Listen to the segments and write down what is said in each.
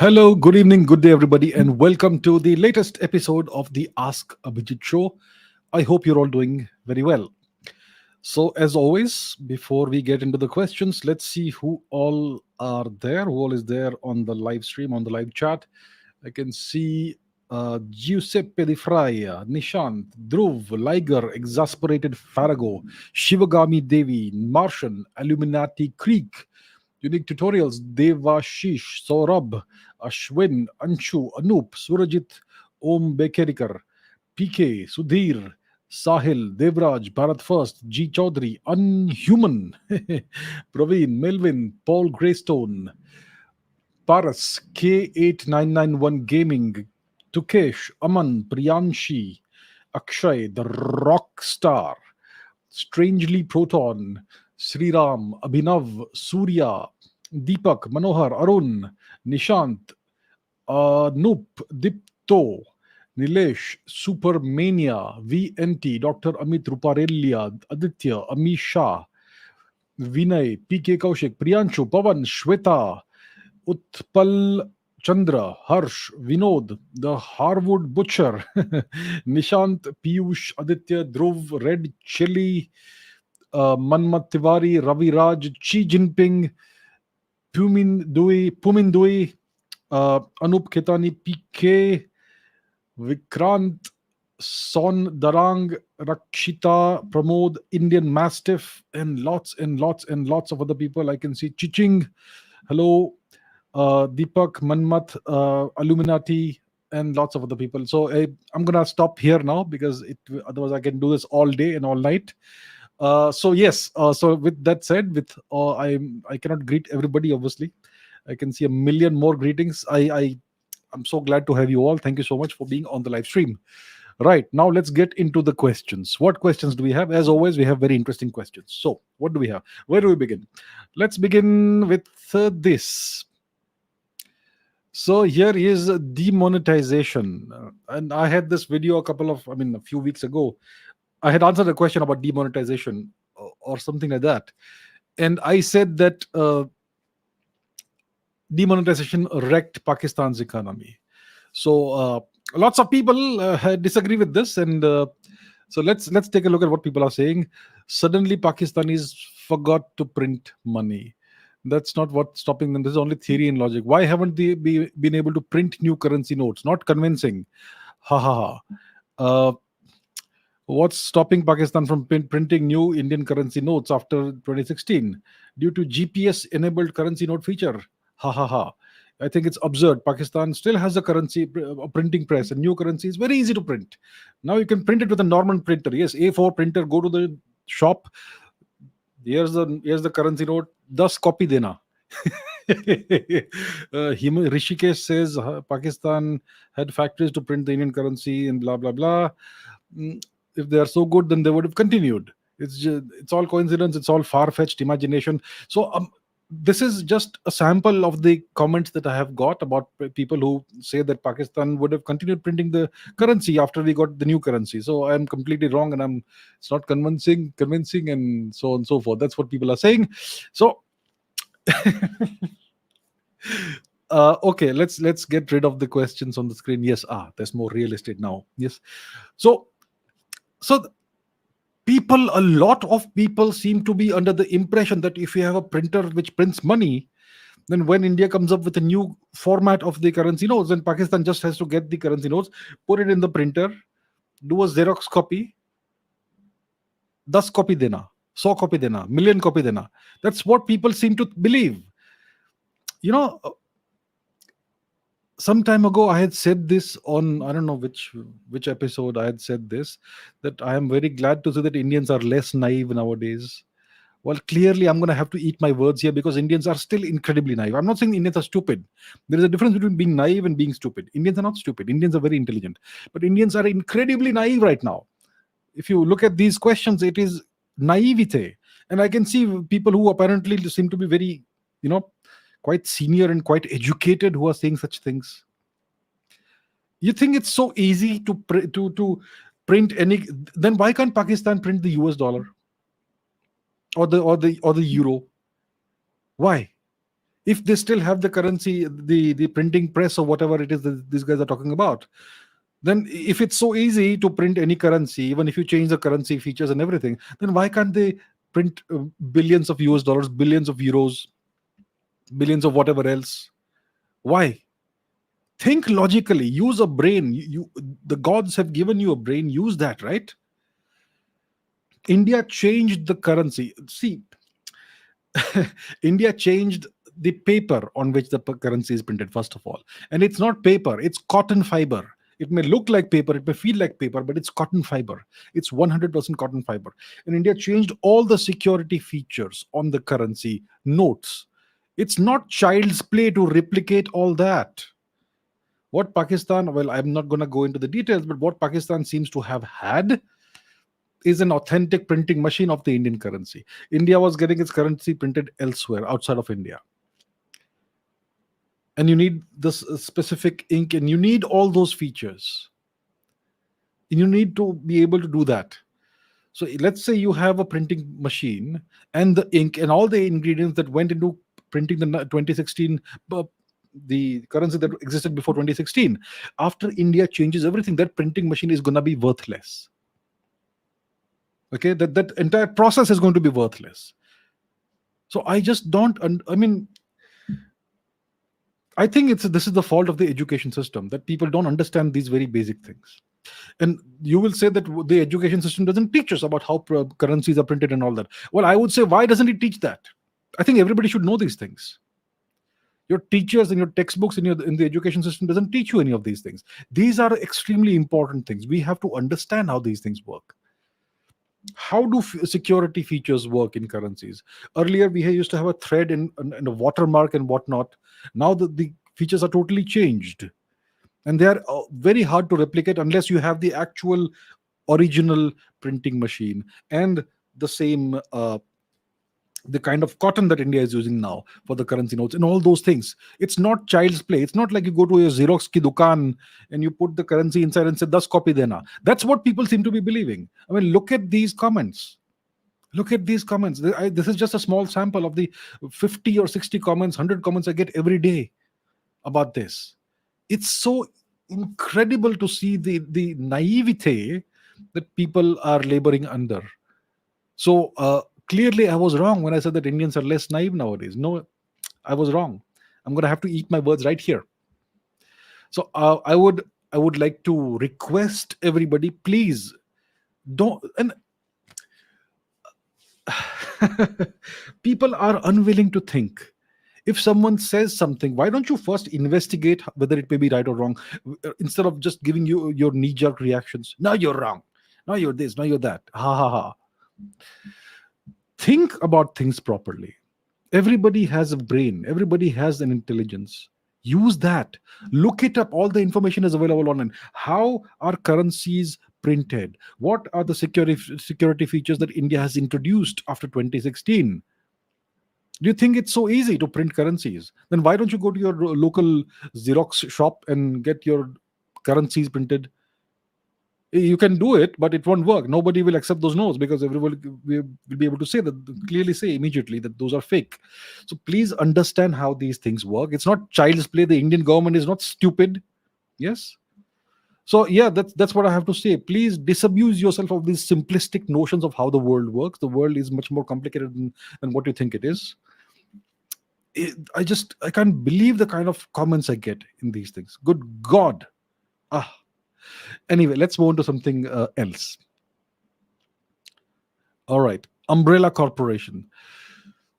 Hello, good evening, good day, everybody, and welcome to the latest episode of the Ask Abhijit show. I hope you're all doing very well. So, as always, before we get into the questions, let's see who all are there, who all is there on the live stream, on the live chat. I can see Giuseppe Di Fraia, Nishant, Dhruv, Liger, Exasperated Farago, Shivagami Devi, Martian, Illuminati Creek, Unique Tutorials, Devashish, Saurabh, Ashwin, Anshu, Anup, Surajit, Om Bekerikar, PK, Sudhir, Sahil, Devraj, Bharat First, G. Chaudhary, Unhuman, Praveen, Melvin, Paul Greystone, Paras, K8991 Gaming, Tukesh, Aman, Priyanshi, Akshay, the rock star, Strangely Proton, Sriram, Abhinav, Surya, Deepak, Manohar, Arun, Nishant, Noop, Dipto, Nilesh, Supermania, VNT, Dr. Amit Ruparelia, Aditya, Amisha, Vinay, PK Kaushik, Priyanshu, Pavan, Shweta, Utpal Chandra, Harsh, Vinod, the Harwood Butcher, Nishant, Piyush, Aditya, Dhruv, Red Chili, Manmat Tiwari, Ravi Raj, Xi Jinping, Pumin Dui, Anup Khetani, PK, Vikrant, Son Darang, Rakshita, Pramod, Indian Mastiff, and lots and lots and lots of other people. I can see Chiching, hello, Deepak, Manmat, Illuminati, and lots of other people. So I'm gonna stop here now because otherwise I can do this all day and all night. So yes. So with that said, with I cannot greet everybody. Obviously, I can see a million more greetings. I'm so glad to have you all. Thank you so much for being on the live stream. Right, now let's get into the questions. What questions do we have? As always, we have very interesting questions. So, what do we have? Where do we begin? Let's begin with this. So here is demonetization, and I had this video a few weeks ago. I had answered a question about demonetization or something like that, and I said that demonetization wrecked Pakistan's economy. So lots of people disagree with this, and so let's take a look at what people are saying. Suddenly, Pakistanis forgot to print money. That's not what's stopping them. This is only theory and logic. Why haven't they been able to print new currency notes? Not convincing. Ha ha ha. What's stopping Pakistan from printing new Indian currency notes after 2016? Due to GPS enabled currency note feature. Ha ha ha. I think it's absurd. Pakistan still has a printing press, and new currency is very easy to print. Now you can print it with a normal printer. Yes, A4 printer. Go to the shop. Here's the currency note. 10 copy dena. Rishikesh says Pakistan had factories to print the Indian currency and blah blah blah. If they are so good, then they would have continued. It's all coincidence. It's all far fetched imagination. So this is just a sample of the comments that I have got about people who say that Pakistan would have continued printing the currency after we got the new currency. So I am completely wrong, and it's not convincing, and so on and so forth. That's what people are saying. So okay, let's get rid of the questions on the screen. Yes, there's more real estate now. Yes, so a lot of people seem to be under the impression that if you have a printer which prints money, then when India comes up with a new format of the currency notes, then Pakistan just has to get the currency notes, put it in the printer, do a Xerox copy, 10 copy dena, 100 copy dena, million copy dena. That's what people seem to believe. You know, some time ago I had said this on, I don't know which episode I had said this, that I am very glad to see that Indians are less naive nowadays. Well, clearly I'm going to have to eat my words here because Indians are still incredibly naive. I'm not saying Indians are stupid. There is a difference between being naive and being stupid. Indians are not stupid. Indians are very intelligent, but Indians are incredibly naive right now. If you look at these questions, it is naivete. And I can see people who apparently seem to be very, quite senior and quite educated who are saying such things. You think it's so easy to print any? Then why can't Pakistan print the US dollar or the euro? Why? If they still have the currency, the printing press or whatever it is that these guys are talking about, then if it's so easy to print any currency, even if you change the currency features and everything, then why can't they print billions of US dollars, billions of euros, billions of whatever else? Why? Think logically, use a brain. The gods have given you a brain, use that, right? India changed the currency. See, India changed the paper on which the currency is printed, first of all. And it's not paper, it's cotton fiber. It may look like paper, it may feel like paper, but it's cotton fiber. It's 100% cotton fiber. And India changed all the security features on the currency notes. It's not child's play to replicate all that. What Pakistan, well, I'm not going to go into the details, but what Pakistan seems to have had is an authentic printing machine of the Indian currency. India was getting its currency printed elsewhere, outside of India. And you need this specific ink, and you need all those features. And you need to be able to do that. So let's say you have a printing machine and the ink and all the ingredients that went into printing the 2016 the currency that existed before 2016. After India changes everything, that printing machine is going to be worthless. Okay, that entire process is going to be worthless. So I just don't. I mean, I think this is the fault of the education system, that people don't understand these very basic things. And you will say that the education system doesn't teach us about how currencies are printed and all that. Well, I would say, why doesn't it teach that? I think everybody should know these things. Your teachers and your textbooks in the education system doesn't teach you any of these things. These are extremely important things. We have to understand how these things work. How do security features work in currencies? Earlier, we used to have a thread and a watermark and whatnot. Now the features are totally changed. And they are very hard to replicate unless you have the actual original printing machine and the same the kind of cotton that India is using now for the currency notes and all those things. It's not child's play. It's not like you go to a Xerox ki dukan and you put the currency inside and say, "Das copy dena." That's what people seem to be believing. I mean, look at these comments. Look at these comments. This is just a small sample of the 50 or 60 comments, 100 comments I get every day about this. It's so incredible to see the naivete that people are laboring under. So clearly I was wrong when I said that Indians are less naive nowadays. No, I was wrong. I'm going to have to eat my words right here. So I would like to request everybody, please don't. And people are unwilling to think. If someone says something, why don't you first investigate whether it may be right or wrong, instead of just giving you your knee-jerk reactions? No, you're wrong. No, you're this. No, you're that. Ha ha ha. Think about things properly. Everybody has a brain. Everybody has an intelligence. Use that. Look it up. All the information is available online. How are currencies printed? What are the security features that India has introduced after 2016? Do you think it's so easy to print currencies? Then why don't you go to your local Xerox shop and get your currencies printed? You can do it, but it won't work. Nobody will accept those notes because everybody will be able to say that, clearly say immediately that those are fake. So please understand how these things work. It's not child's play. The Indian government is not stupid. Yes. So yeah, that's what I have to say. Please disabuse yourself of these simplistic notions of how the world works. The world is much more complicated than what you think it is. I can't believe the kind of comments I get in these things. Good God. Anyway, let's move on to something else. All right. Umbrella Corporation.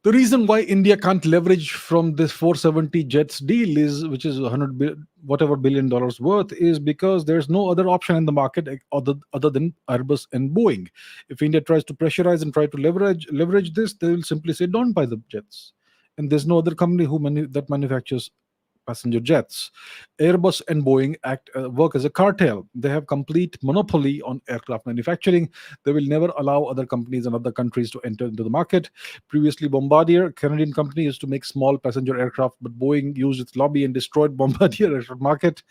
The reason why India can't leverage from this 470 jets deal which is whatever billion dollars worth, is because there's no other option in the market other than Airbus and Boeing. If India tries to pressurize and try to leverage this, they will simply say, don't buy the jets. And there's no other company that manufactures passenger jets. Airbus and Boeing work as a cartel. They have complete monopoly on aircraft manufacturing. They will never allow other companies and other countries to enter into the market. Previously, Bombardier, Canadian company, used to make small passenger aircraft, but Boeing used its lobby and destroyed Bombardier aircraft market.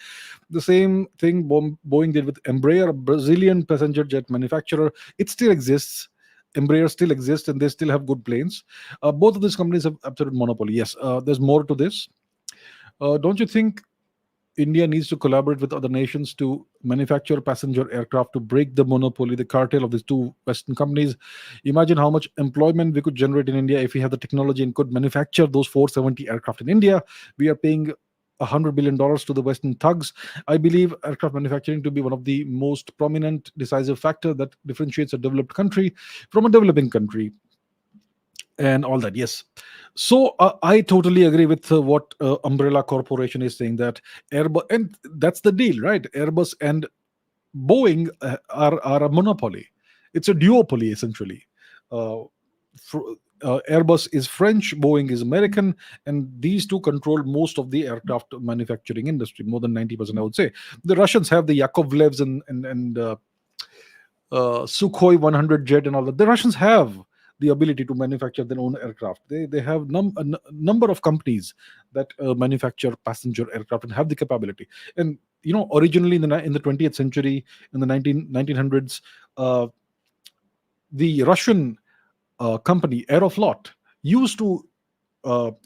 The same thing Boeing did with Embraer, a Brazilian passenger jet manufacturer. It still exists. Embraer still exists and they still have good planes. Both of these companies have absolute monopoly. Yes, there's more to this. Don't you think India needs to collaborate with other nations to manufacture passenger aircraft to break the monopoly, the cartel of these two Western companies? Imagine how much employment we could generate in India if we had the technology and could manufacture those 470 aircraft in India. We are paying $100 billion to the Western thugs. I believe aircraft manufacturing to be one of the most prominent, decisive factor that differentiates a developed country from a developing country and all that. Yes. So I totally agree with what Umbrella Corporation is saying, that Airbus, and that's the deal, right? Airbus and Boeing are a monopoly. It's a duopoly essentially. Uh, Airbus is French, Boeing is American, and these two control most of the aircraft manufacturing industry, more than 90%, I would say. The Russians have the Yakovlevs and Sukhoi 100 jet and all that. The Russians have the ability to manufacture their own aircraft. They have number of companies that manufacture passenger aircraft and have the capability. And originally in the 20th century, in the 1900s, the Russian company Aeroflot used to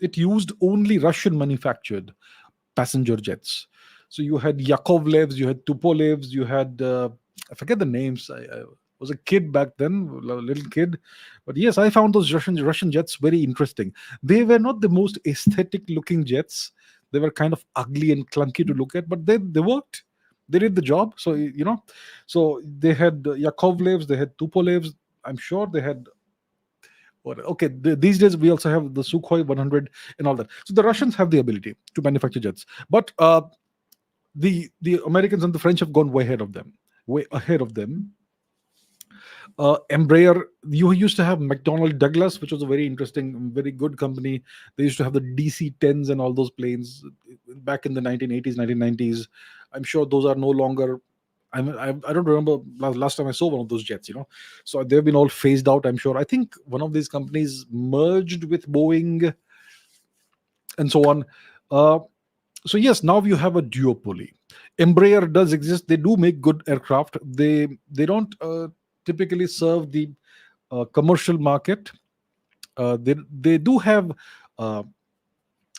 it used only Russian manufactured passenger jets. So you had Yakovlevs, you had Tupolevs, you had I forget the names. I was a kid back then, a little kid, but yes, I found those Russian jets very interesting. They were not the most aesthetic looking jets. They were kind of ugly and clunky to look at, but they worked. They did the job. So so they had Yakovlevs, they had Tupolevs. I'm sure they had. Okay, these days we also have the Sukhoi 100 and all that. So the Russians have the ability to manufacture jets, but the Americans and the French have gone way ahead of them. Embraer, you used to have McDonnell Douglas, which was a very interesting, very good company. They used to have the DC-10s and all those planes back in the 1980s, 1990s. I'm sure those are no longer. I don't remember last time I saw one of those jets. So they've been all phased out. I'm sure. I think one of these companies merged with Boeing, and so on. So yes, now you have a duopoly. Embraer does exist. They do make good aircraft. They don't typically serve the commercial market. They do have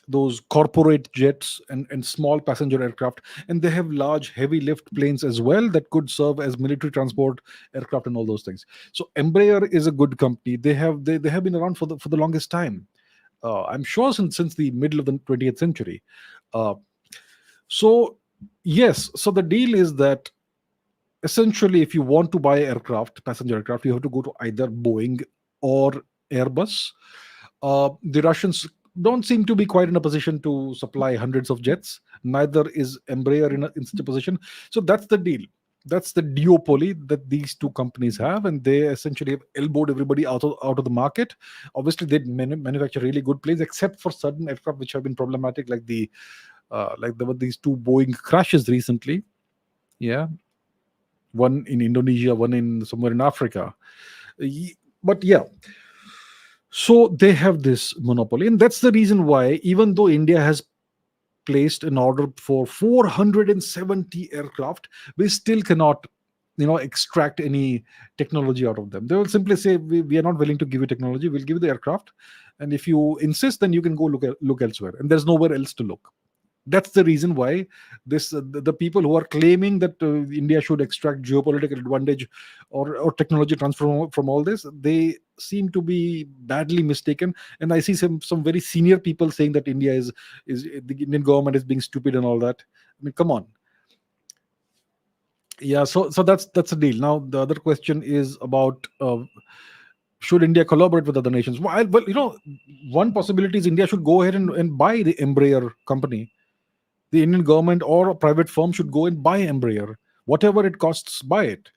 those corporate jets and small passenger aircraft, and they have large heavy lift planes as well that could serve as military transport aircraft and all those things. So Embraer is a good company. They have been around for the longest time. I'm sure since the middle of the 20th century. So yes, so the deal is that essentially, if you want to buy passenger aircraft, you have to go to either Boeing or Airbus. The Russians don't seem to be quite in a position to supply hundreds of jets. Neither is Embraer in such a position. So that's the deal. That's the duopoly that these two companies have, and they essentially have elbowed everybody out of the market. Obviously, they manufacture really good planes, except for certain aircraft which have been problematic, like there were these two Boeing crashes recently. Yeah, one in Indonesia, one in somewhere in Africa. But yeah, so they have this monopoly, and that's the reason why, even though India has placed an order for 470 aircraft, we still cannot extract any technology out of them. They will simply say, we are not willing to give you technology, we'll give you the aircraft, and if you insist, then you can go look elsewhere, and there's nowhere else to look. That's the reason why the people who are claiming that India should extract geopolitical advantage or technology transfer from all this, they seem to be badly mistaken. And I see some very senior people saying that India is the Indian government is being stupid and all that. I mean, come on. Yeah, so that's the deal. Now the other question is about should India collaborate with other nations? Well, one possibility is India should go ahead and buy the Embraer company. The Indian government or a private firm should go and buy Embraer. Whatever it costs, buy it.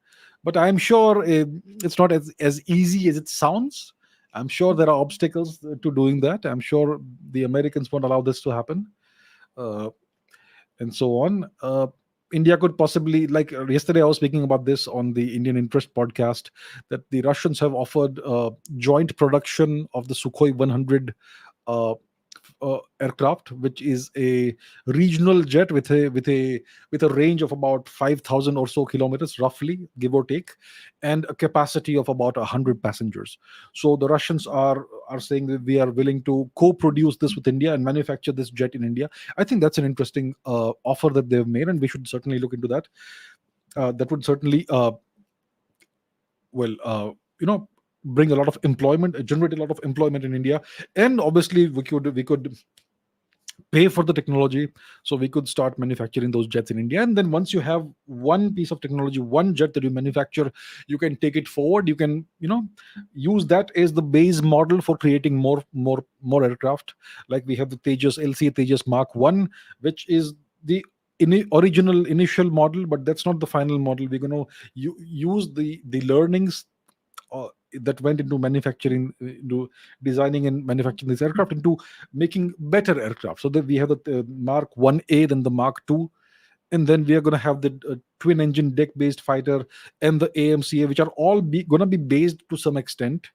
But I'm sure it's not as easy as it sounds. I'm sure there are obstacles to doing that. I'm sure the Americans won't allow this to happen, and so on. India could possibly, like yesterday, I was speaking about this on the Indian Interest podcast, that the Russians have offered joint production of the Sukhoi 100 aircraft, which is a regional jet with a range of about 5,000 or so kilometers, roughly, give or take, and a capacity of about 100 passengers. So the Russians are saying that we are willing to co-produce this with India and manufacture this jet in India. I think that's an interesting offer that they've made, and we should certainly look into that. That would certainly well you know bring a lot of employment, generate a lot of employment in India. And obviously we could pay for the technology, so we could start manufacturing those jets in India. And then once you have one piece of technology, one jet that you manufacture, you can take it forward. You can use that as the base model for creating more aircraft. Like we have the Tejas LC Tejas Mark 1, which is the original initial model, but that's not the final model. We're going to use the learnings that went into manufacturing, into designing and manufacturing this aircraft, into making better aircraft. So that we have the Mark 1A, then the Mark 2, and then we are going to have the twin engine deck based fighter and the AMCA, which are all going to be based to some extent,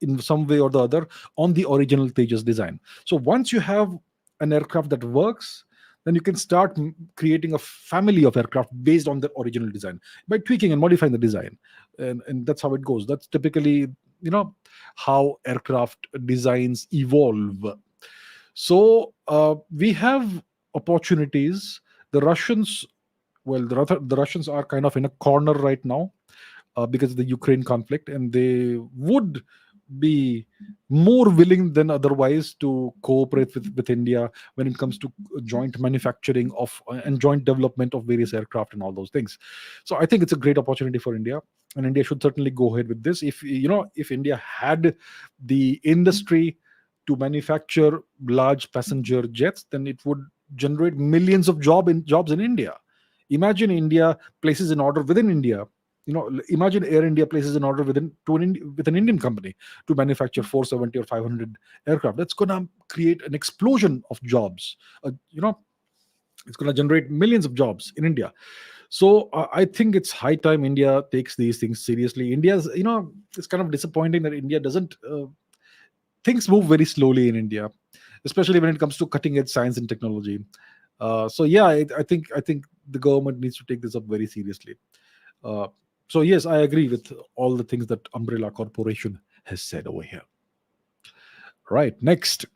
in some way or the other, on the original Tejas design. So once you have an aircraft that works, then you can start creating a family of aircraft based on the original design by tweaking and modifying the design. And that's how it goes. That's typically how aircraft designs evolve. So we have opportunities. The Russians, well, the Russians are kind of in a corner right now because of the Ukraine conflict, and they would be more willing than otherwise to cooperate with India when it comes to joint manufacturing of and joint development of various aircraft and all those things. So I think it's a great opportunity for India, and India should certainly go ahead with this. If India had the industry to manufacture large passenger jets, then it would generate millions of jobs in India. Imagine India places an order within India. Imagine Air India places an order with an Indian company to manufacture 470 or 500 aircraft. That's going to create an explosion of jobs. It's going to generate millions of jobs in India. So I think it's high time India takes these things seriously. It's kind of disappointing that India doesn't. Things move very slowly in India, especially when it comes to cutting edge science and technology. So yeah, I think the government needs to take this up very seriously. So yes, I agree with all the things that Umbrella Corporation has said over here. Right, next.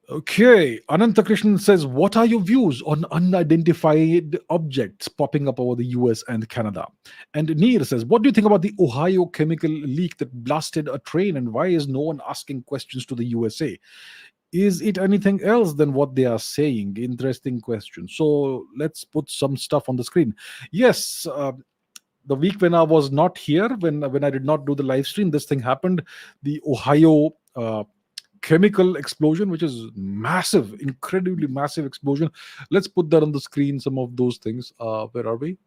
Okay, Anantakrishnan says, what are your views on unidentified objects popping up over the US and Canada? And Neer says, what do you think about the Ohio chemical leak that blasted a train, and why is no one asking questions to the USA? Is it anything else than what they are saying? Interesting question. So let's put some stuff on the screen. Yes, the week when I was not here, when I did not do the live stream, this thing happened. The Ohio chemical explosion, which is massive, incredibly massive explosion. Let's put that on the screen, some of those things. Where are we?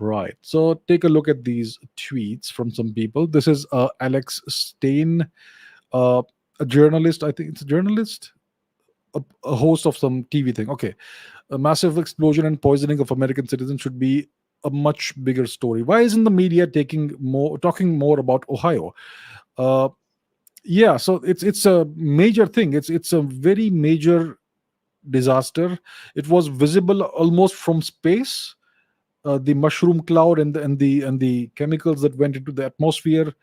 Right. So take a look at these tweets from some people. This is Alex Stein, a journalist. I think it's a journalist, a host of some TV thing. Okay. A massive explosion and poisoning of American citizens should be a much bigger story. Why isn't the media talking more about Ohio? Yeah, so it's a major thing. It's a very major disaster. It was visible almost from space. The mushroom cloud and the chemicals that went into the atmosphere.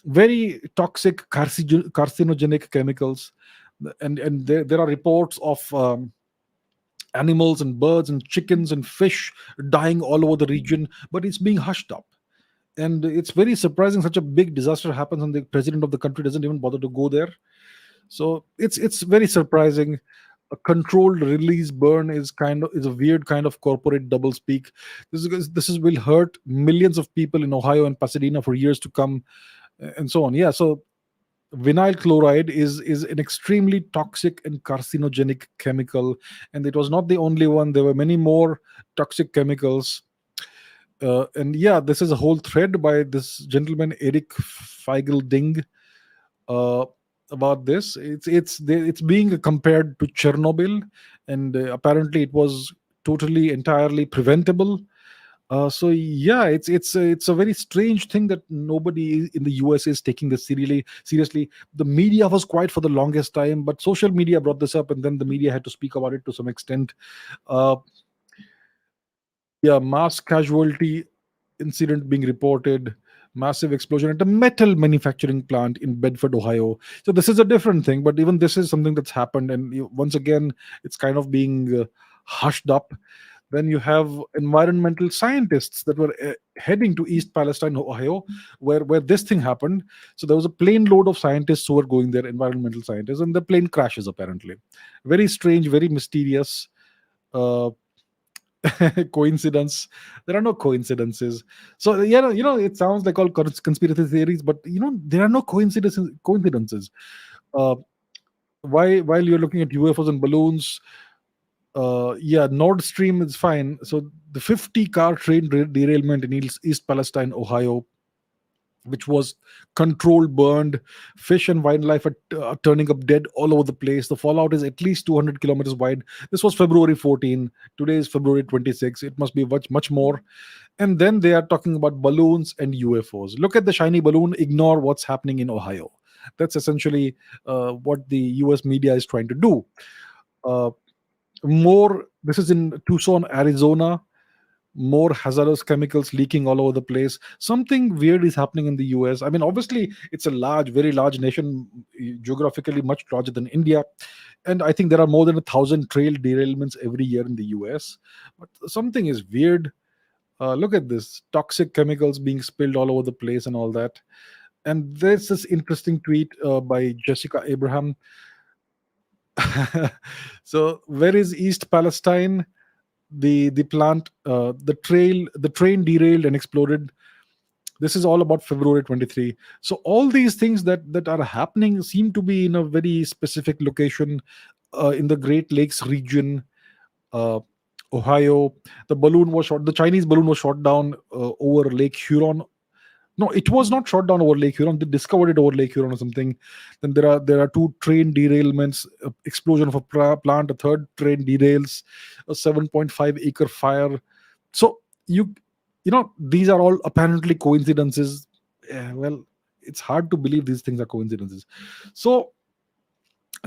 Very toxic, carcinogenic chemicals, and there are reports of animals and birds and chickens and fish dying all over the region, but it's being hushed up. And it's very surprising such a big disaster happens and the president of the country doesn't even bother to go there. So it's very surprising. A controlled release burn is a weird kind of corporate doublespeak. This will hurt millions of people in Ohio and Pasadena for years to come, and so on. Yeah, so vinyl chloride is an extremely toxic and carcinogenic chemical, and it was not the only one. There were many more toxic chemicals. And yeah, this is a whole thread by this gentleman Eric Feigelding about this. It's being compared to Chernobyl, and apparently it was entirely preventable. So yeah, it's a very strange thing that nobody in the US is taking this seriously. The media was quiet for the longest time, but social media brought this up, and then the media had to speak about it to some extent. Uh, yeah, mass casualty incident being reported, massive explosion at a metal manufacturing plant in Bedford, Ohio. So this is a different thing, but even this is something that's happened, and once again, it's kind of being hushed up. Then you have environmental scientists that were heading to East Palestine, Ohio, where this thing happened. So there was a plane load of scientists who were going there, environmental scientists, and the plane crashes apparently. Very strange, very mysterious. Uh, Coincidence. There are no coincidences. So it sounds like all conspiracy theories, but there are no coincidences. uh, while you're looking at UFOs and balloons, yeah, Nord Stream is fine. So the 50-car train derailment in East Palestine, Ohio, which was controlled, burned. Fish and wildlife are turning up dead all over the place. The fallout is at least 200 kilometers wide. This was February 14. Today is February 26. It must be much more. And then they are talking about balloons and UFOs. Look at the shiny balloon, ignore what's happening in Ohio. That's essentially what the US media is trying to do. Uh, this is in Tucson, Arizona. More hazardous chemicals leaking all over the place. Something weird is happening in the US. I mean, obviously, it's a very large nation, geographically much larger than India. And I think there are more than 1,000 trail derailments every year in the US. But something is weird. Look at this, toxic chemicals being spilled all over the place and all that. And there's this interesting tweet by Jessica Abraham. So, where is East Palestine? The plant, the train derailed and exploded. This is all about February 23. So all these things that are happening seem to be in a very specific location, in the Great Lakes region, uh, Ohio. The Chinese balloon was shot down over Lake Huron. No, it was not shot down over Lake Huron. They discovered it over Lake Huron or something. Then there are two train derailments, explosion of a plant, a third train derails, a 7.5-acre fire. So these are all apparently coincidences. Well, it's hard to believe these things are coincidences. So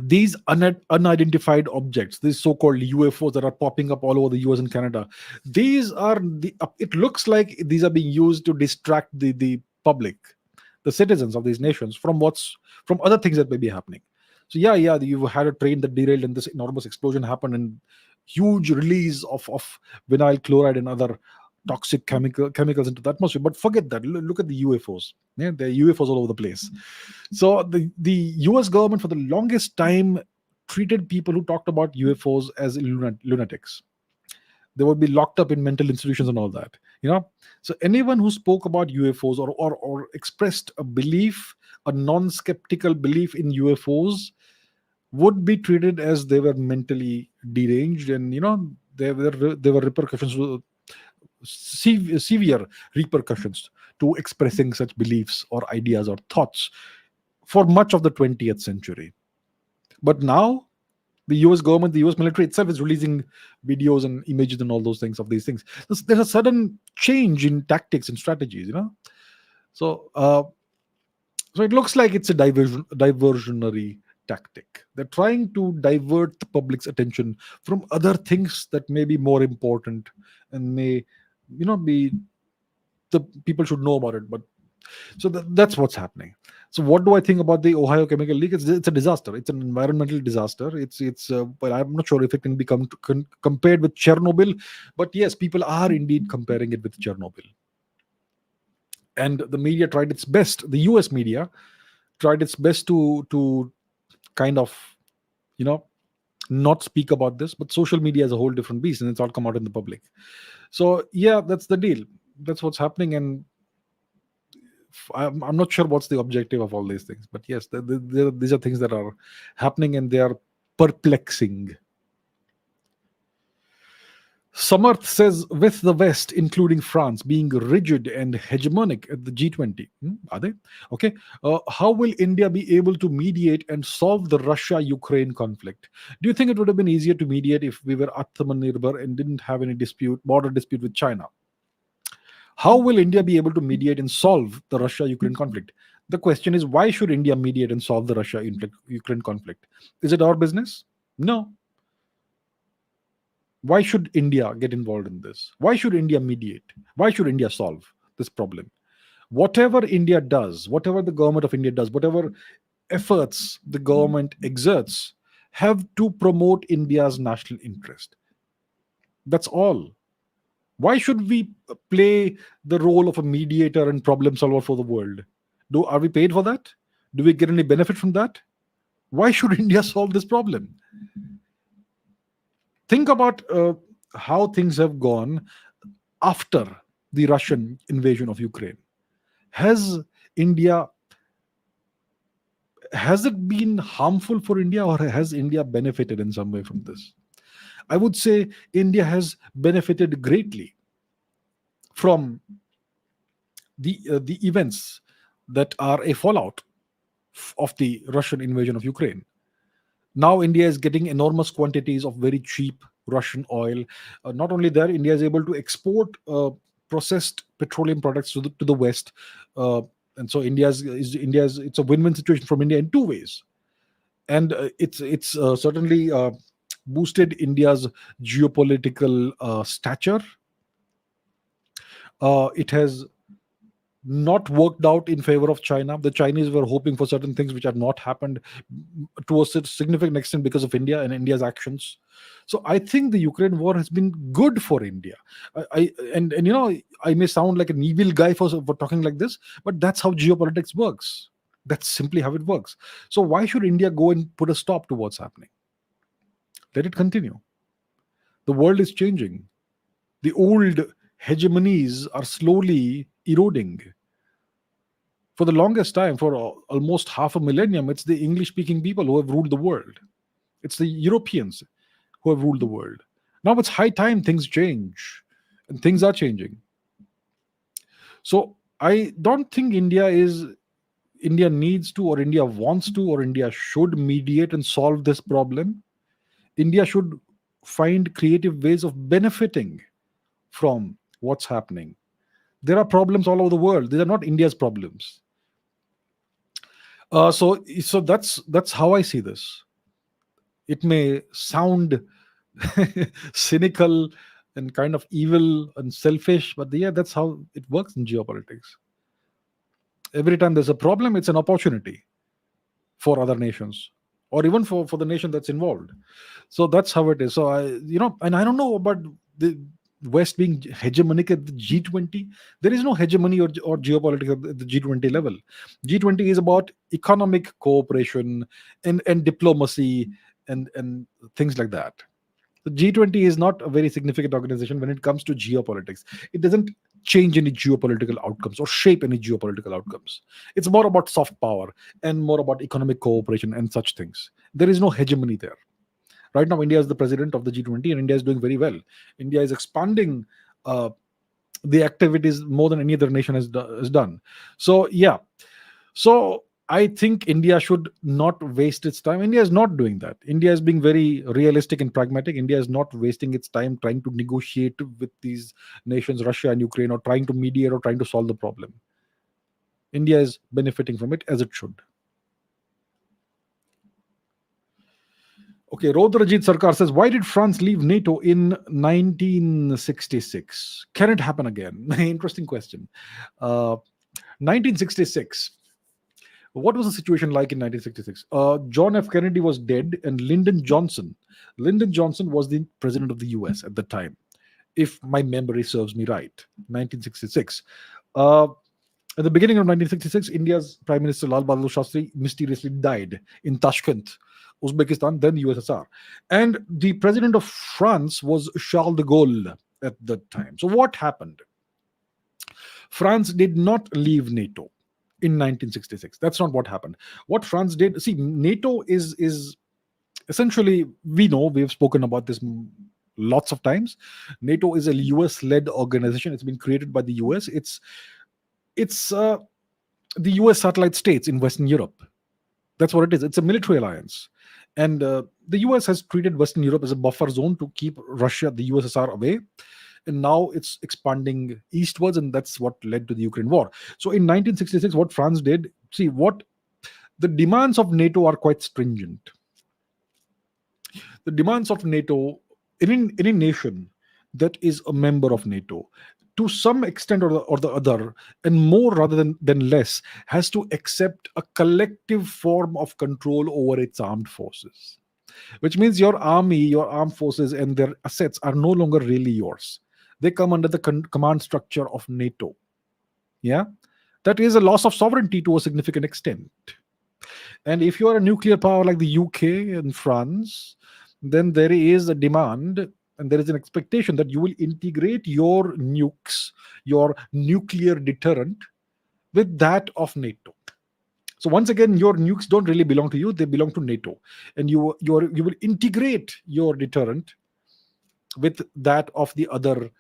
these unidentified objects, these so-called UFOs that are popping up all over the US and Canada, it looks like these are being used to distract the public, the citizens of these nations, from other things that may be happening. So yeah, you had a train that derailed and this enormous explosion happened, and huge release of vinyl chloride and other toxic chemicals into the atmosphere. But forget that. Look at the UFOs. Yeah, there are UFOs all over the place. So the US government for the longest time treated people who talked about UFOs as lunatics. They would be locked up in mental institutions and all that. So anyone who spoke about UFOs, or expressed a belief, a non-skeptical belief in UFOs, would be treated as they were mentally deranged, and there were repercussions, severe repercussions to expressing such beliefs or ideas or thoughts for much of the 20th century. But now, the US government, the US military itself is releasing videos and images and all those things of these things. There's a sudden change in tactics and strategies. So, so it looks like it's a diversionary tactic. They're trying to divert the public's attention from other things that may be more important and may, be the people should know about it. But so that's what's happening. So what do I think about the Ohio chemical leak? It's a disaster. It's an environmental disaster. But I'm not sure if it can be compared with Chernobyl. But yes, people are indeed comparing it with Chernobyl. And the media tried its best. The US media tried its best to kind of, not speak about this. But social media is a whole different beast, and it's all come out in the public. So yeah, that's the deal. That's what's happening. And I'm not sure what's the objective of all these things, but yes, these are things that are happening, and they are perplexing. Samarth says, with the West, including France, being rigid and hegemonic at the G20, are they? Okay. How will India be able to mediate and solve the Russia-Ukraine conflict? Do you think it would have been easier to mediate if we were Atmanirbhar and didn't have any border dispute with China? How will India be able to mediate and solve the Russia-Ukraine conflict? The question is, why should India mediate and solve the Russia-Ukraine conflict? Is it our business? No. Why should India get involved in this? Why should India mediate? Why should India solve this problem? Whatever India does, whatever the government of India does, whatever efforts the government exerts, have to promote India's national interest. That's all. Why should we play the role of a mediator and problem solver for the world? Are we paid for that? Do we get any benefit from that? Why should India solve this problem? Think about how things have gone after the Russian invasion of Ukraine. Has India has it been harmful for India, or has India benefited in some way from this? I would say India has benefited greatly from the events that are a fallout of the Russian invasion of Ukraine. Now India is getting enormous quantities of very cheap Russian oil. Not only that, India is able to export processed petroleum products to the West, and so India's it's a win-win situation from India in two ways. And it's certainly boosted India's geopolitical stature. It has not worked out in favor of China. The Chinese were hoping for certain things which have not happened to a significant extent because of India and India's actions. So I think the Ukraine war has been good for India. And I may sound like an evil guy for talking like this, but that's how geopolitics works. That's simply how it works. So why should India go and put a stop to what's happening? Let it continue. The world is changing. The old hegemonies are slowly eroding. For the longest time, for almost half a millennium, it's the English-speaking people who have ruled the world. It's the Europeans who have ruled the world. Now it's high time things change, and things are changing. So I don't think India needs to, or India wants to, or India should mediate and solve this problem. India should find creative ways of benefiting from what's happening. There are problems all over the world. These are not India's problems. So that's how I see this. It may sound cynical and kind of evil and selfish, but yeah, that's how it works in geopolitics. Every time there's a problem, it's an opportunity for other nations, or even for the nation that's involved. So that's how it is. So and I don't know about the West being hegemonic at the G20. There is no hegemony or geopolitics at the G20 level. G20 is about economic cooperation and diplomacy and things like that. The G20 is not a very significant organization when it comes to geopolitics. It doesn't change any geopolitical outcomes or shape any geopolitical outcomes. It's more about soft power and more about economic cooperation and such things. There is no hegemony there. Right now, India is the president of the G20, and India is doing very well. India is expanding the activities more than any other nation has done. So, yeah. So, I think India should not waste its time. India is not doing that. India is being very realistic and pragmatic. India is not wasting its time trying to negotiate with these nations, Russia and Ukraine, or trying to mediate or trying to solve the problem. India is benefiting from it as it should. Okay, Rodrajit Sarkar says, why did France leave NATO in 1966? Can it happen again? Interesting question. 1966. What was the situation like in 1966? John F. Kennedy was dead, and Lyndon Johnson was the president of the US at the time, if my memory serves me right. 1966. At the beginning of 1966, India's Prime Minister Lal Bahadur Shastri mysteriously died in Tashkent, Uzbekistan, then USSR. And the president of France was Charles de Gaulle at that time. So what happened? France did not leave NATO in 1966. That's not what happened. What France did, see, NATO is essentially, we've spoken about this lots of times. NATO is a US-led organization. It's been created by the US. It's the US satellite states in Western Europe. That's what it is. It's a military alliance. And the US has treated Western Europe as a buffer zone to keep Russia, the USSR, away. and now it's expanding eastwards, and that's what led to the Ukraine war. So in 1966, what France did, see what the demands of NATO are quite stringent. The demands of NATO, any nation that is a member of NATO, to some extent or the other, and more rather than less, has to accept a collective form of control over its armed forces. Which means your army, your armed forces, and their assets are no longer really yours. They come under the command structure of NATO. Yeah, that is a loss of sovereignty to a significant extent. And if you are a nuclear power like the UK and France, then there is a demand and there is an expectation that you will integrate your nukes, your nuclear deterrent, with that of NATO. So once again, your nukes don't really belong to you; they belong to NATO, and you will integrate your deterrent with that of the other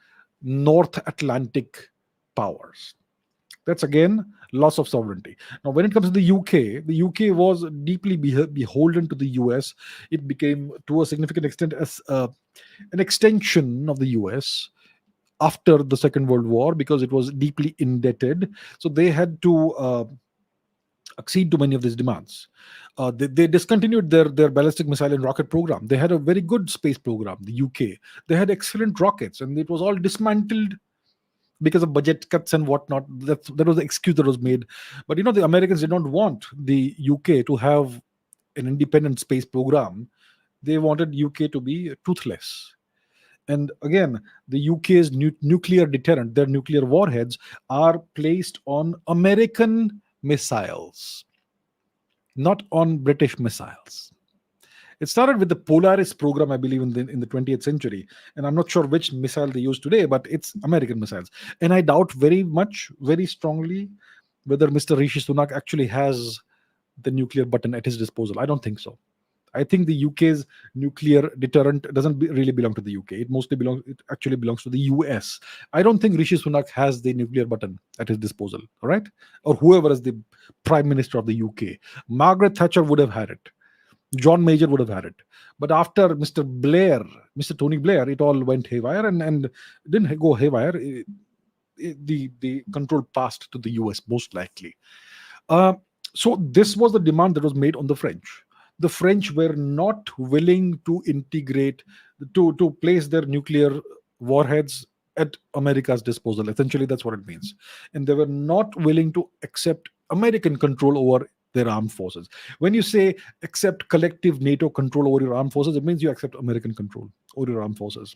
North Atlantic powers. That's again loss of sovereignty. Now, when it comes to the UK was deeply beholden to the US. It became, to a significant extent, as an extension of the US after the Second World War, because it was deeply indebted. So they had to accede to many of these demands. They discontinued their ballistic missile and rocket program. They had a very good space program, the UK. They had excellent rockets, and it was all dismantled because of budget cuts and whatnot. That was the excuse that was made. But the Americans did not want the UK to have an independent space program. They wanted UK to be toothless. And again, the UK's nuclear deterrent, their nuclear warheads, are placed on American missiles, not on British missiles. It started with the Polaris program, I believe, in the 20th century. And I'm not sure which missile they use today, but it's American missiles. And I doubt very strongly, whether Mr. Rishi Sunak actually has the nuclear button at his disposal. I don't think so. I think the UK's nuclear deterrent doesn't really belong to the UK. It actually belongs to the US. I don't think Rishi Sunak has the nuclear button at his disposal, all right? Or whoever is the Prime Minister of the UK. Margaret Thatcher would have had it. John Major would have had it. But after Mr. Tony Blair, it all went haywire, and didn't go haywire. The control passed to the US, most likely. So this was the demand that was made on the French. The French were not willing to integrate, to place their nuclear warheads at America's disposal. Essentially, that's what it means. And they were not willing to accept American control over their armed forces. When you say accept collective NATO control over your armed forces, it means you accept American control over your armed forces.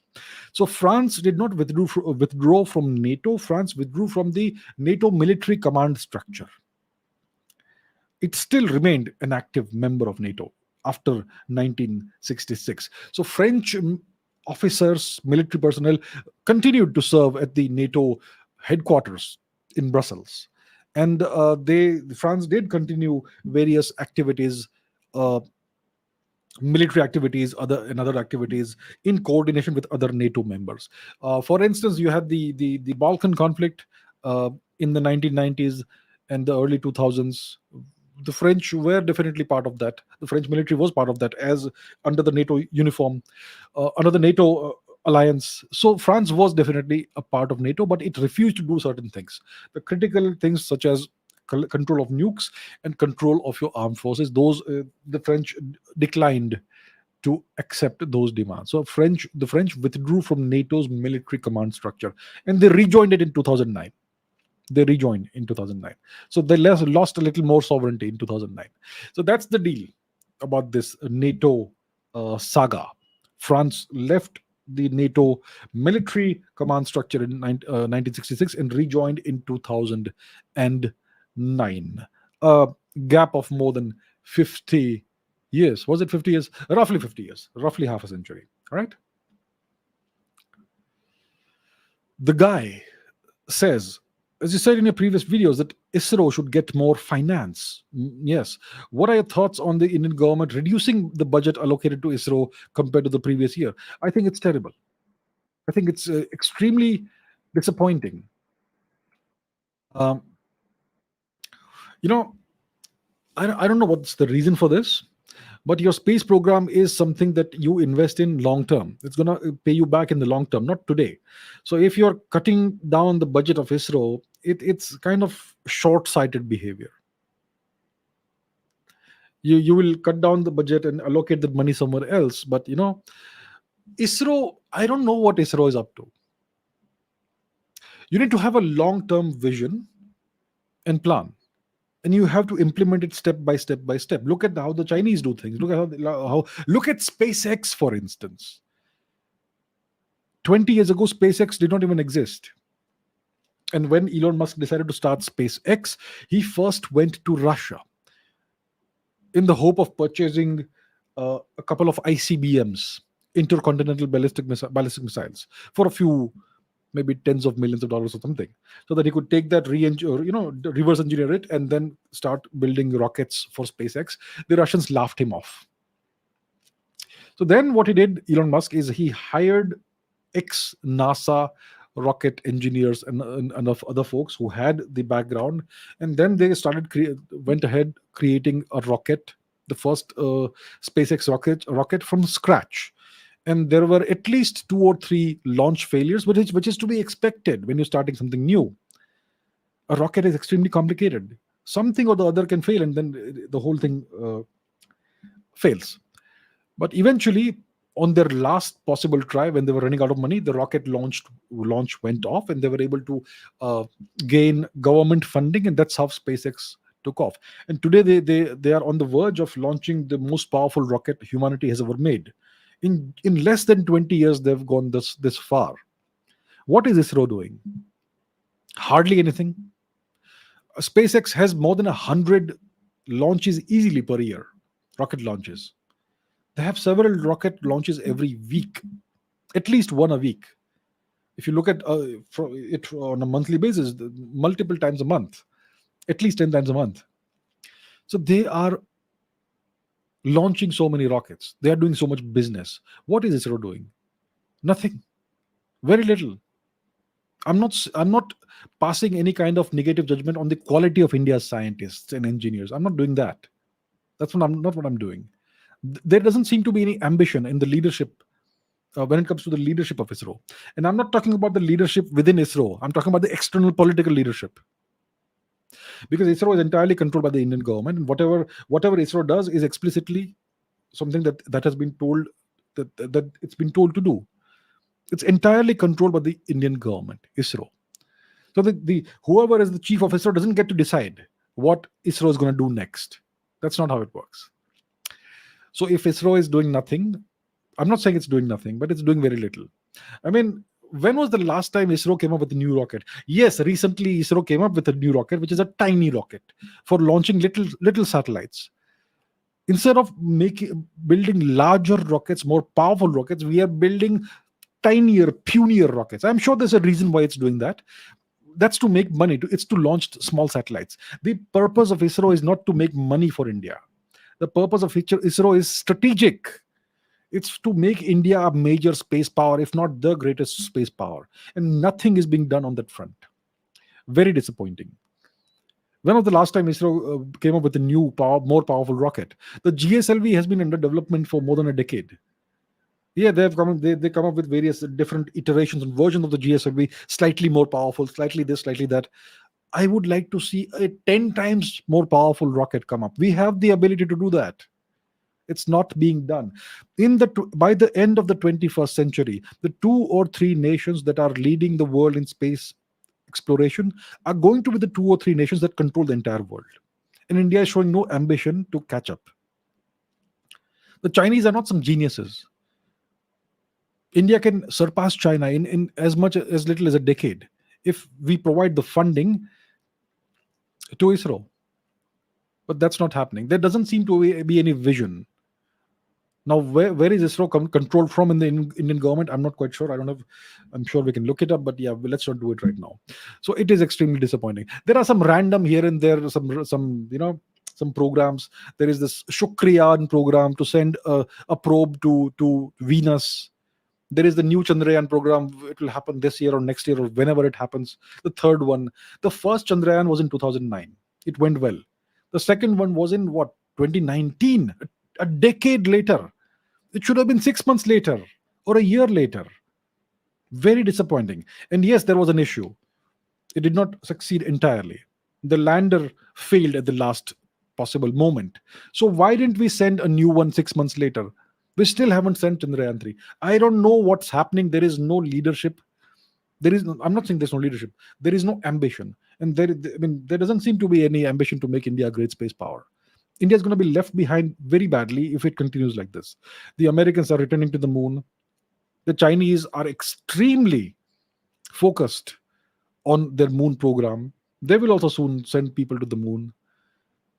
So France did not withdraw from NATO. France withdrew from the NATO military command structure. It still remained an active member of NATO after 1966. So French officers, military personnel, continued to serve at the NATO headquarters in Brussels. And France did continue various activities, military activities, other activities, in coordination with other NATO members. For instance, you had the Balkan conflict in the 1990s and the early 2000s. The French were definitely part of that. The French military was part of that, as under the NATO uniform, under the NATO alliance. So France was definitely a part of NATO, but it refused to do certain things. The critical things, such as control of nukes and control of your armed forces, those the French declined to accept those demands. So the French withdrew from NATO's military command structure, and they rejoined it in 2009. So they lost a little more sovereignty in 2009. So that's the deal about this NATO saga. France left the NATO military command structure in 1966 and rejoined in 2009. A gap of more than 50 years. Was it 50 years? Roughly 50 years. Roughly half a century. All right? The guy says, as you said in your previous videos, that ISRO should get more finance. Yes. What are your thoughts on the Indian government reducing the budget allocated to ISRO compared to the previous year? I think it's terrible. I think it's extremely disappointing. Um, you know, I don't know what's the reason for this, But your space program is something that you invest in long term. It's going to pay you back in the long term, not today. So if you're cutting down the budget of ISRO, it's kind of short sighted behavior. You will cut down the budget and allocate that money somewhere else. But ISRO, I don't know what ISRO is up to. You need to have a long term vision and plan, and you have to implement it step by step by step. Look at how the Chinese do things. Look at how look at SpaceX, for instance. 20 years ago, SpaceX did not even exist. And when Elon Musk decided to start SpaceX, he first went to Russia in the hope of purchasing a couple of ICBMs, intercontinental ballistic missiles, for a few, maybe tens of millions of dollars or something, so that he could take that reverse engineer it, and then start building rockets for SpaceX. The Russians laughed him off. So then what he did, Elon Musk, is he hired ex-NASA rocket engineers and of other folks who had the background, and then they went ahead creating a rocket, the first SpaceX rocket from scratch. And there were at least 2 or 3 launch failures, which is to be expected when you're starting something new. A rocket is extremely complicated. Something or the other can fail, and then the whole thing fails. But eventually, on their last possible try, when they were running out of money, the rocket launch went off, and they were able to gain government funding, and that's how SpaceX took off. And today they are on the verge of launching the most powerful rocket humanity has ever made. In less than 20 years, they've gone this far. What is ISRO doing? Hardly anything. SpaceX has more than 100 launches easily per year, rocket launches. They have several rocket launches every week, at least one a week. If you look at it on a monthly basis, multiple times a month, at least 10 times a month. So they are launching so many rockets. They are doing so much business. What is ISRO doing? Nothing. Very little. I'm not passing any kind of negative judgment on the quality of India's scientists and engineers. I'm not doing that. That's not what I'm doing. There doesn't seem to be any ambition in the leadership when it comes to the leadership of ISRO. And I'm not talking about the leadership within ISRO. I'm talking about the external political leadership. Because ISRO is entirely controlled by the Indian government, and whatever ISRO does is explicitly something that has been told that it's been told to do. It's entirely controlled by the Indian government, ISRO. So the whoever is the chief of ISRO doesn't get to decide what ISRO is going to do next. That's not how it works. So if ISRO is doing nothing, I'm not saying it's doing nothing, but it's doing very little. I mean, when was the last time ISRO came up with a new rocket? Yes, recently ISRO came up with a new rocket, which is a tiny rocket for launching little satellites. Instead of building larger rockets, more powerful rockets, we are building tinier, punier rockets. I'm sure there's a reason why it's doing that. That's to make money. It's to launch small satellites. The purpose of ISRO is not to make money for India. The purpose of ISRO is strategic. It's to make India a major space power, if not the greatest space power. And nothing is being done on that front. Very disappointing. When was the last time ISRO came up with a new, more powerful rocket? The GSLV has been under development for more than a decade. Yeah, they come up with various different iterations and versions of the GSLV, slightly more powerful, slightly this, slightly that. I would like to see a 10 times more powerful rocket come up. We have the ability to do that. It's not being done. By the end of the 21st century, the 2 or 3 nations that are leading the world in space exploration are going to be the 2 or 3 nations that control the entire world. And India is showing no ambition to catch up. The Chinese are not some geniuses. India can surpass China in as little as a decade if we provide the funding to ISRO. But that's not happening. There doesn't seem to be any vision. Now, where is ISRO controlled from in the Indian government? I'm not quite sure. I don't know. I'm sure we can look it up, but yeah, let's not do it right now. So it is extremely disappointing. There are some random here and there, some programs. There is this Shukriyan program to send a probe to Venus. There is the new Chandrayaan program. It will happen this year or next year or whenever it happens. The third one. The first Chandrayaan was in 2009. It went well. The second one was in 2019. a decade later. It should have been 6 months later or a year later. Very disappointing. And yes, there was an issue. It did not succeed entirely. The lander failed at the last possible moment. So why didn't we send a new one 6 months later? We still haven't sent Chandrayaan 3. I don't know what's happening. There is no leadership. I'm not saying there's no leadership. There is no ambition. And there doesn't seem to be any ambition to make India a great space power. India is going to be left behind very badly if it continues like this. The Americans are returning to the moon. The Chinese are extremely focused on their moon program. They will also soon send people to the moon.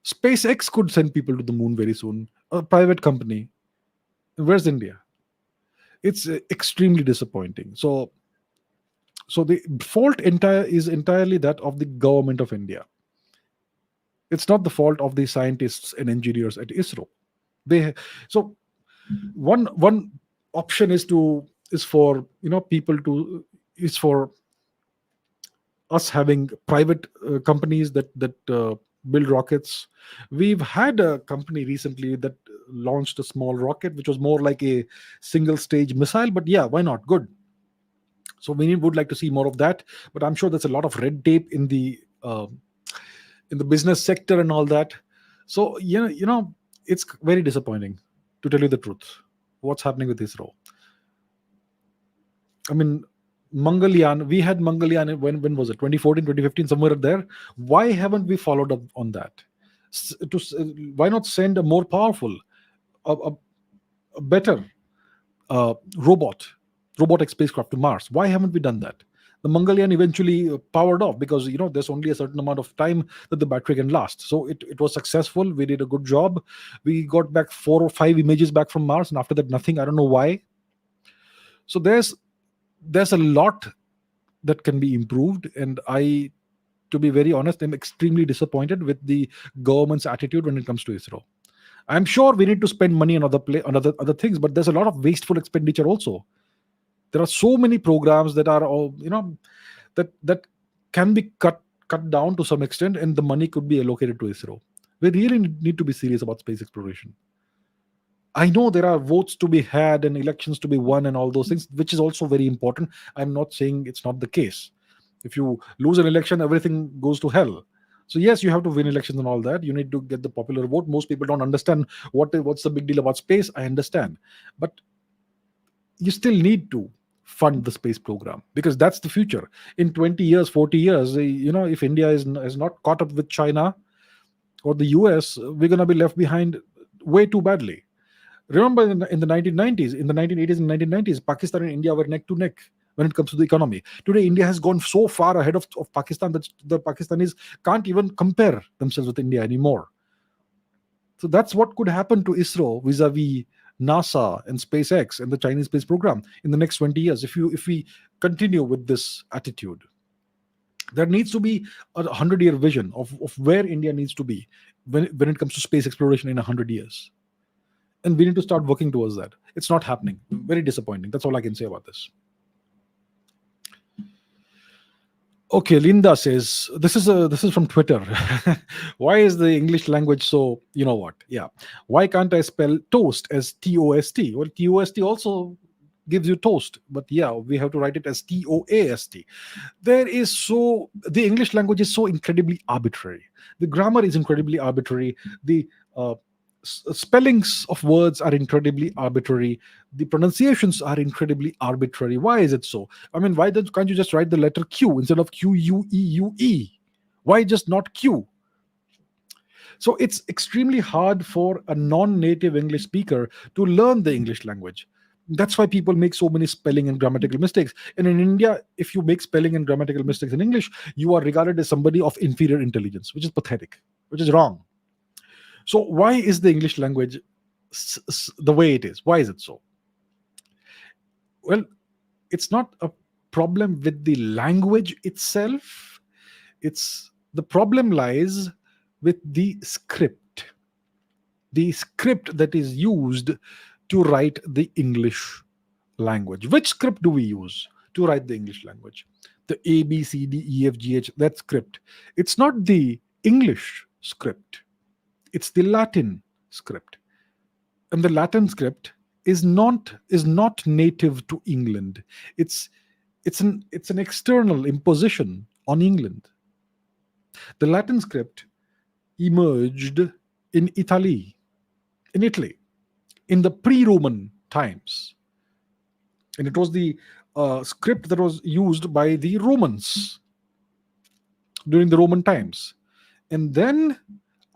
SpaceX could send people to the moon very soon. A private company. Where's India? It's extremely disappointing. So the fault is entirely that of the government of India. It's not the fault of the scientists and engineers at ISRO. So one option is for us having private companies that build rockets. We've had a company recently that launched a small rocket, which was more like a single stage missile. But yeah, why not? Good. So we would like to see more of that. But I'm sure there's a lot of red tape in the business sector and all that. So it's very disappointing, to tell you the truth, what's happening with ISRO. I mean, Mangalyaan, we had Mangalyaan when was it? 2014, 2015, somewhere there. Why haven't we followed up on that? Why not send a more powerful, a better robotic spacecraft to Mars? Why haven't we done that? The Mangalyaan eventually powered off because there's only a certain amount of time that the battery can last. So it was successful. We did a good job. We got back 4 or 5 images back from Mars, and after that, nothing. I don't know why. So there's a lot that can be improved, and to be very honest, I'm extremely disappointed with the government's attitude when it comes to ISRO. I'm sure we need to spend money on other things, but there's a lot of wasteful expenditure also. There are so many programs that are all that can be cut down to some extent, and the money could be allocated to ISRO. We really need to be serious about space exploration. I know there are votes to be had and elections to be won and all those things, which is also very important. I'm not saying it's not the case. If you lose an election, everything goes to hell. So yes, you have to win elections and all that. You need to get the popular vote. Most people don't understand what's the big deal about space. I understand. But you still need to fund the space program, because that's the future. In 20 years, 40 years, if India is not caught up with China or the US, we're going to be left behind way too badly. Remember in the 1990s, in the 1980s and 1990s, Pakistan and India were neck to neck when it comes to the economy. Today, India has gone so far ahead of Pakistan that the Pakistanis can't even compare themselves with India anymore. So that's what could happen to ISRO vis-a-vis NASA and SpaceX and the Chinese space program in the next 20 years if we continue with this attitude. There needs to be a 100-year vision of where India needs to be when it comes to space exploration in 100 years. And we need to start working towards that. It's not happening. Very disappointing. That's all I can say about this. Okay, Linda says, this is from Twitter. Why is the English language so, Yeah. Why can't I spell toast as T-O-S-T? Well, T-O-S-T also gives you toast. But yeah, we have to write it as T-O-A-S-T. The English language is so incredibly arbitrary. The grammar is incredibly arbitrary. The spellings of words are incredibly arbitrary. The pronunciations are incredibly arbitrary. Why is it so? I mean, can't you just write the letter Q instead of Q-U-E-U-E? Why just not Q? So it's extremely hard for a non-native English speaker to learn the English language. That's why people make so many spelling and grammatical mistakes. And in India, if you make spelling and grammatical mistakes in English, you are regarded as somebody of inferior intelligence, which is pathetic, which is wrong. So why is the English language the way it is? Why is it so? Well, it's not a problem with the language itself. The problem lies with the script that is used to write the English language. Which script do we use to write the English language? The A, B, C, D, E, F, G, H, that script. It's not the English script. It's the Latin script. And the Latin script is not native to England. It's an external imposition on England. The Latin script emerged in Italy, in the pre-Roman times, and it was the script that was used by the Romans during the Roman times. And then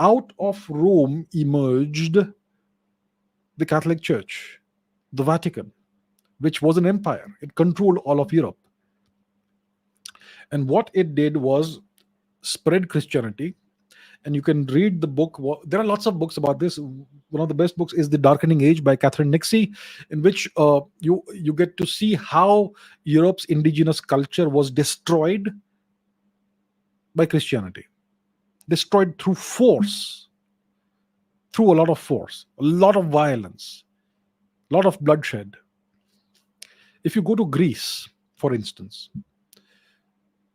out of Rome emerged the Catholic Church, the Vatican, which was an empire. It controlled all of Europe. And what it did was spread Christianity. And you can read the book. There are lots of books about this. One of the best books is The Darkening Age by Catherine Nixie, in which you get to see how Europe's indigenous culture was destroyed by Christianity. Destroyed through force, through a lot of force, a lot of violence, a lot of bloodshed. If you go to Greece, for instance,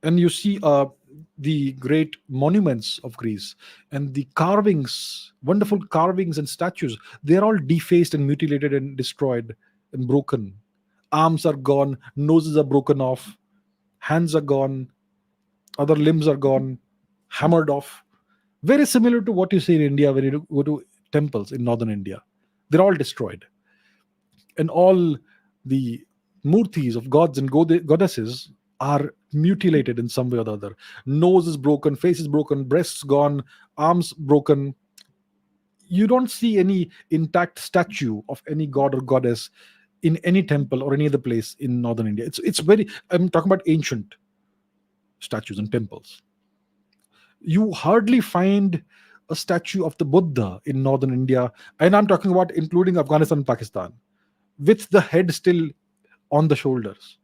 and you see the great monuments of Greece and the carvings, wonderful carvings and statues, they're all defaced and mutilated and destroyed and broken. Arms are gone, noses are broken off, hands are gone, other limbs are gone, hammered off. Very similar to what you see in India when you go to temples in northern India. They're all destroyed. And all the murtis of gods and goddesses are mutilated in some way or the other. Nose is broken, face is broken, breasts gone, arms broken. You don't see any intact statue of any god or goddess in any temple or any other place in northern India. It's very, I'm talking about ancient statues and temples. You hardly find a statue of the Buddha in northern India, and I'm talking about including Afghanistan and Pakistan, with the head still on the shoulders.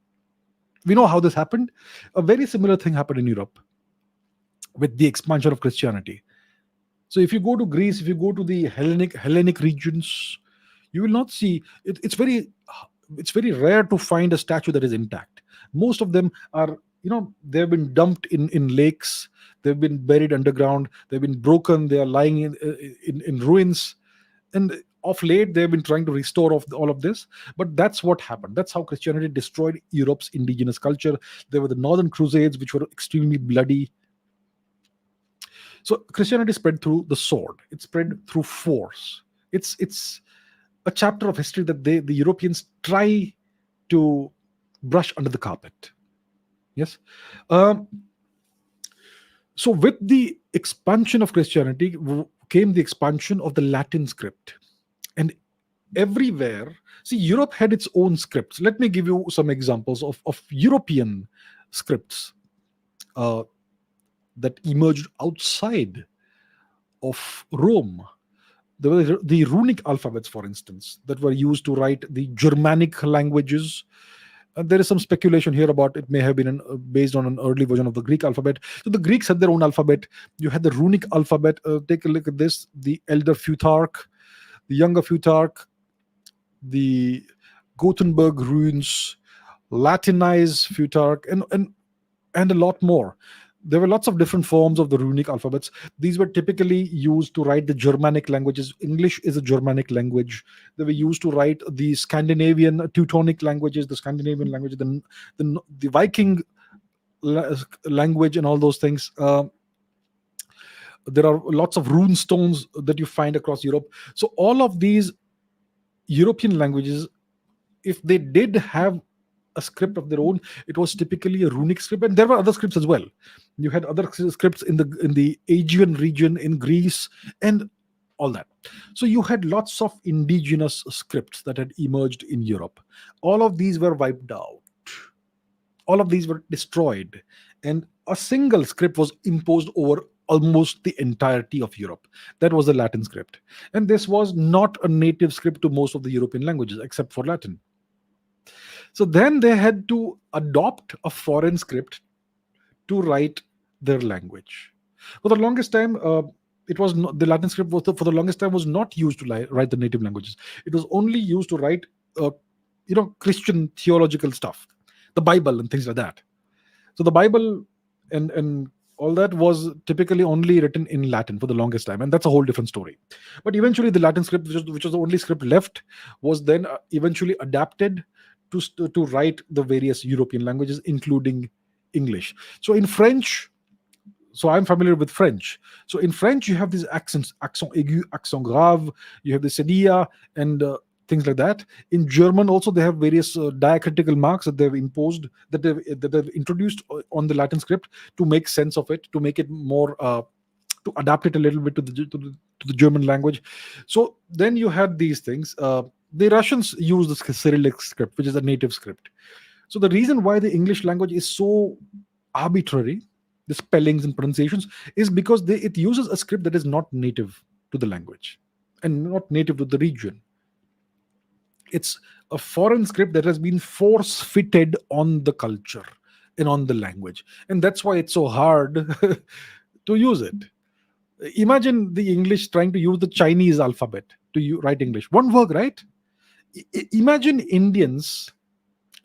We know how this happened. A very similar thing happened in Europe with the expansion of Christianity. So if you go to Greece, if you go to the Hellenic regions, you will not see it. It's very rare to find a statue that is intact. Most of them are, they've been dumped in lakes, they've been buried underground, they've been broken, they are lying in ruins. And of late they've been trying to restore all of this, but that's what happened. That's how Christianity destroyed Europe's indigenous culture. There were the Northern Crusades, which were extremely bloody. So Christianity spread through the sword. It spread through force. It's a chapter of history that the Europeans try to brush under the carpet. Yes. So with the expansion of Christianity came the expansion of the Latin script. And everywhere, see, Europe had its own scripts. Let me give you some examples of European scripts that emerged outside of Rome. There were the runic alphabets, for instance, that were used to write the Germanic languages. There is some speculation here about it may have been based on an early version of the Greek alphabet. So the Greeks had their own alphabet. You had the runic alphabet. Take a look at this: the Elder Futhark, the Younger Futhark, the Gothenburg runes, Latinized Futhark, and a lot more. There were lots of different forms of the runic alphabets. These were typically used to write the Germanic languages. English is a Germanic language. They were used to write the Scandinavian, Teutonic languages, the Scandinavian language, the Viking language, and all those things. There are lots of rune stones that you find across Europe. So all of these European languages, if they did have a script of their own, it was typically a runic script, and there were other scripts as well. You had other scripts in the Aegean region, in Greece, and all that. So you had lots of indigenous scripts that had emerged in Europe. All of these were wiped out. All of these were destroyed, and a single script was imposed over almost the entirety of Europe. That was the Latin script, and this was not a native script to most of the European languages except for Latin. So then they had to adopt a foreign script to write their language. For the longest time, it was not, the Latin script was for the longest time was not used to write the native languages. It was only used to write, Christian theological stuff, the Bible and things like that. So the Bible and all that was typically only written in Latin for the longest time, and that's a whole different story. But eventually, the Latin script, which was the only script left, was then eventually adapted to write the various European languages, including English. So in French, so I'm familiar with French. So in French, you have these accents: accent aigu, accent grave. You have the cedilla and things like that. In German, also they have various diacritical marks that they've imposed, that they've introduced on the Latin script to make sense of it, to make it more to adapt it a little bit to the German language. So then you had these things. The Russians use the Cyrillic script, which is a native script. So the reason why the English language is so arbitrary, the spellings and pronunciations, is because it uses a script that is not native to the language and not native to the region. It's a foreign script that has been force fitted on the culture and on the language, and that's why it's so hard to use it. Imagine the English trying to use the Chinese alphabet to write English. Won't work, right? Imagine Indians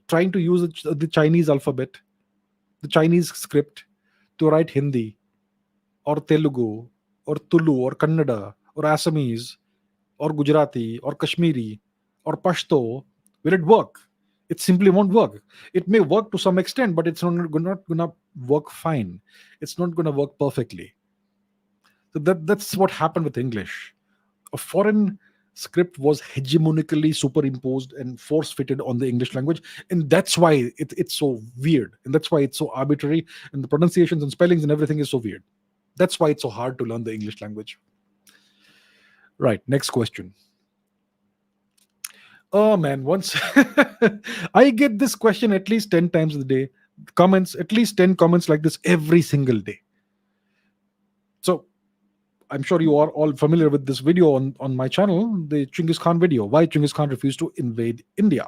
trying to use the Chinese alphabet, the Chinese script, to write Hindi or Telugu or Tulu or Kannada or Assamese or Gujarati or Kashmiri or Pashto. Will it work? It simply won't work. It may work to some extent, but it's not going to work fine. It's not going to work perfectly. So that's what happened with English. A foreign script was hegemonically superimposed and force fitted on the English language, and that's why it's so weird, and that's why it's so arbitrary, and the pronunciations and spellings and everything is so weird. That's why it's so hard to learn the English language. Right, next question. Oh man, once I get this question at least 10 times a day. Comments, at least 10 comments like this every single day. So I'm sure you are all familiar with this video on my channel, the Genghis Khan video, why Genghis Khan refused to invade India.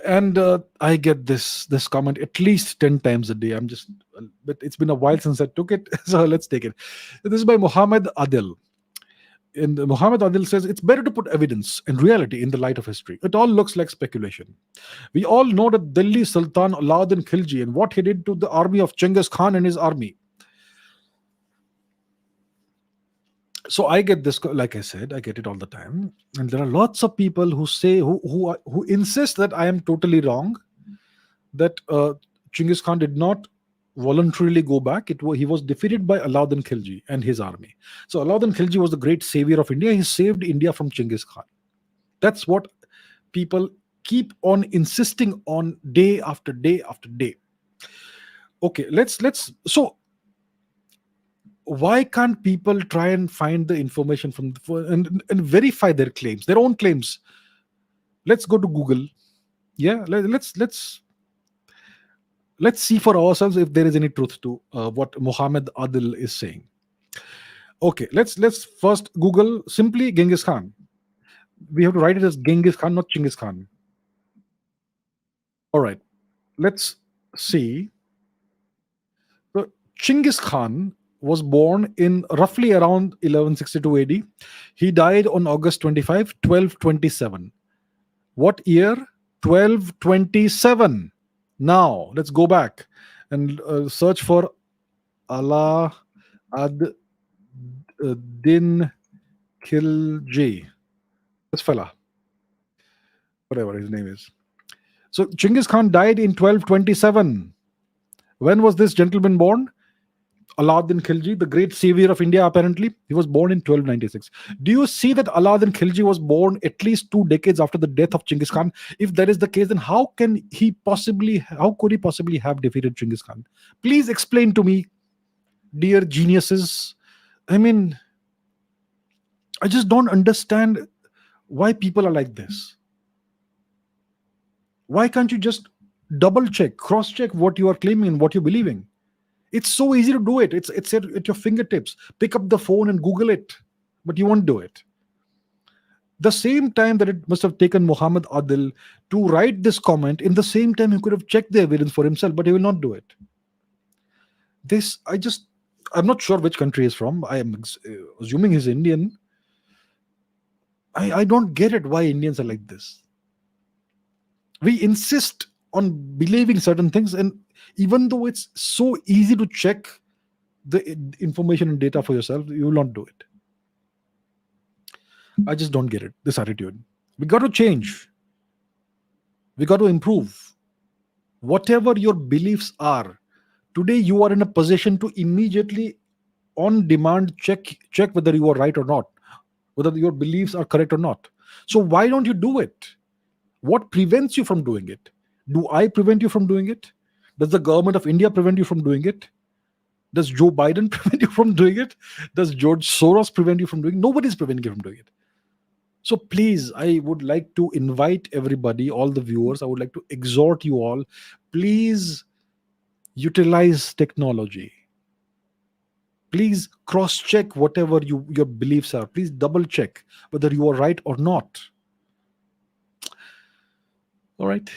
And I get this comment at least 10 times a day. But it's been a while since I took it, so let's take it. This is by Muhammad Adil. And Muhammad Adil says, it's better to put evidence and reality in the light of history. It all looks like speculation. We all know that Delhi Sultan allauddin Khilji and what he did to the army of Genghis Khan and his army. So I get this, like I said, I get it all the time, and there are lots of people who say who insist that I am totally wrong, that Genghis Khan did not voluntarily go back. He was defeated by Allauddin Khilji and his army. So Allauddin Khilji was the great savior of India. He saved India from Genghis Khan. That's what people keep on insisting on day after day after day. Okay, let's so why can't people try and find the information from and verify their claims, their own claims? Let's go to Google. Yeah, let's see for ourselves if there is any truth to what Muhammad Adil is saying. Okay, let's first Google simply Genghis Khan. We have to write it as Genghis Khan, not Genghis Khan. All right, let's see. So Genghis Khan was born in roughly around 1162 AD. He died on August 25, 1227. What year? 1227. Now, let's go back and search for allauddin Khilji. This fella, whatever his name is. So, Genghis Khan died in 1227. When was this gentleman born? Allauddin Khilji, the great savior of India, apparently. He was born in 1296. Do you see that Allauddin Khilji was born at least 2 decades after the death of Genghis Khan? If that is the case, then how could he possibly have defeated Genghis Khan? Please explain to me, dear geniuses. I mean, I just don't understand why people are like this. Why can't you just double check, cross check what you are claiming and what you're believing? It's so easy to do it. It's at your fingertips. Pick up the phone and Google it, but you won't do it. The same time that it must have taken Muhammad Adil to write this comment, in the same time he could have checked the evidence for himself, but he will not do it. I'm not sure which country he's from. I am assuming he's Indian. I don't get it why Indians are like this. We insist on believing certain things, and even though it's so easy to check the information and data for yourself, you will not do it. I just don't get it, this attitude. We got to change. We got to improve. Whatever your beliefs are, today you are in a position to immediately, on demand, check whether you are right or not, whether your beliefs are correct or not. So why don't you do it? What prevents you from doing it? Do I prevent you from doing it? Does the government of India prevent you from doing it? Does Joe Biden prevent you from doing it? Does George Soros prevent you from doing it? Nobody's preventing you from doing it. So please, I would like to invite everybody, all the viewers, I would like to exhort you all, please utilize technology. Please cross-check whatever your beliefs are. Please double-check whether you are right or not. All right.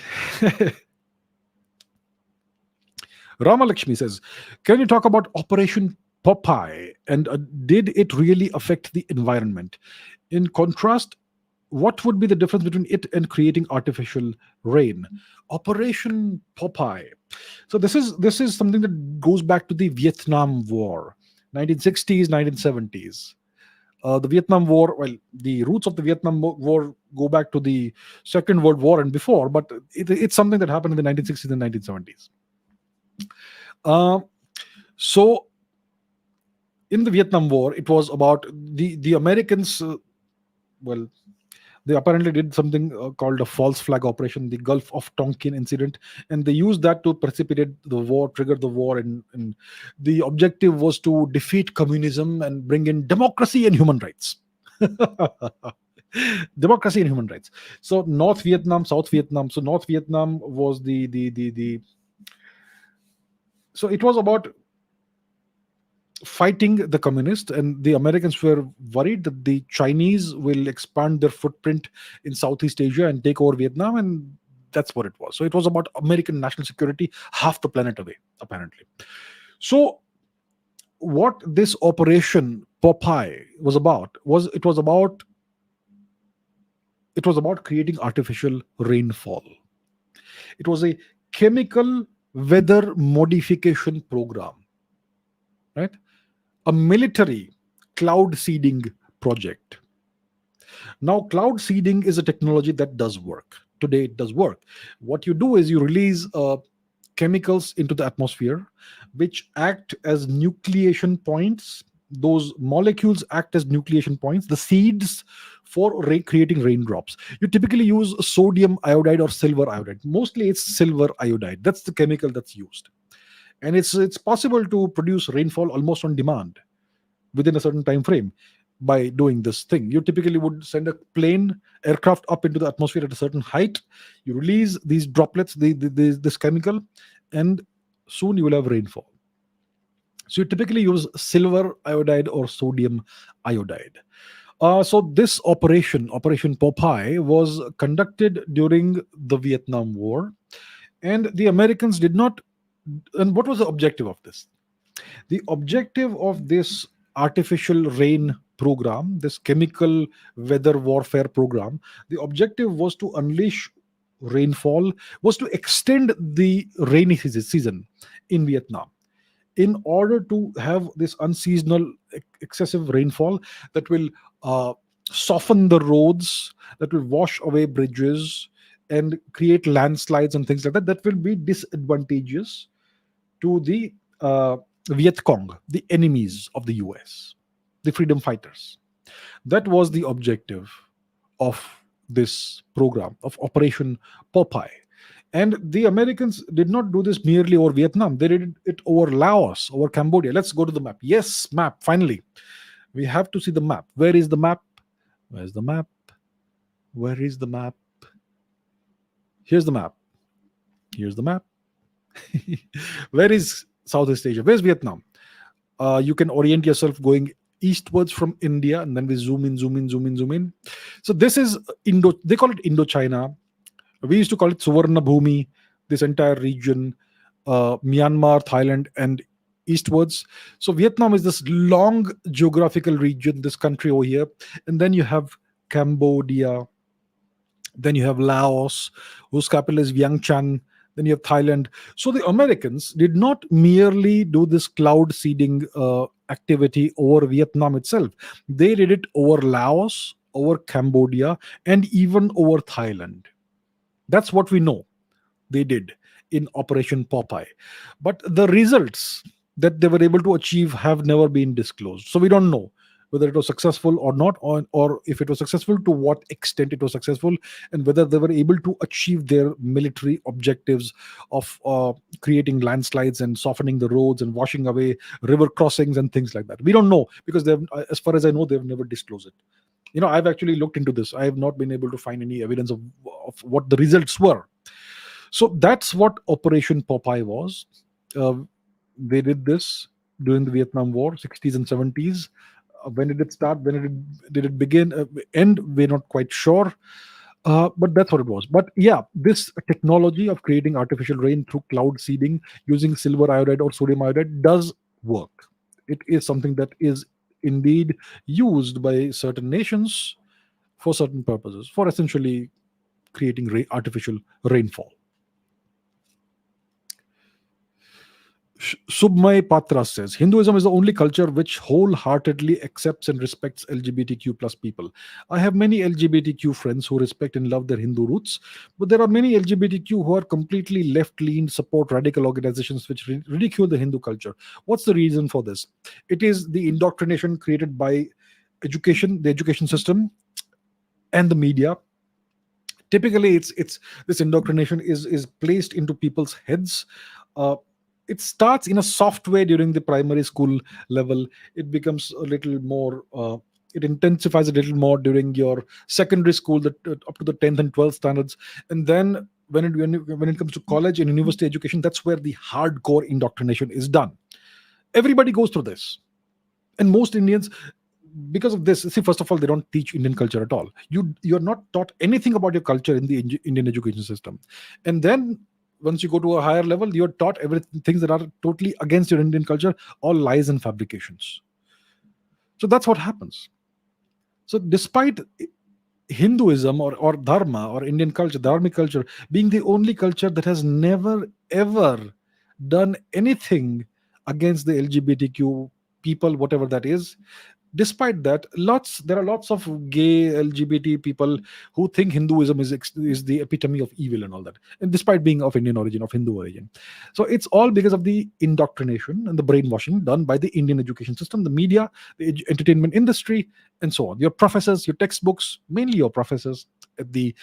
Ramalakshmi says, can you talk about Operation Popeye, and did it really affect the environment? In contrast, what would be the difference between it and creating artificial rain? Operation Popeye. So this is something that goes back to the Vietnam War, 1960s, 1970s. The Vietnam War, well, the roots of the Vietnam War go back to the Second World War and before, but it's something that happened in the 1960s and 1970s. So in the Vietnam War, it was about the Americans. Well, they apparently did something called a false flag operation, the Gulf of Tonkin incident, and they used that to precipitate the war, trigger the war, and the objective was to defeat communism and bring in democracy and human rights. Democracy and human rights. So North Vietnam, South Vietnam. So North Vietnam was the so it was about fighting the communists, and the Americans were worried that the Chinese will expand their footprint in Southeast Asia and take over Vietnam, and that's what it was. So it was about American national security, half the planet away, apparently. So what this Operation Popeye was about creating artificial rainfall. It was a chemical weather modification program, right? A military cloud seeding project. Now, cloud seeding is a technology that does work. Today, it does work. What you do is you release chemicals into the atmosphere, which act as nucleation points. Those molecules act as nucleation points, the seeds for creating raindrops. You typically use sodium iodide or silver iodide. Mostly it's silver iodide. That's the chemical that's used. And it's possible to produce rainfall almost on demand within a certain time frame by doing this thing. You typically would send a plane aircraft up into the atmosphere at a certain height. You release these droplets, this chemical, and soon you will have rainfall. So you typically use silver iodide or sodium iodide. So this Operation Popeye was conducted during the Vietnam War, and the Americans did not. And what was the objective of this? The objective of this artificial rain program, this chemical weather warfare program, the objective was to unleash rainfall, was to extend the rainy season in Vietnam, in order to have this unseasonal excessive rainfall that will soften the roads, that will wash away bridges and create landslides and things like that, that will be disadvantageous to the Viet Cong, the enemies of the US, the freedom fighters. That was the objective of this program, of Operation Popeye. And the Americans did not do this merely over Vietnam. They did it over Laos, over Cambodia. Let's go to the map. Yes, map, finally. We have to see the map. Where is the map? Where's the map? Where is the map? Here's the map. Here's the map. Where is Southeast Asia? Where's Vietnam? You can orient yourself going eastwards from India, and then we zoom in, zoom in, zoom in, zoom in. So this is they call it Indochina. We used to call it Suvarna Bhumi, this entire region, Myanmar, Thailand, and eastwards. So Vietnam is this long geographical region, this country over here. And then you have Cambodia. Then you have Laos, whose capital is Vientiane. Then you have Thailand. So the Americans did not merely do this cloud seeding activity over Vietnam itself. They did it over Laos, over Cambodia, and even over Thailand. That's what we know they did in Operation Popeye. But the results that they were able to achieve have never been disclosed. So we don't know whether it was successful or not, or if it was successful, to what extent it was successful, and whether they were able to achieve their military objectives of creating landslides and softening the roads and washing away river crossings and things like that. We don't know, because they've, as far as I know, they've never disclosed it. I've actually looked into this. I have not been able to find any evidence of what the results were. So that's what Operation Popeye was. They did this during the Vietnam War, 60s and 70s. When did it start? Did it begin? End? We're not quite sure. But that's what it was. But yeah, this technology of creating artificial rain through cloud seeding using silver iodide or sodium iodide does work. It is something that is indeed used by certain nations for certain purposes, for essentially creating artificial rainfall. Submay Patra says Hinduism is the only culture which wholeheartedly accepts and respects LGBTQ plus people. I have many LGBTQ friends who respect and love their Hindu roots, but there are many LGBTQ who are completely left-lean, support radical organizations which ridicule the Hindu culture. What's the reason for this? It is the indoctrination created by education, the education system, and the media. Typically, it's this indoctrination is placed into people's heads. It starts in a soft way during the primary school level. It becomes a little more, it intensifies a little more during your secondary school, up to the 10th and 12th standards. And then when it comes to college and university education, that's where the hardcore indoctrination is done. Everybody goes through this. And most Indians, because of this, see, first of all, they don't teach Indian culture at all. You're not taught anything about your culture in the Indian education system. And then once you go to a higher level, you're taught everything, things that are totally against your Indian culture, all lies and fabrications. So that's what happens. So despite Hinduism or Dharma or Indian culture, Dharmic culture, being the only culture that has never ever done anything against the LGBTQ people, whatever that is, despite that, there are lots of gay LGBT people who think Hinduism is the epitome of evil and all that, and despite being of Indian origin, of Hindu origin. So it's all because of the indoctrination and the brainwashing done by the Indian education system, the media, the entertainment industry, and so on. Your professors, your textbooks, mainly your professors at the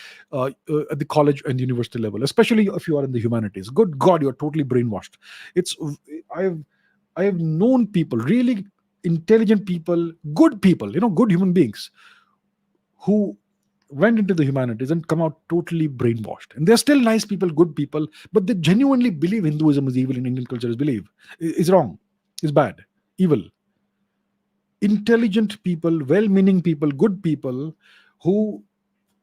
college and university level, especially if you are in the humanities. Good God, you're totally brainwashed. I have known people, really intelligent people, good human beings, who went into the humanities and come out totally brainwashed. And they're still nice people, good people, but they genuinely believe Hinduism is evil and Indian culture is wrong, is bad, evil. Intelligent people, well-meaning people, good people who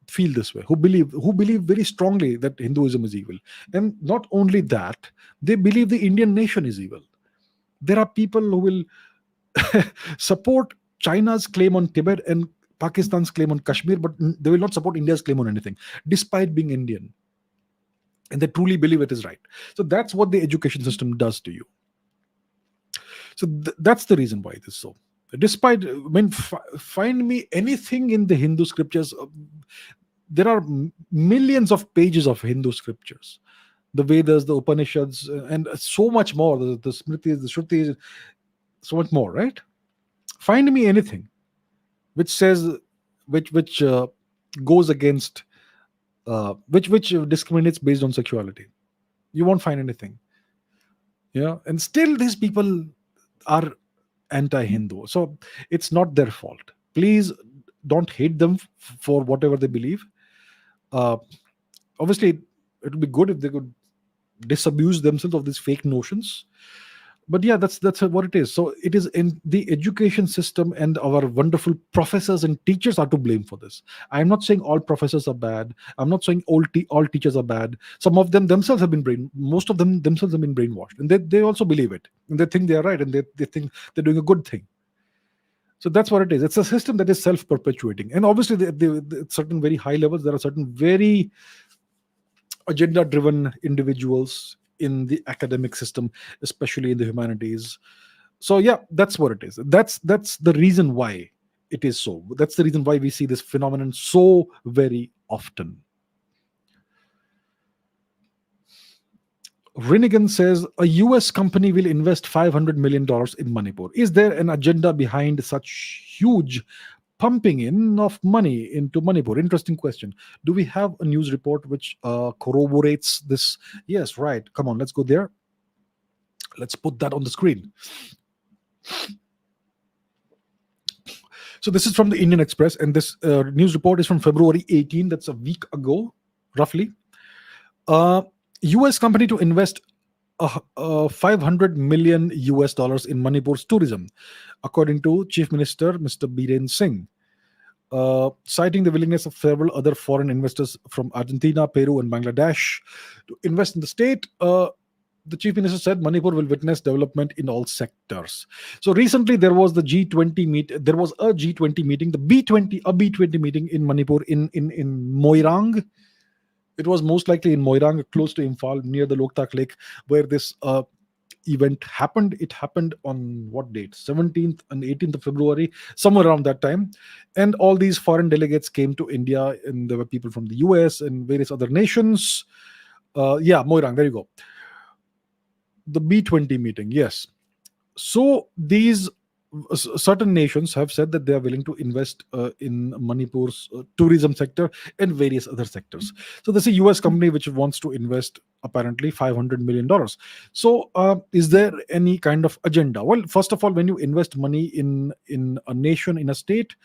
feel this way, who believe very strongly that Hinduism is evil. And not only that, they believe the Indian nation is evil. There are people who will support China's claim on Tibet and Pakistan's claim on Kashmir, but they will not support India's claim on anything, despite being Indian. And they truly believe it is right. So that's what the education system does to you. So that's the reason why it is so. Despite, find me anything in the Hindu scriptures. There are millions of pages of Hindu scriptures, the Vedas, the Upanishads, and so much more. The Smritis, the Shrutis, so much more, right? Find me anything which says, which goes against, which discriminates based on sexuality. You won't find anything. And still these people are anti-Hindu. So it's not their fault. Please don't hate them for whatever they believe. Obviously, it would be good if they could disabuse themselves of these fake notions. But yeah, that's what it is. So it is in the education system, and our wonderful professors and teachers are to blame for this. I'm not saying all professors are bad. I'm not saying all teachers are bad. Some of them themselves have been most of them themselves have been brainwashed, and they also believe it, and they think they are right, and they think they're doing a good thing. So that's what it is. It's a system that is self-perpetuating, and obviously, at certain very high levels, there are certain very agenda driven individuals in the academic system, especially in the humanities. So yeah, that's what it is. That's the reason why it is so. That's the reason why we see this phenomenon so very often. Rinnigan says a US company will invest $500 million in Manipur. Is there an agenda behind such huge pumping in of money into Manipur? Interesting question. Do we have a news report which corroborates this? Yes, right. Come on, let's go there. Let's put that on the screen. So this is from the Indian Express, and this news report is from February 18. That's a week ago, roughly. US company to invest 500 million US dollars in Manipur's tourism, according to Chief Minister Mr. Biren Singh. Citing the willingness of several other foreign investors from Argentina, Peru, and Bangladesh to invest in the state, the chief minister said Manipur will witness development in all sectors. So recently there was the G20 meet. There was a G20 meeting, the B20 meeting in Manipur in Moirang. It was most likely in Moirang, close to Imphal, near the Loktak Lake, where this event happened. It happened on what date? 17th and 18th of February, somewhere around that time. And all these foreign delegates came to India, and there were people from the US and various other nations. Yeah, Moirang, there you go. The B20 meeting, yes. So these certain nations have said that they are willing to invest in Manipur's tourism sector and various other sectors. So there's a US company which wants to invest apparently $500 million. So is there any kind of agenda? Well, first of all, when you invest money in a nation, in a state,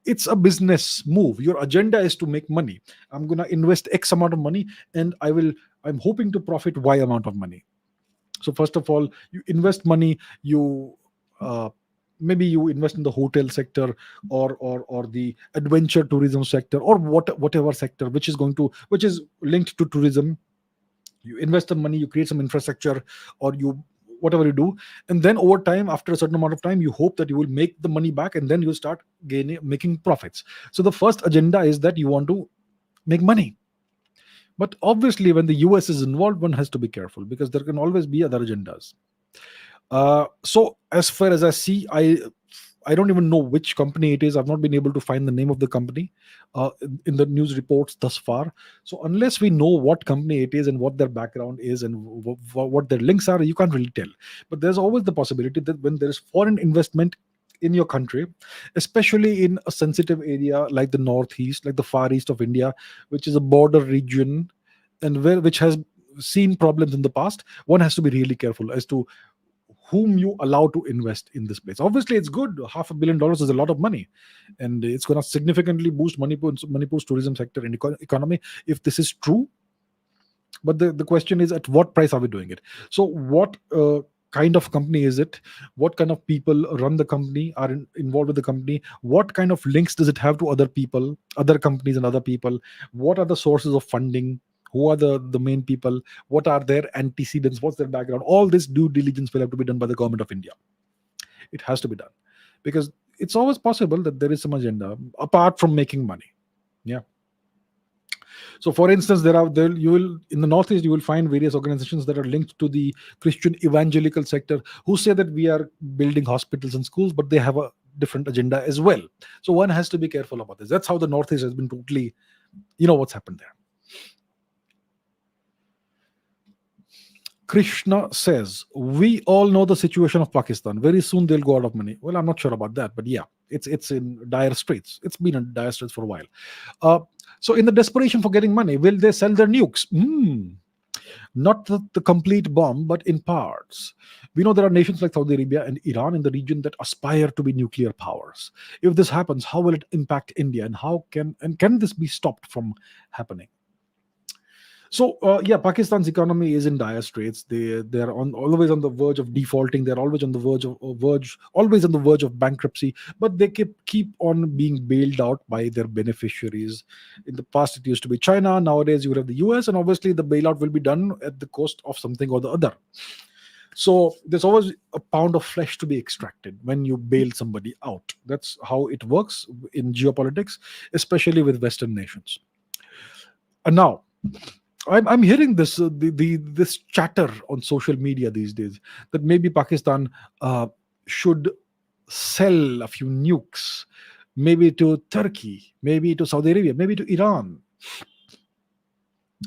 it's a business move. Your agenda is to make money. I'm going to invest X amount of money, and I'm hoping to profit Y amount of money. So first of all, you invest money. You maybe you invest in the hotel sector, or the adventure tourism sector, or whatever sector which is linked to tourism. You invest the money, you create some infrastructure, or you whatever you do, and then over time, after a certain amount of time, you hope that you will make the money back, and then you start making profits. So the first agenda is that you want to make money. But obviously, when the US is involved, one has to be careful, because there can always be other agendas. So as far as I see, I don't even know which company it is. I've not been able to find the name of the company in the news reports thus far. So unless we know what company it is and what their background is and what their links are, you can't really tell. But there's always the possibility that when there is foreign investment in your country, especially in a sensitive area like the northeast, like the far east of India, which is a border region, and which has seen problems in the past, one has to be really careful as to whom you allow to invest in this place. Obviously, it's good. $500 million is a lot of money, and it's going to significantly boost Manipur's tourism sector and economy if this is true. But the question is, at what price are we doing it? So what kind of company is it? What kind of people run the company, are involved with the company? What kind of links does it have to other people, other companies and other people? What are the sources of funding? Who are the main people? What are their antecedents? What's their background? All this due diligence will have to be done by the government of India. It has to be done, because it's always possible that there is some agenda apart from making money. Yeah. So, for instance, you will in the Northeast you will find various organizations that are linked to the Christian evangelical sector who say that we are building hospitals and schools, but they have a different agenda as well. So one has to be careful about this. That's how the Northeast has been totally, what's happened there. Krishna says, we all know the situation of Pakistan. Very soon they'll go out of money. Well, I'm not sure about that, but yeah, it's in dire straits. It's been in dire straits for a while. So in the desperation for getting money, will they sell their nukes? Not the complete bomb, but in parts. We know there are nations like Saudi Arabia and Iran in the region that aspire to be nuclear powers. If this happens, how will it impact India, and can this be stopped from happening? So yeah, Pakistan's economy is in dire straits. They're always on the verge of defaulting. They're always on the always on the verge of bankruptcy. But they keep on being bailed out by their beneficiaries. In the past, it used to be China. Nowadays, you have the US, and obviously, the bailout will be done at the cost of something or the other. So there's always a pound of flesh to be extracted when you bail somebody out. That's how it works in geopolitics, especially with Western nations. And now, I'm hearing this this chatter on social media these days that maybe Pakistan should sell a few nukes, maybe to Turkey, maybe to Saudi Arabia, maybe to Iran,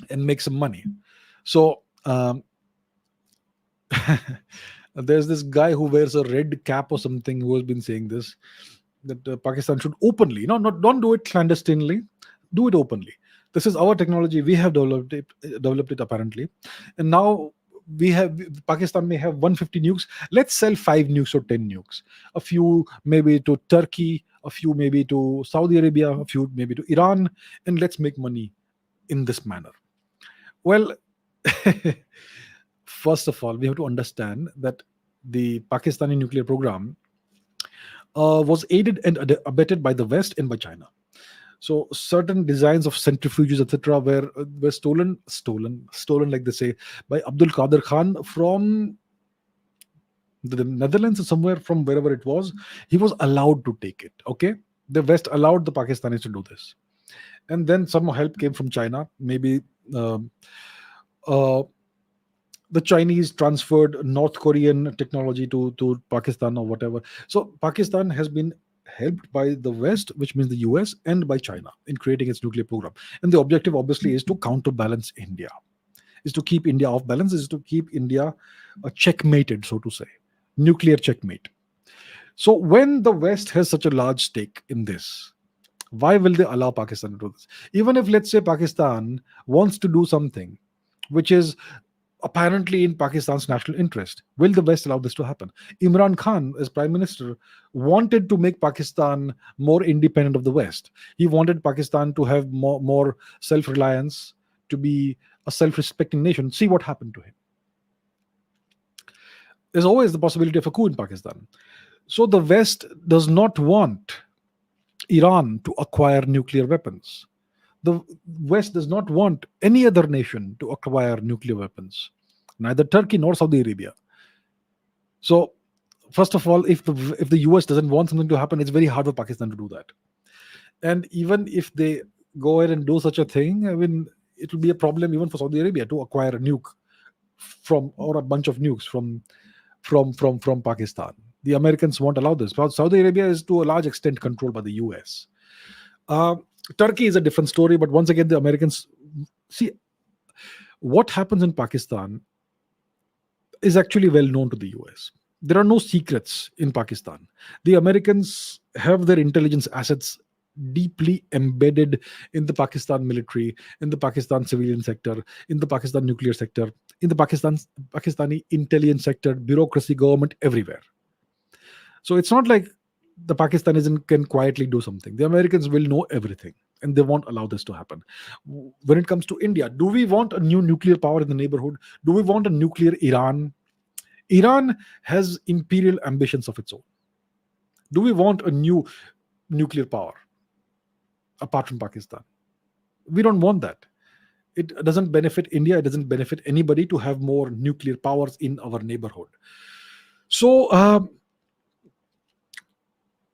and make some money. So there's this guy who wears a red cap or something who has been saying this, that Pakistan should openly, no, not don't do it clandestinely, do it openly. This is our technology. We have developed it apparently, and now we have Pakistan may have 150 nukes. Let's sell 5 nukes or 10 nukes. A few maybe to Turkey, a few maybe to Saudi Arabia, a few maybe to Iran, and let's make money in this manner. Well, first of all, we have to understand that the Pakistani nuclear program was aided and abetted by the West and by China. So certain designs of centrifuges, etc., were stolen, like they say, by Abdul Qadir Khan from the Netherlands or somewhere, from wherever it was. He was allowed to take it. Okay, the West allowed the Pakistanis to do this, and then some help came from China. Maybe um uh, the Chinese transferred North Korean technology to Pakistan or whatever. So Pakistan has been helped by the West, which means the US, and by China in creating its nuclear program. And the objective obviously is to counterbalance India, is to keep India off balance, is to keep India checkmated, so to say, nuclear checkmate. So when the West has such a large stake in this, why will they allow Pakistan to do this? Even if, let's say, Pakistan wants to do something which is apparently in Pakistan's national interest, will the West allow this to happen? Imran Khan, as prime minister, wanted to make Pakistan more independent of the West. He wanted Pakistan to have more self reliance, to be a self respecting nation. See what happened to him. There's always the possibility of a coup in Pakistan. So the West does not want Iran to acquire nuclear weapons. The West does not want any other nation to acquire nuclear weapons, neither Turkey nor Saudi Arabia. So, first of all, if the US doesn't want something to happen, it's very hard for Pakistan to do that. And even if they go ahead and do such a thing, I mean, it will be a problem even for Saudi Arabia to acquire a nuke from, or a bunch of nukes from Pakistan. The Americans won't allow this. Saudi Arabia is to a large extent controlled by the US. Uh, Turkey is a different story, but once again, the Americans see what happens in Pakistan is actually well known to the US. There are no secrets in Pakistan. The Americans have their intelligence assets deeply embedded in the Pakistan military, in the Pakistan civilian sector, in the Pakistan nuclear sector, in the Pakistani intelligence sector, bureaucracy, government, everywhere. So it's not like the Pakistanis can quietly do something. The Americans will know everything, and they won't allow this to happen. When it comes to India, do we want a new nuclear power in the neighborhood? Do we want a nuclear Iran? Iran has imperial ambitions of its own. Do we want a new nuclear power apart from Pakistan? We don't want that. It doesn't benefit India. It doesn't benefit anybody to have more nuclear powers in our neighborhood. So,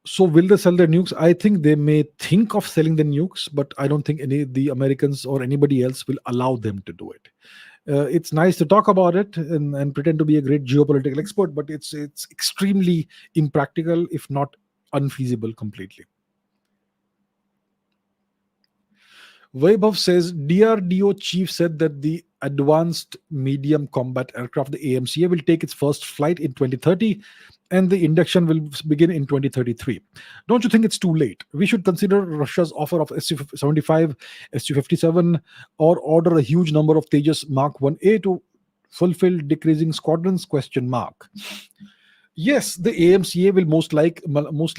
so will they sell their nukes? I think they may think of selling the nukes, but I don't think the Americans or anybody else will allow them to do it. It's nice to talk about it and pretend to be a great geopolitical expert, but it's extremely impractical, if not unfeasible completely. Vaibhav says DRDO chief said that the Advanced Medium Combat Aircraft, the AMCA, will take its first flight in 2030 and the induction will begin in 2033. Don't you think it's too late? We should consider Russia's offer of Su-75, Su-57, or order a huge number of Tejas Mark 1A to fulfill decreasing squadrons? Question mark. Yes, the AMCA will most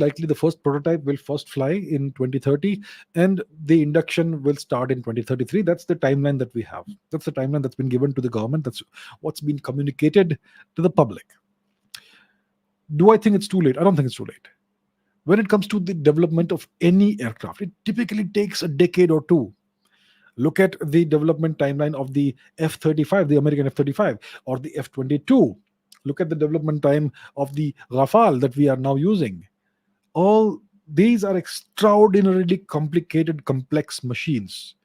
likely the first prototype will first fly in 2030, and the induction will start in 2033. That's the timeline that we have. That's the timeline that's been given to the government. That's what's been communicated to the public. Do I think it's too late? I don't think it's too late. When it comes to the development of any aircraft, it typically takes a decade or two. Look at the development timeline of the F-35, the American F-35, or the F-22. Look at the development time of the Rafale that we are now using. All these are extraordinarily complicated, complex machines.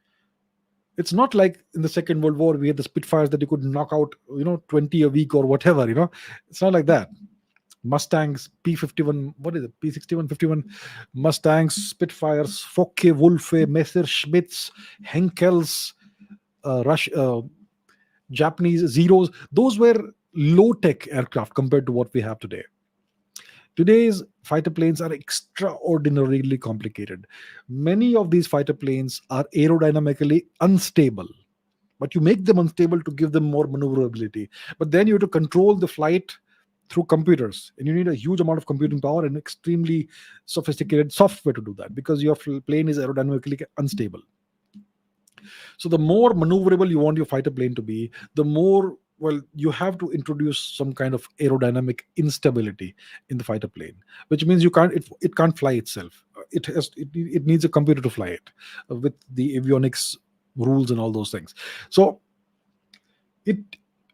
It's not like in the Second World War we had the Spitfires that you could knock out, 20 a week or whatever. It's not like that. Mustangs, P-51, what is it? P-61, 51, Mustangs, Spitfires, Focke-Wulfe, Messerschmitts, Henkels, Rush, Japanese Zeros. Those were low-tech aircraft compared to what we have today. Today's fighter planes are extraordinarily complicated. Many of these fighter planes are aerodynamically unstable, but you make them unstable to give them more maneuverability. But then you have to control the flight through computers, and you need a huge amount of computing power and extremely sophisticated software to do that because your plane is aerodynamically unstable. So the more maneuverable you want your fighter plane to be, the more, well, you have to introduce some kind of aerodynamic instability in the fighter plane, which means it can't fly itself. It needs a computer to fly it, with the avionics rules and all those things. So it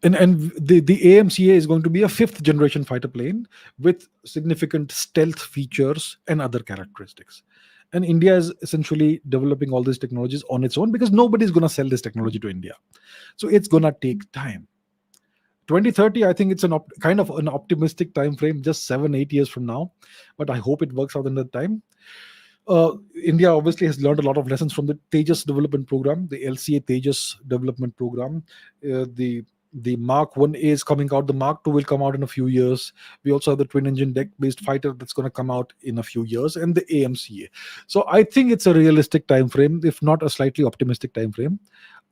and the AMCA is going to be a fifth generation fighter plane with significant stealth features and other characteristics. And India is essentially developing all these technologies on its own because nobody's going to sell this technology to India. So it's going to take time. 2030, I think it's kind of an optimistic time frame, just 7-8 years from now, but I hope it works out in that time. India obviously has learned a lot of lessons from the Tejas development program, the LCA Tejas development program. The Mark 1A is coming out. The Mark 2 will come out in a few years. We also have the twin engine deck based fighter that's going to come out in a few years, and the AMCA. So I think it's a realistic time frame, if not a slightly optimistic time frame.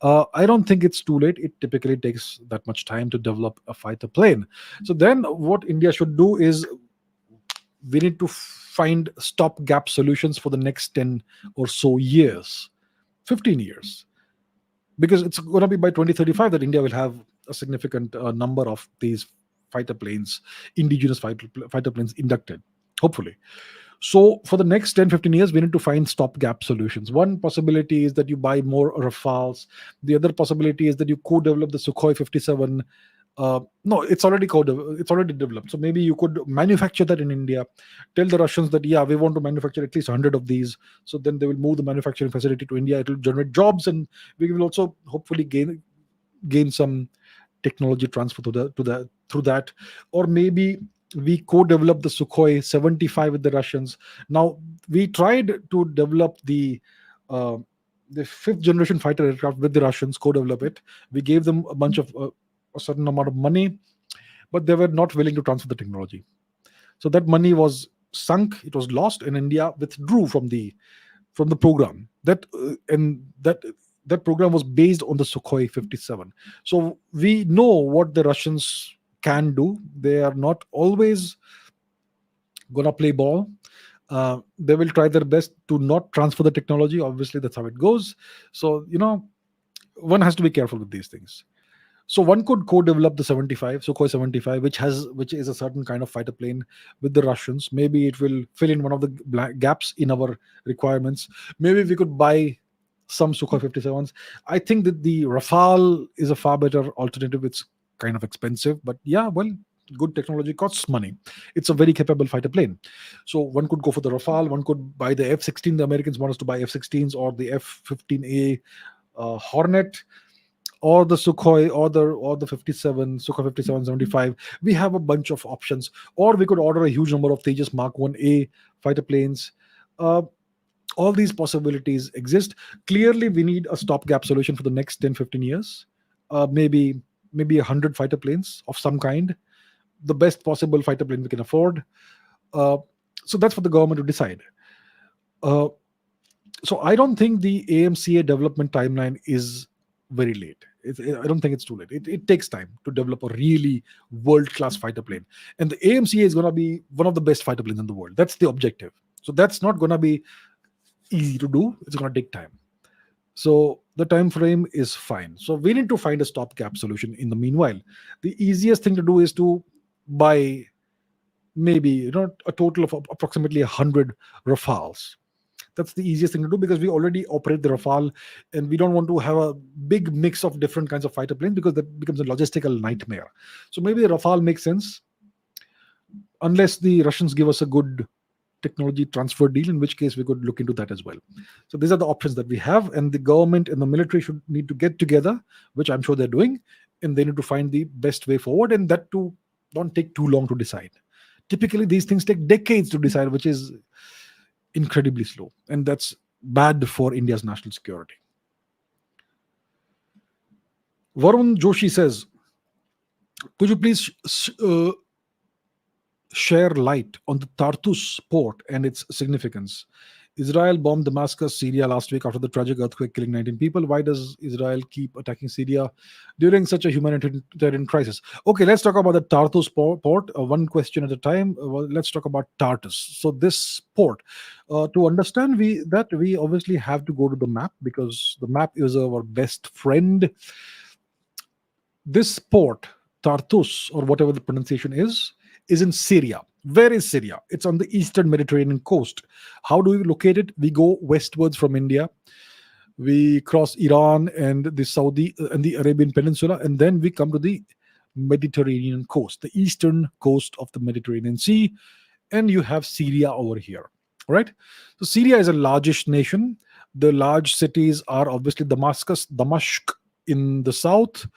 I don't think it's too late. It typically takes that much time to develop a fighter plane. So then what India should do is we need to find stopgap solutions for the next 10 or so years, 15 years. Because it's going to be by 2035 that India will have a significant number of these fighter planes, indigenous fighter planes inducted, hopefully. So for the next 10-15 years, we need to find stopgap solutions. One possibility is that you buy more Rafales. The other possibility is that you co-develop the Sukhoi 57. No, it's already developed. So maybe you could manufacture that in India. Tell the Russians that, yeah, we want to manufacture at least 100 of these. So then they will move the manufacturing facility to India. It will generate jobs, and we will also hopefully gain some technology transfer through that. Or maybe we co-developed the Sukhoi 75 with the Russians. Now, we tried to develop the fifth generation fighter aircraft with the Russians, co-develop it. We gave them a certain amount of money, but they were not willing to transfer the technology. So that money was sunk, it was lost, and India withdrew from the program. That program was based on the Sukhoi 57. So we know what the Russians can do. They are not always gonna play ball. They will try their best to not transfer the technology. Obviously, that's how it goes. So one has to be careful with these things. So one could co-develop the Sukhoi 75, which is a certain kind of fighter plane with the Russians. Maybe it will fill in one of the gaps in our requirements. Maybe we could buy some Sukhoi 57s. I think that the Rafale is a far better alternative. It's kind of expensive, but yeah, well, good technology costs money. It's a very capable fighter plane. So one could go for the Rafale. One could buy the F-16. The Americans want us to buy F-16s or the F-15A Hornet, or the Sukhoi, or the 57, Sukhoi 57, 75. We have a bunch of options. Or we could order a huge number of Tejas Mark 1A fighter planes. All these possibilities exist. Clearly, we need a stopgap solution for the next 10-15 years. Maybe 100 fighter planes of some kind. The best possible fighter plane we can afford. So that's for the government to decide. So I don't think the AMCA development timeline is very late. I don't think it's too late. It takes time to develop a really world-class fighter plane. And the AMCA is going to be one of the best fighter planes in the world. That's the objective. So that's not going to be easy to do. It's going to take time. So the time frame is fine. So we need to find a stopgap solution in the meanwhile. The easiest thing to do is to buy maybe a total of approximately 100 Rafales. That's the easiest thing to do because we already operate the Rafale, and we don't want to have a big mix of different kinds of fighter planes because that becomes a logistical nightmare. So maybe the Rafale makes sense, unless the Russians give us a good technology transfer deal, in which case we could look into that as well. So these are the options that we have, and the government and the military should need to get together, which I'm sure they're doing, and they need to find the best way forward, and that too don't take too long to decide. Typically, these things take decades to decide, which is incredibly slow, and that's bad for India's national security. Varun Joshi says, could you please share light on the Tartus port and its significance? Israel bombed Damascus, Syria last week after the tragic earthquake killing 19 people. Why does Israel keep attacking Syria during such a humanitarian crisis? Okay, let's talk about the Tartus port. One question at a time. Well, let's talk about Tartus. So this port, to understand we obviously have to go to the map, because the map is our best friend. This port, Tartus, or whatever the pronunciation is in Syria. Where is Syria? It's on the eastern Mediterranean coast. How do we locate it? We go westwards from India. We cross Iran and the Saudi and the Arabian Peninsula, and then we come to the Mediterranean coast, the eastern coast of the Mediterranean Sea, and you have Syria over here, right? So Syria is a largish nation. The large cities are obviously Damascus in the south.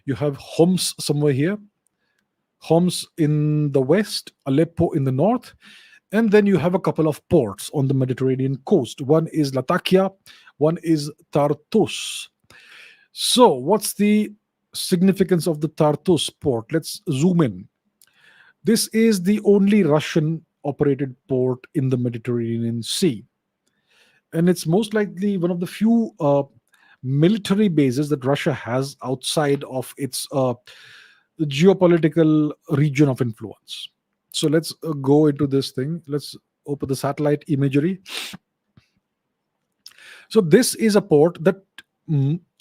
You have Homs somewhere here, Homs in the west, Aleppo in the north, and then you have a couple of ports on the Mediterranean coast. One is Latakia, one is Tartus. So what's the significance of the Tartus port? Let's zoom in. This is the only Russian operated port in the Mediterranean Sea, and it's most likely one of the few military bases that Russia has outside of its geopolitical region of influence. So let's go into this thing. Let's open the satellite imagery. So this is a port that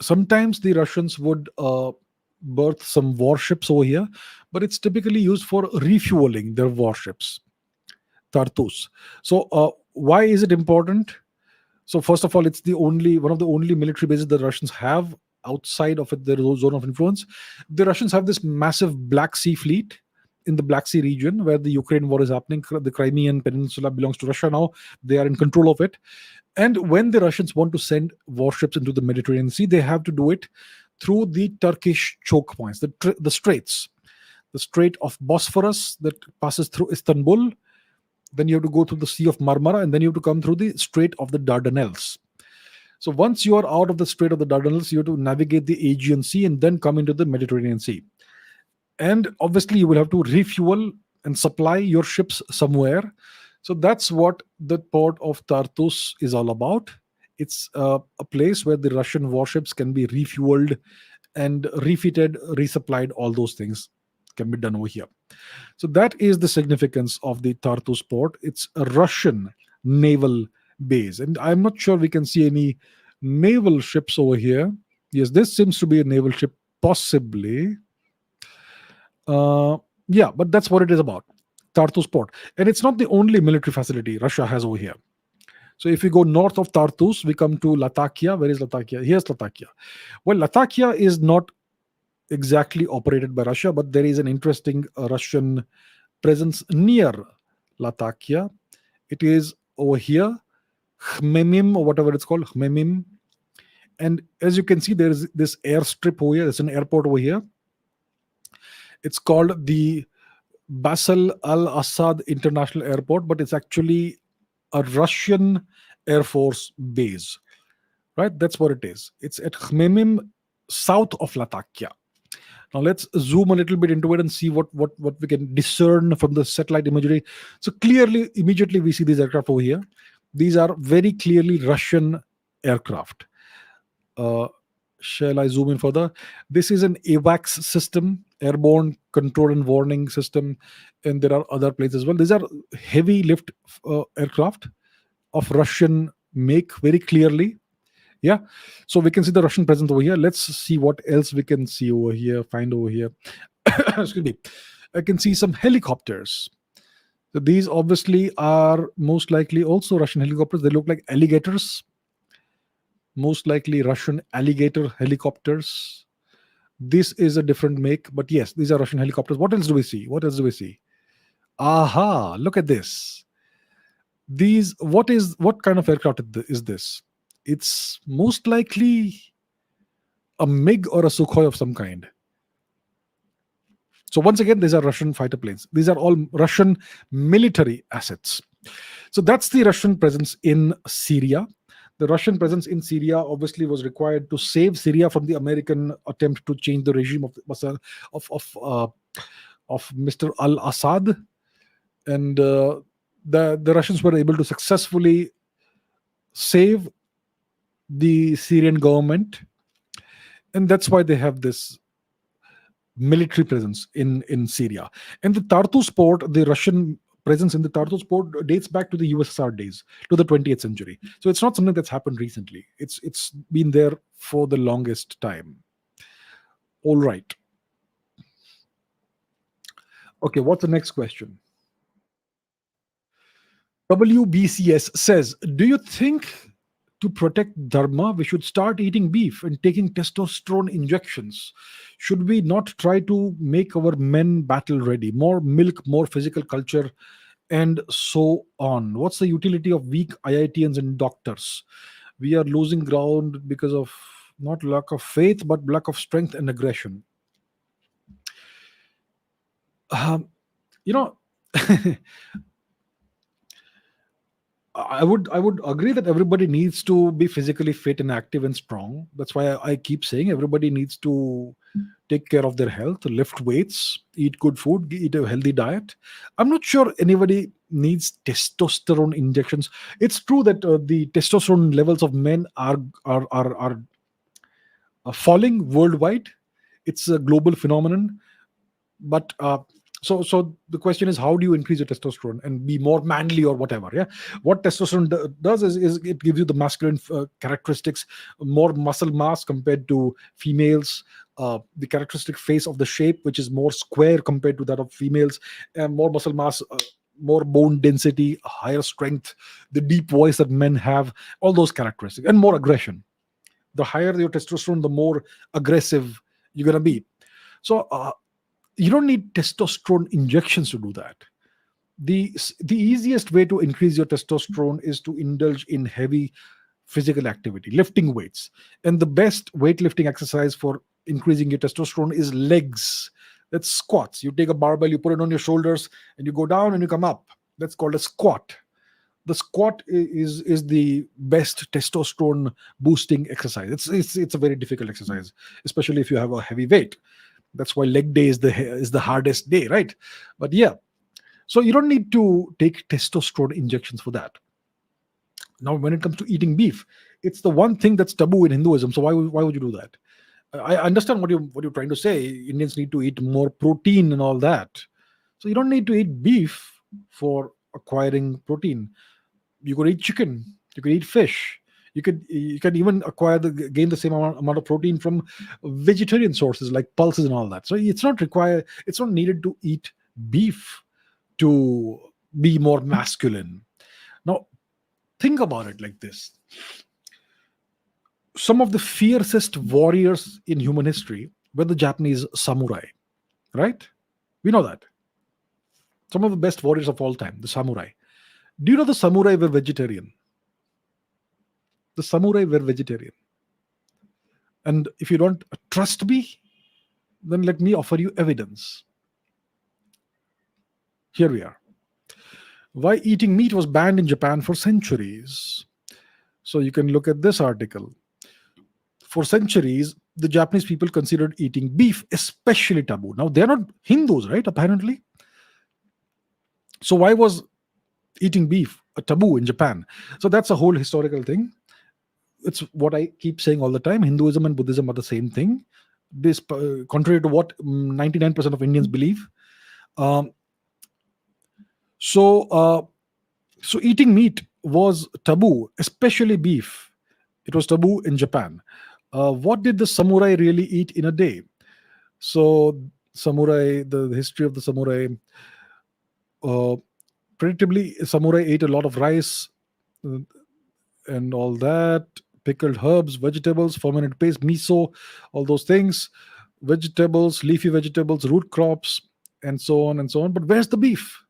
sometimes the Russians would berth some warships over here, but it's typically used for refueling their warships, Tartus. So why is it important? So first of all, it's one of the only military bases the Russians have outside of their zone of influence. The Russians have this massive Black Sea fleet in the Black Sea region where the Ukraine war is happening. The Crimean Peninsula belongs to Russia now. They are in control of it. And when the Russians want to send warships into the Mediterranean Sea, they have to do it through the Turkish choke points, the straits. The Strait of Bosphorus that passes through Istanbul. Then you have to go through the Sea of Marmara, and then you have to come through the Strait of the Dardanelles. So once you are out of the Strait of the Dardanelles, you have to navigate the Aegean Sea and then come into the Mediterranean Sea. And obviously, you will have to refuel and supply your ships somewhere. So that's what the port of Tartus is all about. It's a place where the Russian warships can be refueled and refitted, resupplied, all those things can be done over here. So that is the significance of the Tartus port. It's a Russian naval base. And I'm not sure we can see any naval ships over here. Yes, this seems to be a naval ship, possibly. Yeah, but that's what it is about. Tartus port. And it's not the only military facility Russia has over here. So if we go north of Tartus, we come to Latakia. Where is Latakia? Here's Latakia. Well, Latakia is not exactly operated by Russia, but there is an interesting Russian presence near Latakia. It is over here, Khmemim, or whatever it's called, Khmemim. And as you can see, there is this airstrip over here. There's an airport over here. It's called the Basel al-Assad International Airport, but it's actually a Russian Air Force base, right? That's what it is. It's at Khmemim, south of Latakia. Now let's zoom a little bit into it and see what we can discern from the satellite imagery. So clearly, immediately we see these aircraft over here. These are very clearly Russian aircraft. Shall I zoom in further? This is an AWACS system, airborne control and warning system, and there are other planes as well. These are heavy lift aircraft of Russian make, very clearly. Yeah, so we can see the Russian presence over here. Let's see what else we can see over here, find over here. Excuse me. I can see some helicopters. So these obviously are most likely also Russian helicopters. They look like alligators. Most likely Russian alligator helicopters. This is a different make, but yes, these are Russian helicopters. What else do we see? Aha, look at this. These what kind of aircraft is this? It's most likely a MiG or a Sukhoi of some kind. So once again, these are Russian fighter planes. These are all Russian military assets. So that's the Russian presence in Syria. The Russian presence in Syria obviously was required to save Syria from the American attempt to change the regime of of, uh, of Mr. Al Assad, and the Russians were able to successfully save the Syrian government, and that's why they have this military presence in Syria. And the Tartus port, the Russian presence in the Tartus port dates back to the USSR days, to the 20th century. So it's not something that's happened recently. It's been there for the longest time. All right. Okay, what's the next question? WBCS says, do you think to protect Dharma, we should start eating beef and taking testosterone injections? Should we not try to make our men battle ready? More milk, more physical culture, and so on. What's the utility of weak IITians and doctors? We are losing ground because of not lack of faith, but lack of strength and aggression. Um, you know, I would agree that everybody needs to be physically fit and active and strong. That's why I keep saying everybody needs to take care of their health, lift weights, eat good food, eat a healthy diet. I'm not sure anybody needs testosterone injections. It's true that the testosterone levels of men are falling worldwide. It's a global phenomenon, but so the question is, how do you increase your testosterone and be more manly or whatever? Yeah, what testosterone does is it gives you the masculine characteristics, more muscle mass compared to females, the characteristic face of the shape which is more square compared to that of females, and more muscle mass, more bone density, higher strength, the deep voice that men have, all those characteristics, and more aggression. The higher your testosterone, the more aggressive you're going to be. So you don't need testosterone injections to do that. The easiest way to increase your testosterone is to indulge in heavy physical activity, lifting weights. And the best weightlifting exercise for increasing your testosterone is legs. That's squats. You take a barbell, you put it on your shoulders, and you go down and you come up. That's called a squat. The squat is the best testosterone boosting exercise. It's a very difficult exercise, especially if you have a heavy weight. That's why leg day is the hardest day, right? But yeah, so you don't need to take testosterone injections for that. Now, when it comes to eating beef, it's the one thing that's taboo in Hinduism. So why would you do that? I understand what you're trying to say. Indians need to eat more protein and all that. So you don't need to eat beef for acquiring protein. You could eat chicken. You could eat fish. You can even gain the same amount of protein from vegetarian sources like pulses and all that. So it's not needed to eat beef to be more masculine. Now think about it like this: some of the fiercest warriors in human history were the Japanese samurai, right? We know that. Some of the best warriors of all time, the samurai. Do you know the samurai were vegetarian? The samurai were vegetarian. And if you don't trust me, then let me offer you evidence. Here we are. Why eating meat was banned in Japan for centuries. So you can look at this article. For centuries, the Japanese people considered eating beef especially taboo. Now, they're not Hindus, right? Apparently. So why was eating beef a taboo in Japan? So that's a whole historical thing. It's what I keep saying all the time. Hinduism and Buddhism are the same thing. This, contrary to what 99% of Indians believe. Um, so, so eating meat was taboo, especially beef. It was taboo in Japan. What did the samurai really eat in a day? So, the history of the samurai. Predictably, samurai ate a lot of rice and all that, pickled herbs, vegetables, fermented paste, miso, all those things, vegetables, leafy vegetables, root crops, and so on and so on. But where's the beef?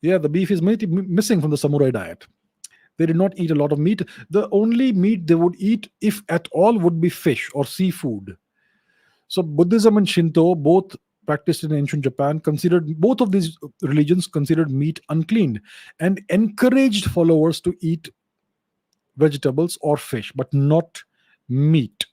Yeah, the beef is missing from the samurai diet. They did not eat a lot of meat. The only meat they would eat, if at all, would be fish or seafood. So Buddhism and Shinto, both practiced in ancient Japan, considered both of these religions considered meat unclean and encouraged followers to eat vegetables or fish, but not meat.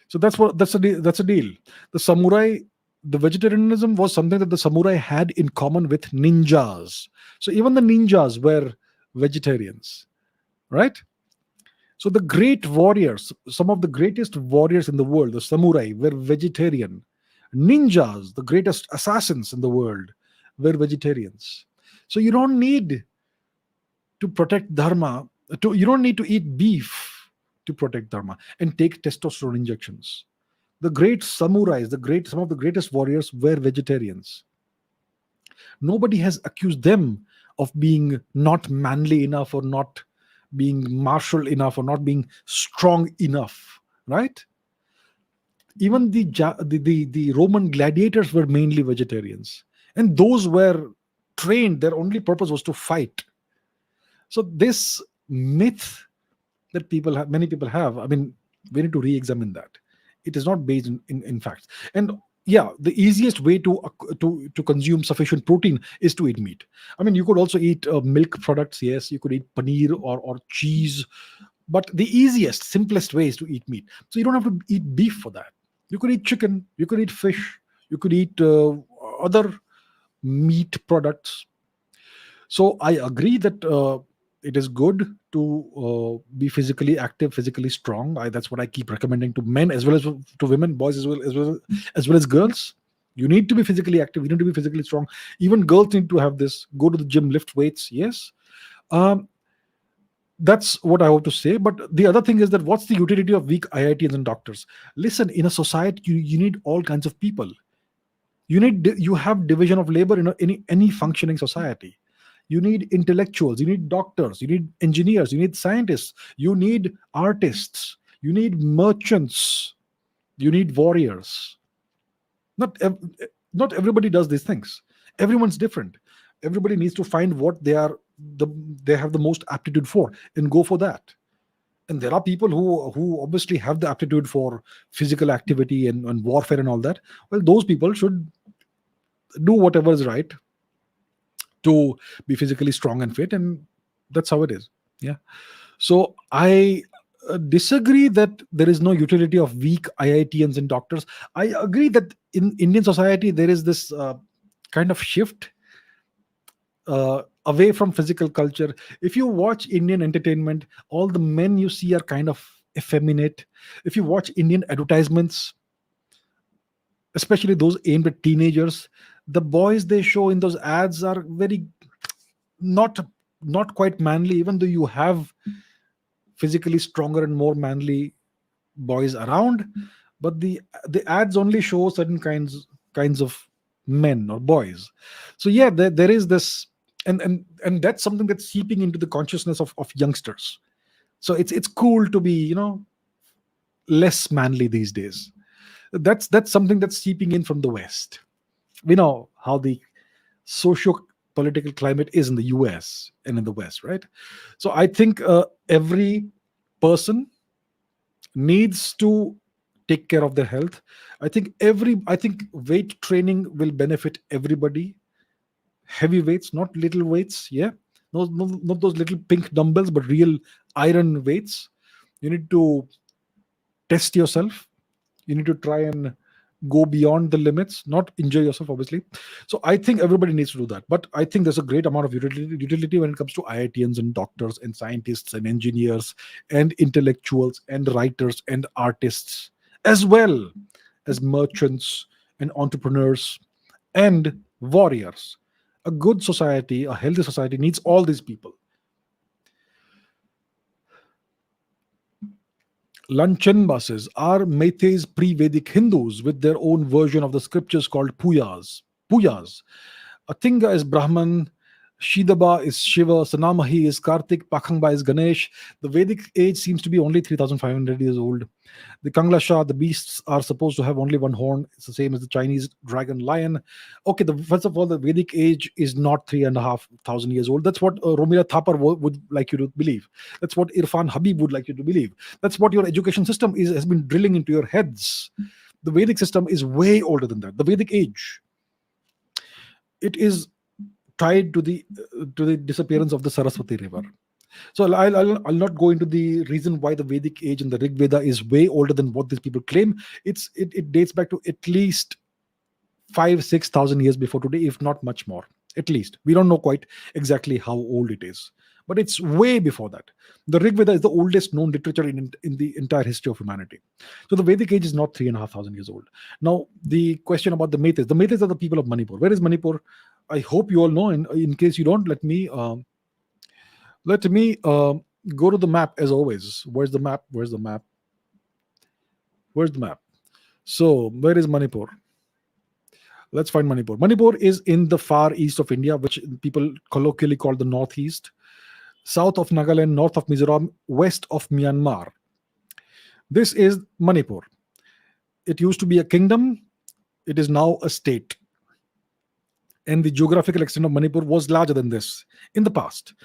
So that's a deal. The samurai, the vegetarianism was something that the samurai had in common with ninjas. So even the ninjas were vegetarians, right? So the great warriors, some of the greatest warriors in the world, the samurai, were vegetarian. Ninjas, the greatest assassins in the world, were vegetarians. So you don't need to protect dharma. You don't need to eat beef to protect dharma and take testosterone injections. The great samurais, some of the greatest warriors were vegetarians. Nobody has accused them of being not manly enough or not being martial enough or not being strong enough, right? Even the Roman gladiators were mainly vegetarians, and those were trained. Their only purpose was to fight. So this myth that many people have, I mean, we need to re-examine that. It is not based in facts. And yeah, the easiest way to consume sufficient protein is to eat meat. I mean, you could also eat milk products. Yes, you could eat paneer or cheese, but the easiest, simplest way is to eat meat. So you don't have to eat beef for that. You could eat chicken, you could eat fish, you could eat other meat products. So I agree that it is good to be physically active, physically strong. That's what I keep recommending to men as well as to women, boys as well as girls. You need to be physically active. You need to be physically strong. Even girls need to have this. Go to the gym, lift weights. Yes, um, that's what I have to say. But the other thing is that what's the utility of weak IITs and doctors? Listen, in a society, you need all kinds of people. You have division of labor in any functioning society. You need intellectuals, you need doctors, you need engineers, you need scientists, you need artists, you need merchants, you need warriors. Not everybody does these things. Everyone's different. Everybody needs to find what they have the most aptitude for and go for that. And there are people who obviously have the aptitude for physical activity and warfare and all that. Well, those people should do whatever is right to be physically strong and fit, and that's how it is. Yeah. So I disagree that there is no utility of weak IITians and doctors. I agree that in Indian society there is this kind of shift away from physical culture. If you watch Indian entertainment, all the men you see are kind of effeminate. If you watch Indian advertisements, especially those aimed at teenagers, the boys they show in those ads are very not not quite manly, even though you have physically stronger and more manly boys around. But the ads only show certain kinds of men or boys. So yeah, there is this, and that's something that's seeping into the consciousness of youngsters. So it's cool to be, less manly these days. That's something that's seeping in from the West. We know how the socio political climate is in the US and in the West, right? So I think every person needs to take care of their health. I think weight training will benefit everybody. Heavy weights, not little weights. Yeah, no, not those little pink dumbbells, but real iron weights. You need to test yourself. You need to try and go beyond the limits, not injure yourself, obviously. So I think everybody needs to do that. But I think there's a great amount of utility when it comes to IITians and doctors and scientists and engineers and intellectuals and writers and artists, as well as merchants and entrepreneurs and warriors. A good society, a healthy society needs all these people. Lanchenba says, are Meiteis pre-Vedic Hindus with their own version of the scriptures called Puyas? Puyas. Atinga is Brahman, Shidaba is Shiva, Sanamahi is Kartik, Pakhangba is Ganesh. The Vedic age seems to be only 3,500 years old. The Kanglasha, the beasts, are supposed to have only one horn. It's the same as the Chinese dragon lion. Okay, first of all, the Vedic age is not 3,500 years old. That's what Romila Thapar would like you to believe. That's what Irfan Habib would like you to believe. That's what your education system has been drilling into your heads. The Vedic system is way older than that. The Vedic age, it is tied to the disappearance of the Saraswati River. So I'll not go into the reason why the Vedic age and the Rig Veda is way older than what these people claim. It dates back to at least 5,000-6,000 years before today, if not much more. At least we don't know quite exactly how old it is, but it's way before that. The Rig Veda is the oldest known literature in the entire history of humanity. So the Vedic age is not 3,500 years old. Now the question about the Meiteis. The Meiteis are the people of Manipur. Where is Manipur? I hope you all know. In case you don't, let me go to the map as always. Where's the map? Where's the map? Where's the map? So where is Manipur? Let's find Manipur. Manipur is in the far east of India, which people colloquially call the northeast, south of Nagaland, north of Mizoram, west of Myanmar. This is Manipur. It used to be a kingdom. It is now a state. And the geographical extent of Manipur was larger than this in the past.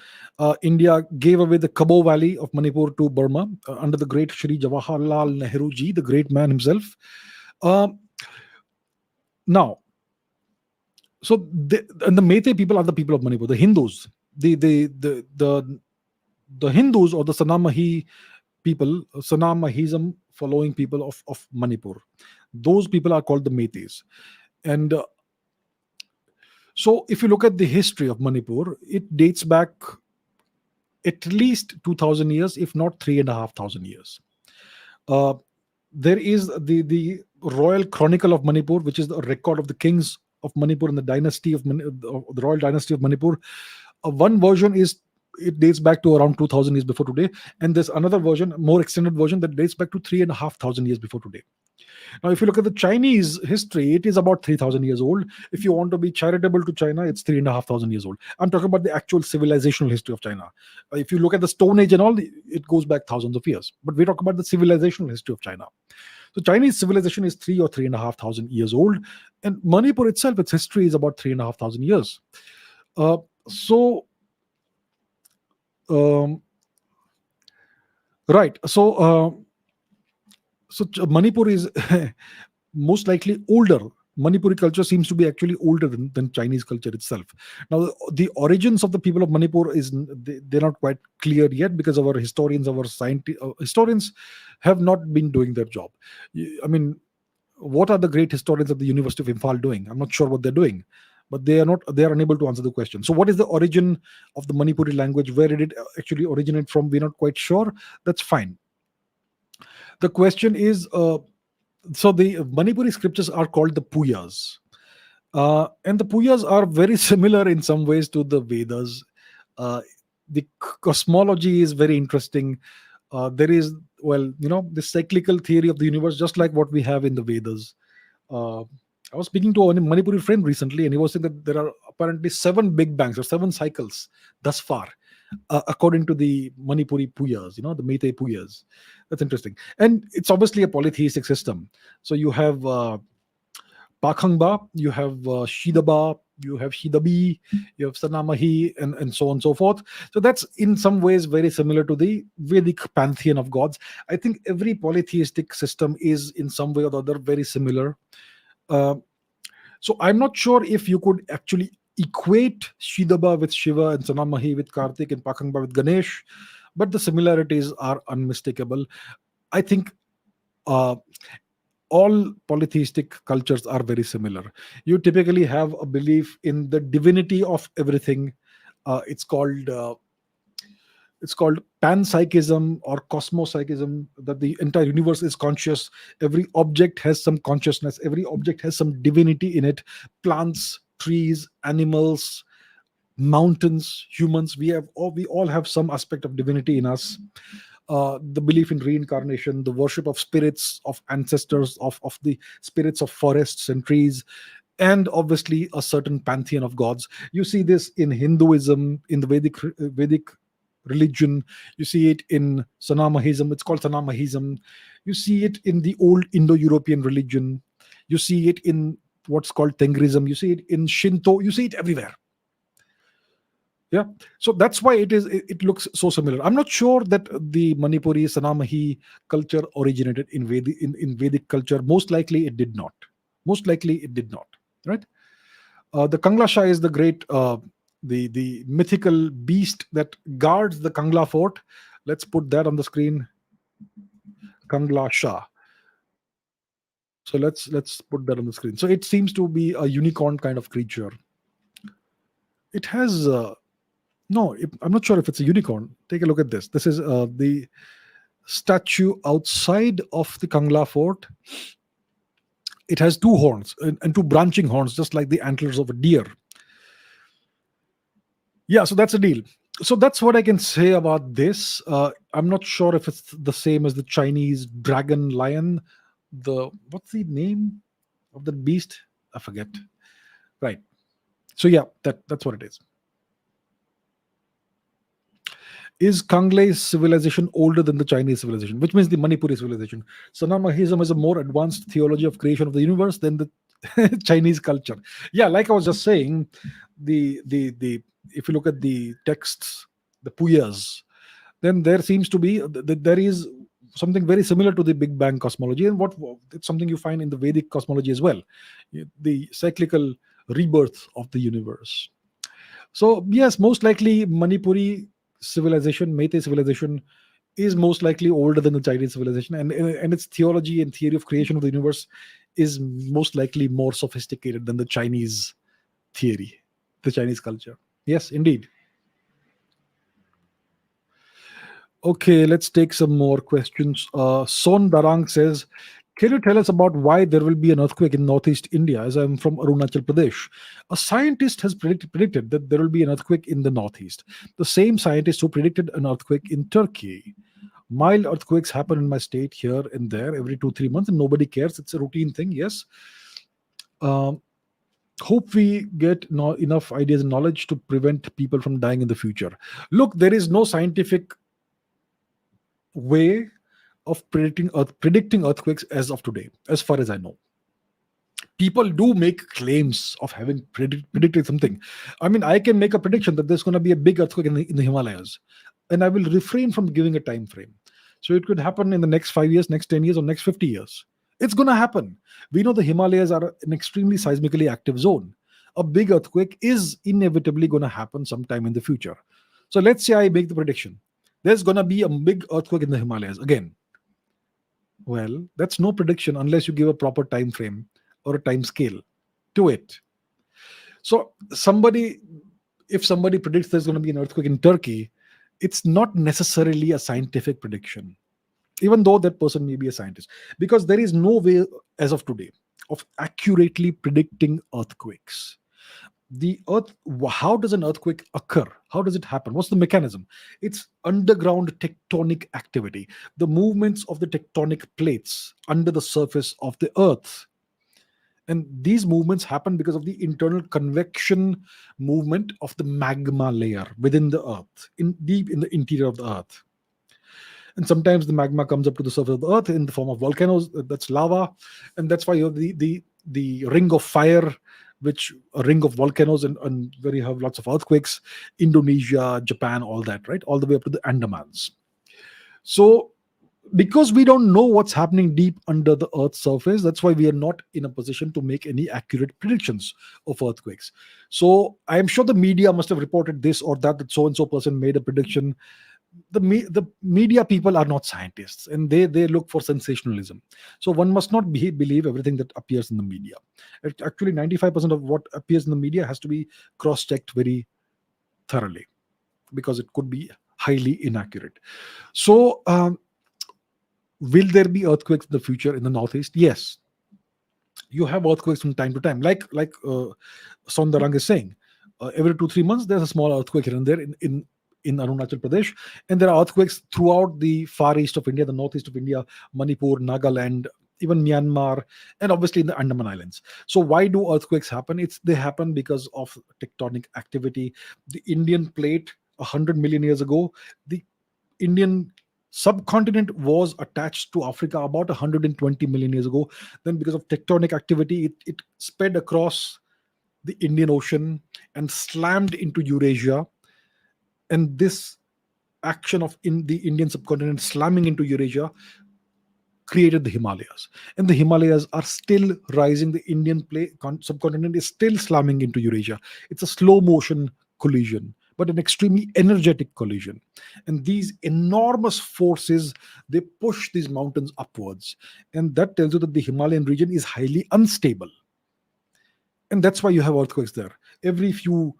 India gave away the Kabo Valley of Manipur to Burma under the great Shri Jawaharlal Nehru ji, the great man himself. Now, and the Meitei people are the people of Manipur, the Hindus, the Hindus or the Sanamahi people, Sanamahism following people of Manipur. Those people are called the Meiteis. And so if you look at the history of Manipur, it dates back at least 2,000 years, if not 3,500 years. There is the Royal Chronicle of Manipur, which is the record of the kings of Manipur and the dynasty of the royal dynasty of Manipur. One version it dates back to around 2,000 years before today, and there's another version, more extended version, that dates back to 3,500 years before today. Now, if you look at the Chinese history, it is about 3,000 years old. If you want to be charitable to China, it's 3,500 years old. I'm talking about the actual civilizational history of China. If you look at the Stone Age and all, it goes back thousands of years. But we talk about the civilizational history of China. So Chinese civilization is 3,000 or 3,500 years old, and Manipur itself, its history is about 3,500 years. Right. So Manipur is most likely older. Manipuri culture seems to be actually older than Chinese culture itself. Now, the origins of the people of Manipur they're not quite clear yet, because our historians, historians have not been doing their job. I mean, what are the great historians at the University of Imphal doing? I'm not sure what they're doing, but they are unable to answer the question. So what is the origin of the Manipuri language? Where did it actually originate from? We're not quite sure. That's fine. The question is, so the Manipuri scriptures are called the Puyas. And the Puyas are very similar in some ways to the Vedas. The cosmology is very interesting. There is, the cyclical theory of the universe, just like what we have in the Vedas. I was speaking to a Manipuri friend recently, and he was saying that there are apparently 7 big bangs or 7 cycles thus far, according to the Manipuri Puyas, the Meitei Puyas. That's interesting. And it's obviously a polytheistic system. So you have Pakhangba, you have Shidaba, you have Shidabi, you have Sanamahi, and so on and so forth. So that's in some ways very similar to the Vedic pantheon of gods. I think every polytheistic system is in some way or the other very similar. So I'm not sure if you could actually equate Shidaba with Shiva and Sanamahi with Kartik and Pakhangba with Ganesh, but the similarities are unmistakable. I think all polytheistic cultures are very similar. You typically have a belief in the divinity of everything. It's called panpsychism or cosmopsychism, that the entire universe is conscious. Every object has some consciousness. Every object has some divinity in it. Plants, trees, animals, mountains, humans, we all have some aspect of divinity in us. The belief in reincarnation, the worship of spirits, of ancestors, of the spirits of forests and trees. and obviously a certain pantheon of gods. You see this in Hinduism, in the Vedic religion. You see it in Sanamahism. It's called Sanamahism. You see it in the old Indo-European religion. You see it in what's called Tengrism. You see it in Shinto. You see it everywhere. Yeah, so that's why it looks so similar. I'm not sure that the Manipuri Sanamahi culture originated in Vedic culture. Most likely it did not. Most likely it did not. Right? The Kangla Shah is the great, the mythical beast that guards the Kangla fort. Let's put that on the screen. Kangla Shah. So let's put that on the screen. So it seems to be a unicorn kind of creature. It has no. I'm not sure if it's a unicorn. Take a look at this. This is the statue outside of the Kangla fort. It has two horns and two branching horns, just like the antlers of a deer. Yeah, so that's a deal. So that's what I can say about this. I'm not sure if it's the same as the Chinese dragon lion. What's the name of the beast? I forget. Right. So yeah, that's what it is. Is Kanglei civilization older than the Chinese civilization, which means the Manipuri civilization? Sanamahism is a more advanced theology of creation of the universe than the Chinese culture. Yeah, like I was just saying, the if you look at the texts, the Puyas, then there seems to be there is something very similar to the Big Bang cosmology, and it's something you find in the Vedic cosmology as well, the cyclical rebirth of the universe. So yes, most likely Manipuri civilization, Meitei civilization, is most likely older than the Chinese civilization, and its theology and theory of creation of the universe is most likely more sophisticated than the Chinese theory, the Chinese culture. Yes, indeed. Okay, let's take some more questions. Son Darang says, can you tell us about why there will be an earthquake in northeast India, as I'm from Arunachal Pradesh? A scientist has predicted that there will be an earthquake in the northeast. The same scientist who predicted an earthquake in Turkey. Mild earthquakes happen in my state here and there every 2-3 months, and nobody cares. It's a routine thing, yes. Hope we get enough ideas and knowledge to prevent people from dying in the future. Look, there is no scientific way of predicting earthquakes as of today, as far as I know. People do make claims of having predicted something. I mean, I can make a prediction that there's going to be a big earthquake in the Himalayas, and I will refrain from giving a time frame. So it could happen in the next 5 years, next 10 years, or next 50 years. It's going to happen. We know the Himalayas are an extremely seismically active zone. A big earthquake is inevitably going to happen sometime in the future. So let's say I make the prediction. There's going to be a big earthquake in the Himalayas again. Well, that's no prediction unless you give a proper time frame or a time scale to it. So if somebody predicts there's going to be an earthquake in Turkey, it's not necessarily a scientific prediction, even though that person may be a scientist, because there is no way as of today of accurately predicting earthquakes. The earth, how does an earthquake occur? How does it happen? What's the mechanism? It's underground tectonic activity, the movements of the tectonic plates under the surface of the earth. And these movements happen because of the internal convection movement of the magma layer within the earth, deep in the interior of the earth. And sometimes the magma comes up to the surface of the earth in the form of volcanoes, that's lava. And that's why you have the ring of fire, which a ring of volcanoes, and where you have lots of earthquakes, Indonesia, Japan, all that, right? All the way up to the Andamans. So because we don't know what's happening deep under the earth's surface, that's why we are not in a position to make any accurate predictions of earthquakes. So I'm sure the media must have reported this or that so and so person made a prediction. The media people are not scientists, and they look for sensationalism. So one must not believe everything that appears in the media. Actually, 95% of what appears in the media has to be cross-checked very thoroughly, because it could be highly inaccurate. So will there be earthquakes in the future in the northeast? Yes. You have earthquakes from time to time, like Sondarang is saying. Every 2-3 months, there's a small earthquake here and there in Arunachal Pradesh, and there are earthquakes throughout the far east of India, the northeast of India, Manipur, Nagaland, even Myanmar, and obviously in the Andaman Islands. So why do earthquakes happen? They happen because of tectonic activity. The Indian plate 100 million years ago, the Indian subcontinent was attached to Africa about 120 million years ago. Then, because of tectonic activity, it spread across the Indian Ocean and slammed into Eurasia. And this action of in the Indian subcontinent slamming into Eurasia created the Himalayas. And the Himalayas are still rising. The subcontinent is still slamming into Eurasia. It's a slow motion collision, but an extremely energetic collision. And these enormous forces, they push these mountains upwards. And that tells you that the Himalayan region is highly unstable. And that's why you have earthquakes there. Every few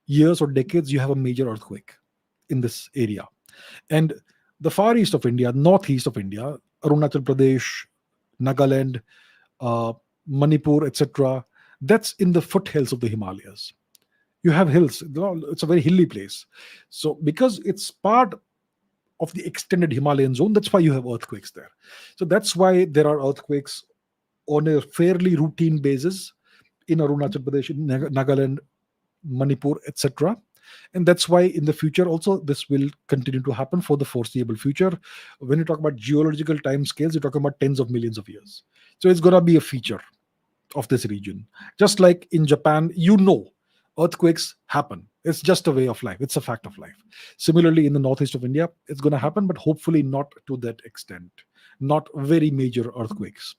years or decades, you have a major earthquake in this area. And the far east of India, northeast of India, Arunachal Pradesh, Nagaland, Manipur, etc., that's in the foothills of the Himalayas. You have hills. It's a very hilly place. So because it's part of the extended Himalayan zone, that's why you have earthquakes there. So that's why there are earthquakes on a fairly routine basis in Arunachal Pradesh, in Nagaland, Manipur, etc. And that's why in the future also this will continue to happen for the foreseeable future. When you talk about geological time scales, you're talking about tens of millions of years. So it's going to be a feature of this region. Just like in Japan, earthquakes happen. It's just a way of life. It's a fact of life. Similarly, in the northeast of India, it's going to happen, but hopefully not to that extent. Not very major earthquakes.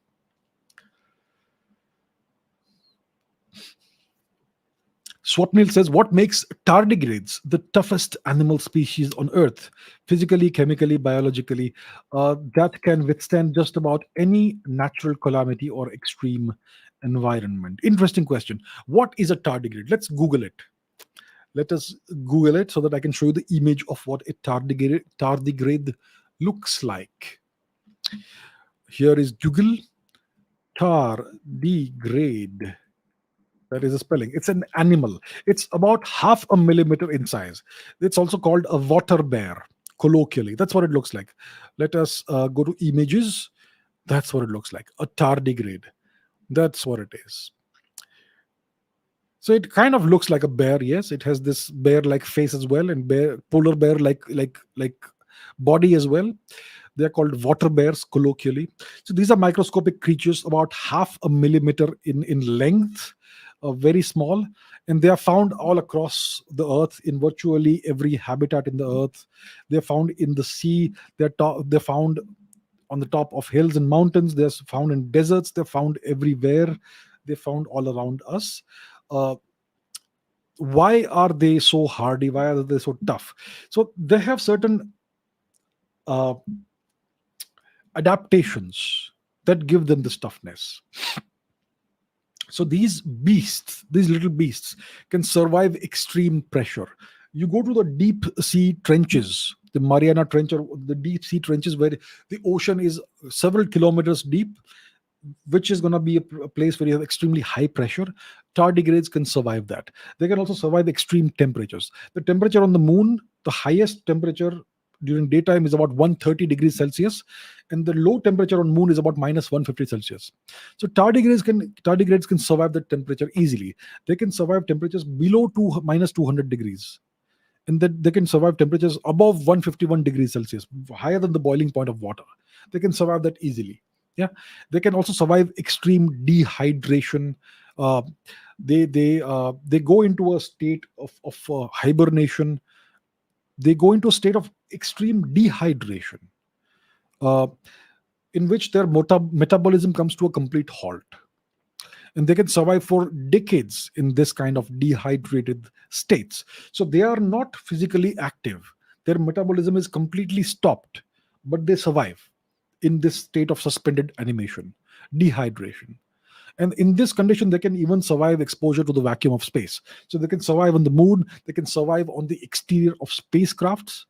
Swapnil says, what makes tardigrades the toughest animal species on Earth, physically, chemically, biologically, that can withstand just about any natural calamity or extreme environment? Interesting question. What is a tardigrade? Let's Google it. Let us Google it so that I can show you the image of what a tardigrade looks like. Here is Google. Tardigrade. That is a spelling. It's an animal. It's about half a millimeter in size. It's also called a water bear, colloquially. That's what it looks like. Let us go to images. That's what it looks like. A tardigrade. That's what it is. So it kind of looks like a bear. Yes, it has this bear-like face as well, and polar bear-like body as well. They're called water bears, colloquially. So these are microscopic creatures about half a millimeter in length. Very small, and they are found all across the earth in virtually every habitat in the earth. They're found in the sea. They're found on the top of hills and mountains. They're found in deserts. They're found everywhere. They're found all around us. Why are they so hardy? Why are they so tough? So they have certain adaptations that give them this toughness. So these little beasts, can survive extreme pressure. You go to the deep sea trenches, the Mariana Trench, or the deep sea trenches where the ocean is several kilometers deep, which is going to be a place where you have extremely high pressure. Tardigrades can survive that. They can also survive extreme temperatures. The temperature on the moon, the highest temperature during daytime is about 130 degrees Celsius, and the low temperature on moon is about minus 150 Celsius. So tardigrades can survive that temperature easily. They can survive temperatures below minus 200 degrees, and then they can survive temperatures above 151 degrees Celsius, higher than the boiling point of water. They can survive that easily. Yeah, they can also survive extreme dehydration. They go into a state of hibernation. They go into a state of extreme dehydration, in which their metabolism comes to a complete halt. And they can survive for decades in this kind of dehydrated states. So they are not physically active. Their metabolism is completely stopped, but they survive in this state of suspended animation, dehydration. And in this condition, they can even survive exposure to the vacuum of space. So they can survive on the moon, they can survive on the exterior of spacecrafts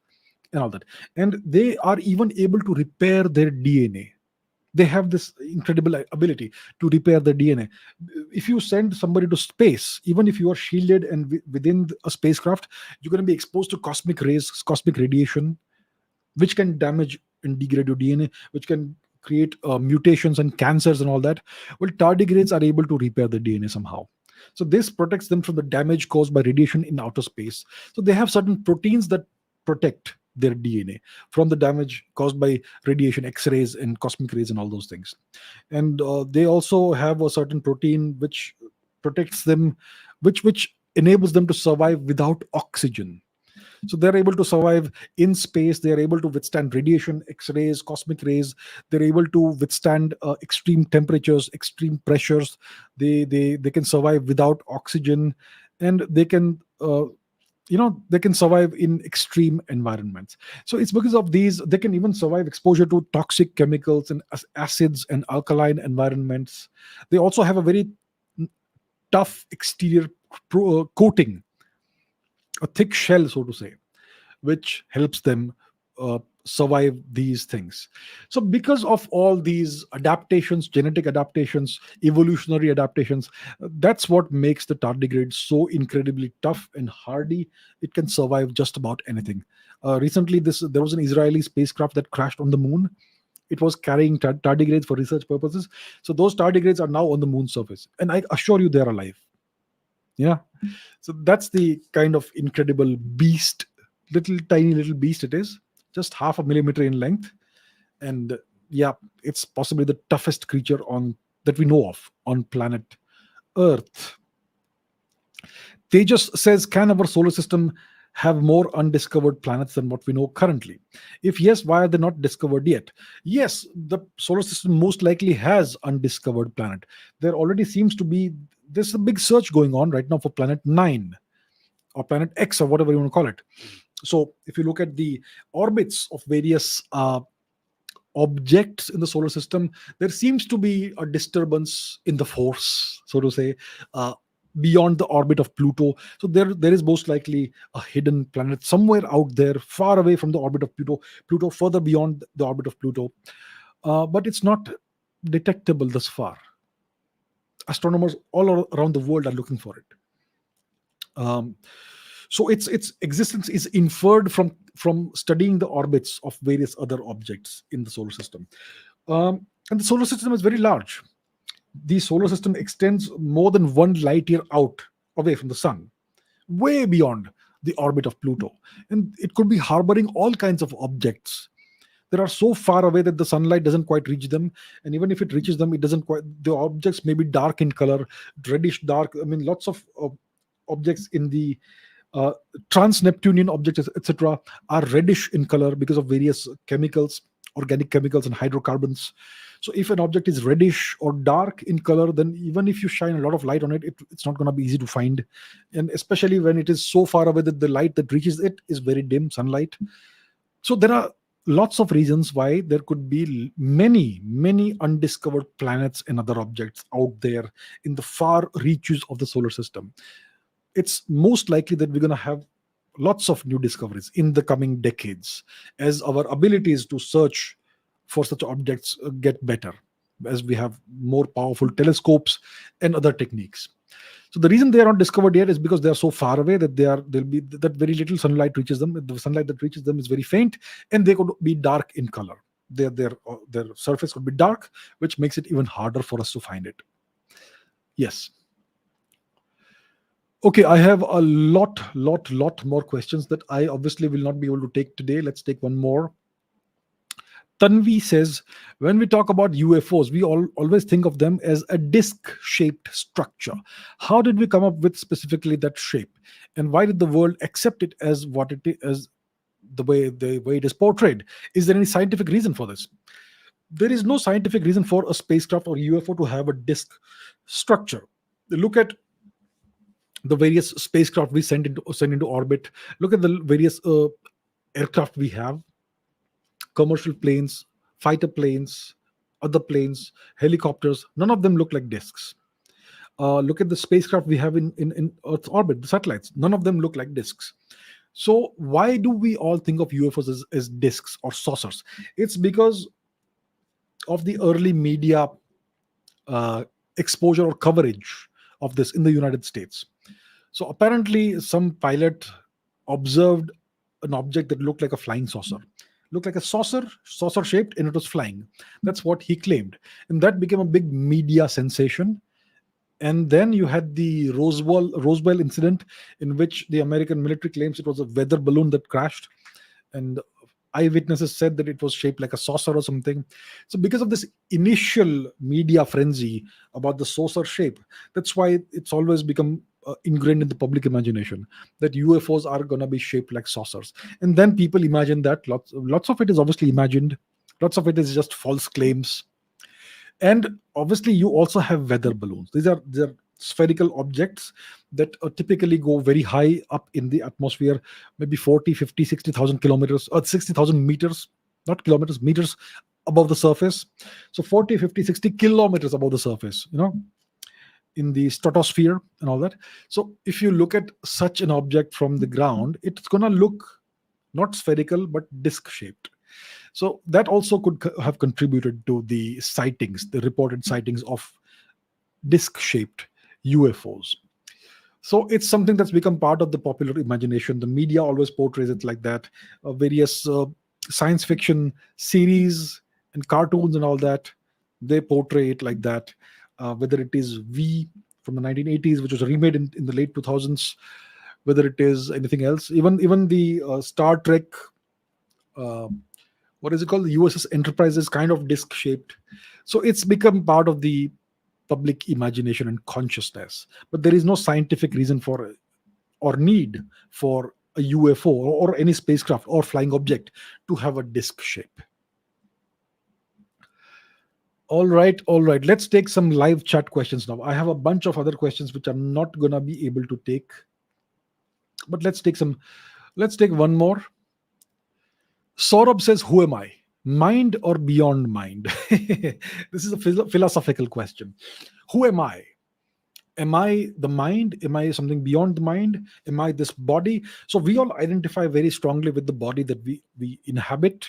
and all that. And they are even able to repair their DNA. They have this incredible ability to repair their DNA. If you send somebody to space, even if you are shielded and within a spacecraft, you're going to be exposed to cosmic rays, cosmic radiation, which can damage and degrade your DNA, which can create mutations and cancers and all that. Well, tardigrades are able to repair the DNA somehow. So this protects them from the damage caused by radiation in outer space. So they have certain proteins that protect their DNA from the damage caused by radiation, X-rays, and cosmic rays, and all those things. And they also have a certain protein which protects them, which enables them to survive without oxygen. So they're able to survive in space. They're able to withstand radiation, X-rays, cosmic rays. They're able to withstand extreme temperatures, extreme pressures. They can survive without oxygen, and they can survive in extreme environments. So it's because of these they can even survive exposure to toxic chemicals and acids and alkaline environments. They also have a very tough exterior coating, a thick shell, so to say, which helps them survive these things. So, because of all these adaptations, genetic adaptations, evolutionary adaptations, that's what makes the tardigrade so incredibly tough and hardy. It can survive just about anything. Recently, there was an Israeli spacecraft that crashed on the moon. It was carrying tardigrades for research purposes. So, those tardigrades are now on the moon surface, and I assure you, they're alive. Yeah. So that's the kind of incredible beast, little tiny little beast it is, just half a millimeter in length. And yeah, it's possibly the toughest creature on that we know of on planet Earth. Tejas says, can our solar system have more undiscovered planets than what we know currently? If yes, why are they not discovered yet? Yes, the solar system most likely has undiscovered planet. There already seems to be there's a big search going on right now for planet 9 or planet X or whatever you want to call it. So if you look at the orbits of various objects in the solar system, there seems to be a disturbance in the force, so to say, beyond the orbit of Pluto. So there is most likely a hidden planet somewhere out there, far away from the orbit of Pluto, further beyond the orbit of Pluto. But it's not detectable thus far. Astronomers all around the world are looking for it. So its existence is inferred from studying the orbits of various other objects in the solar system. And the solar system is very large. The solar system extends more than 1 light year out away from the sun, way beyond the orbit of Pluto. And it could be harboring all kinds of objects that are so far away that the sunlight doesn't quite reach them. And even if it reaches them, it doesn't quite, the objects may be dark in color, reddish dark. I mean, lots of objects in the trans-Neptunian objects, etc., are reddish in color because of various chemicals, organic chemicals and hydrocarbons. So if an object is reddish or dark in color, then even if you shine a lot of light on it, it's not going to be easy to find. And especially when it is so far away that the light that reaches it is very dim sunlight. So there are lots of reasons why there could be many undiscovered planets and other objects out there in the far reaches of the solar system. It's most likely that we're going to have lots of new discoveries in the coming decades as our abilities to search for such objects get better, as we have more powerful telescopes and other techniques. So the reason they are not discovered yet is because they are so far away that there'll be that very little sunlight reaches them. The sunlight that reaches them is very faint, and they could be dark in color. Their surface could be dark, which makes it even harder for us to find it. Yes. Okay, I have a lot more questions that I obviously will not be able to take today. Let's take one more. Tanvi says, when we talk about UFOs, we always think of them as a disc-shaped structure. How did we come up with specifically that shape? And why did the world accept it as what it is, as the way it is portrayed? Is there any scientific reason for this? There is no scientific reason for a spacecraft or UFO to have a disc structure. Look at the various spacecraft we send into orbit. Look at the various aircraft we have. Commercial planes, fighter planes, other planes, helicopters, none of them look like discs. Look at the spacecraft we have in Earth's orbit, the satellites, none of them look like discs. So why do we all think of UFOs as discs or saucers? It's because of the early media exposure or coverage of this in the United States. So apparently some pilot observed an object that looked like a flying saucer. looked like a saucer shaped, and it was flying. That's what he claimed, and that became a big media sensation. And then you had the Roswell incident, in which the American military claims it was a weather balloon that crashed, and eyewitnesses said that it was shaped like a saucer or something. So because of this initial media frenzy about the saucer shape, that's why it's always become ingrained in the public imagination that UFOs are going to be shaped like saucers. And then people imagine that. Lots of it is obviously imagined, lots of it is just false claims. And obviously you also have weather balloons. These are spherical objects that typically go very high up in the atmosphere, maybe 40, 50, 60,000 kilometers, or 60,000 meters, not kilometers, meters above the surface. So 40, 50, 60 kilometers above the surface, in the stratosphere and all that. So if you look at such an object from the ground, it's going to look not spherical but disc shaped. So that also could have contributed to the sightings, the reported sightings of disc shaped UFOs. So it's something that's become part of the popular imagination. The media always portrays it like that. Various science fiction series and cartoons and all that, they portray it like that. Whether it is V from the 1980s, which was remade in the late 2000s, whether it is anything else, even the Star Trek, uh, what is it called? The USS Enterprise is kind of disc shaped. So it's become part of the public imagination and consciousness. But there is no scientific reason for or need for a UFO or any spacecraft or flying object to have a disc shape. All right, all right. Let's take some live chat questions now. I have a bunch of other questions which I'm not gonna be able to take, but let's take some. Let's take one more. Saurabh says, "Who am I? Mind or beyond mind?" This is a philosophical question. Who am I? Am I the mind? Am I something beyond the mind? Am I this body? So we all identify very strongly with the body that we inhabit,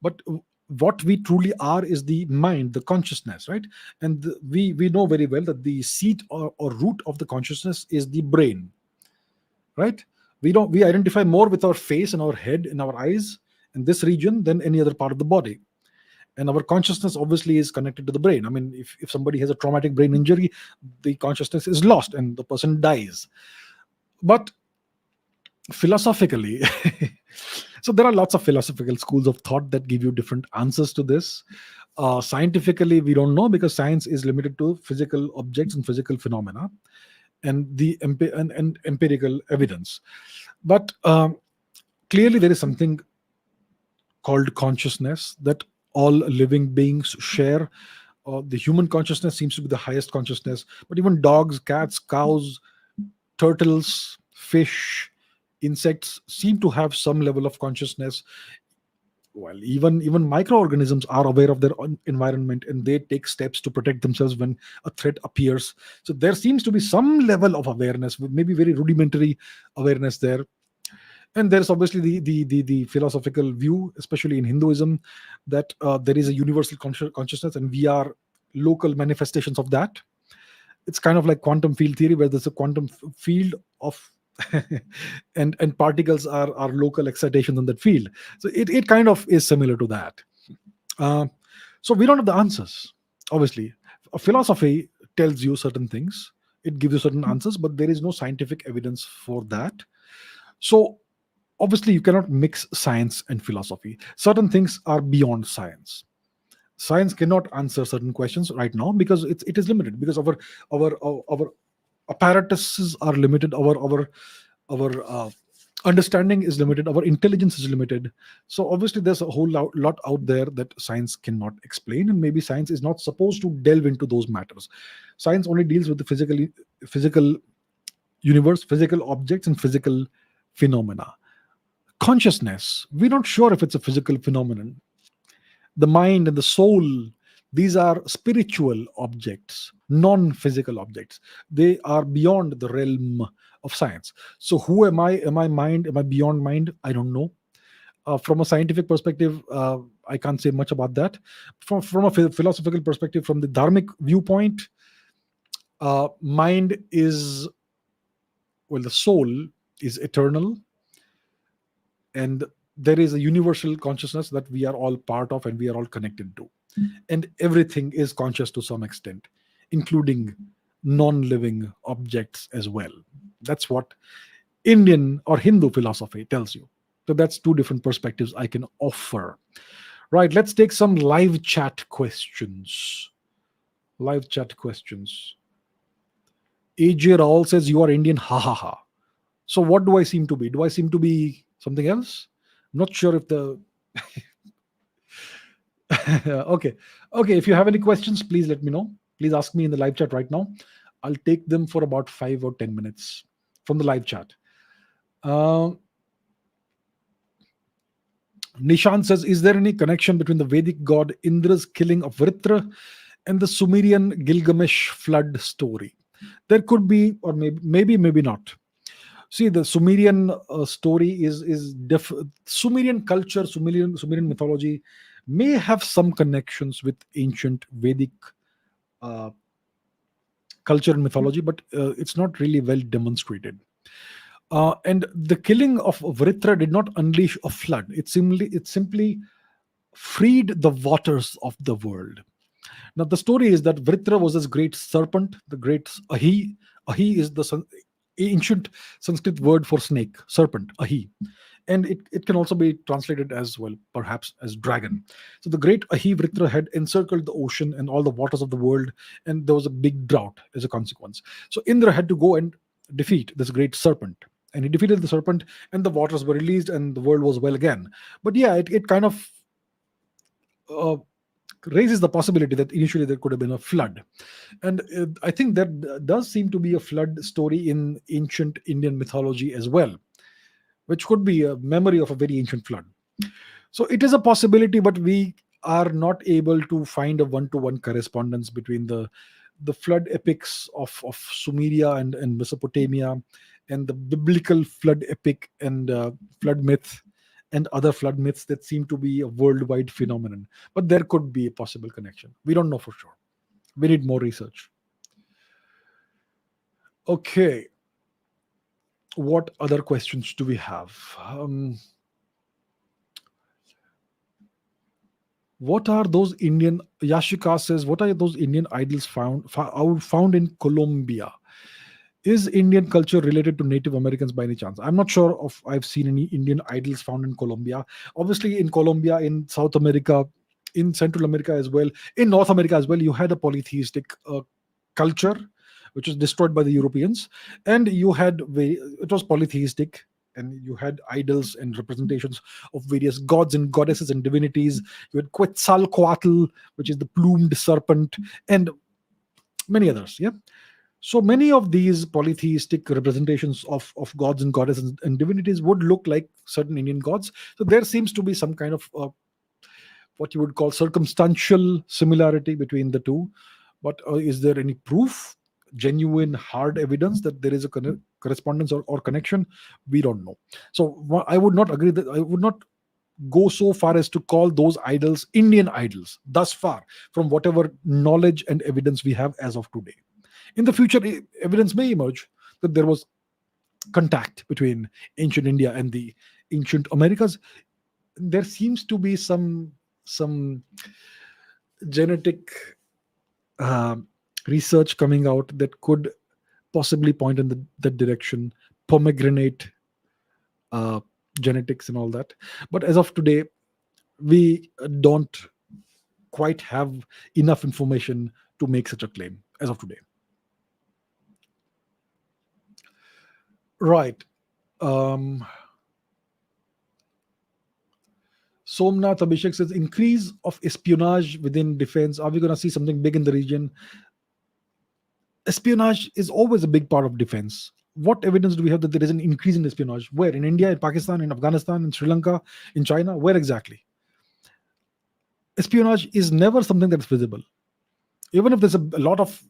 but what we truly are is the mind, the consciousness, right? And we know very well that the seat or root of the consciousness is the brain, right? We identify more with our face and our head and our eyes in this region than any other part of the body. And our consciousness obviously is connected to the brain. I mean, if somebody has a traumatic brain injury, the consciousness is lost and the person dies. But philosophically, so there are lots of philosophical schools of thought that give you different answers to this. Scientifically, we don't know, because science is limited to physical objects and physical phenomena and the and empirical evidence. But clearly there is something called consciousness that all living beings share. The human consciousness seems to be the highest consciousness, but even dogs, cats, cows, turtles, fish, insects seem to have some level of consciousness. Well, even microorganisms are aware of their own environment, and they take steps to protect themselves when a threat appears. So there seems to be some level of awareness, maybe very rudimentary awareness there. And there's obviously the philosophical view, especially in Hinduism, that there is a universal consciousness, and we are local manifestations of that. It's kind of like quantum field theory, where there's a quantum field of and particles are local excitations in that field. So it kind of is similar to that. uh, so we don't have the answers, obviously. A philosophy tells you certain things, it gives you certain answers, but there is no scientific evidence for that. So obviously you cannot mix science and philosophy. Certain things are beyond science. Science cannot answer certain questions right now because it is limited, because our apparatuses are limited, our understanding is limited, our intelligence is limited. So obviously there's a whole lot out there that science cannot explain, and maybe science is not supposed to delve into those matters. Science only deals with the physical universe, physical objects, and physical phenomena. Consciousness, we're not sure if it's a physical phenomenon. The mind and the soul, these are spiritual objects, non-physical objects. They are beyond the realm of science. So who am I? Am I mind? Am I beyond mind? I don't know. From a scientific perspective, I can't say much about that. From a philosophical perspective, from the Dharmic viewpoint, mind is, well, the soul is eternal, and there is a universal consciousness that we are all part of and we are all connected to. And everything is conscious to some extent, including non living objects as well. That's what Indian or Hindu philosophy tells you. So that's two different perspectives I can offer. Right, let's take some live chat questions. Live chat questions. AJ Raul says, "You are Indian, ha ha ha." So, what do I seem to be? Do I seem to be something else? I'm not sure if the. Okay. Okay. If you have any questions, please let me know. Please ask me in the live chat right now. I'll take them for about 5 or 10 minutes from the live chat. Um Nishan says, is there any connection between the Vedic god Indra's killing of Vritra and the Sumerian Gilgamesh flood story? There could be, or maybe not. See, the Sumerian story is Sumerian culture, Sumerian mythology may have some connections with ancient Vedic uh, culture and mythology, but it's not really well demonstrated. And the killing of Vritra did not unleash a flood. It simply freed the waters of the world. Now, the story is that Vritra was this great serpent, the great Ahi. Ahi is the ancient Sanskrit word for snake, serpent, Ahi. And it can also be translated as well, perhaps as dragon. So the great Ahi Vritra had encircled the ocean and all the waters of the world, and there was a big drought as a consequence. So Indra had to go and defeat this great serpent. And he defeated the serpent, and the waters were released, and the world was well again. But yeah, it kind of uh, raises the possibility that initially there could have been a flood. And I think there does seem to be a flood story in ancient Indian mythology as well, which could be a memory of a very ancient flood. So it is a possibility, but we are not able to find a one-to-one correspondence between the flood epics of Sumeria and Mesopotamia, and the biblical flood epic and flood myth, and other flood myths that seem to be a worldwide phenomenon. But there could be a possible connection. We don't know for sure. We need more research. Okay. What other questions do we have? What are those Indian? Yashika says, "What are those Indian idols found in Colombia? Is Indian culture related to Native Americans by any chance?" I'm not sure if I've seen any Indian idols found in Colombia. Obviously, in Colombia, in South America, in Central America as well, in North America as well, you had a polytheistic culture, which was destroyed by the Europeans, and it was polytheistic. And you had idols and representations of various gods and goddesses and divinities. You had Quetzalcoatl, which is the plumed serpent, and many others. Yeah. So many of these polytheistic representations of gods and goddesses and divinities would look like certain Indian gods. So there seems to be some kind of what you would call circumstantial similarity between the two. But is there any proof, genuine, hard evidence that there is a correspondence or connection? We don't know. So I would not agree that I would not go so far as to call those idols Indian idols thus far, from whatever knowledge and evidence we have as of today. In the future, evidence may emerge that there was contact between ancient India and the ancient Americas. There seems to be some genetic uh, research coming out that could possibly point in that direction. Pomegranate uh, genetics and all that. But as of today, we don't quite have enough information to make such a claim as of today. Right. Um, Somnath Abhishek says, increase of espionage within defense. Are we going to see something big in the region? Espionage is always a big part of defense. What evidence do we have that there is an increase in espionage? Where? In India, in Pakistan, in Afghanistan, in Sri Lanka, in China? Where exactly? Espionage is never something that's visible. Even if there's a lot of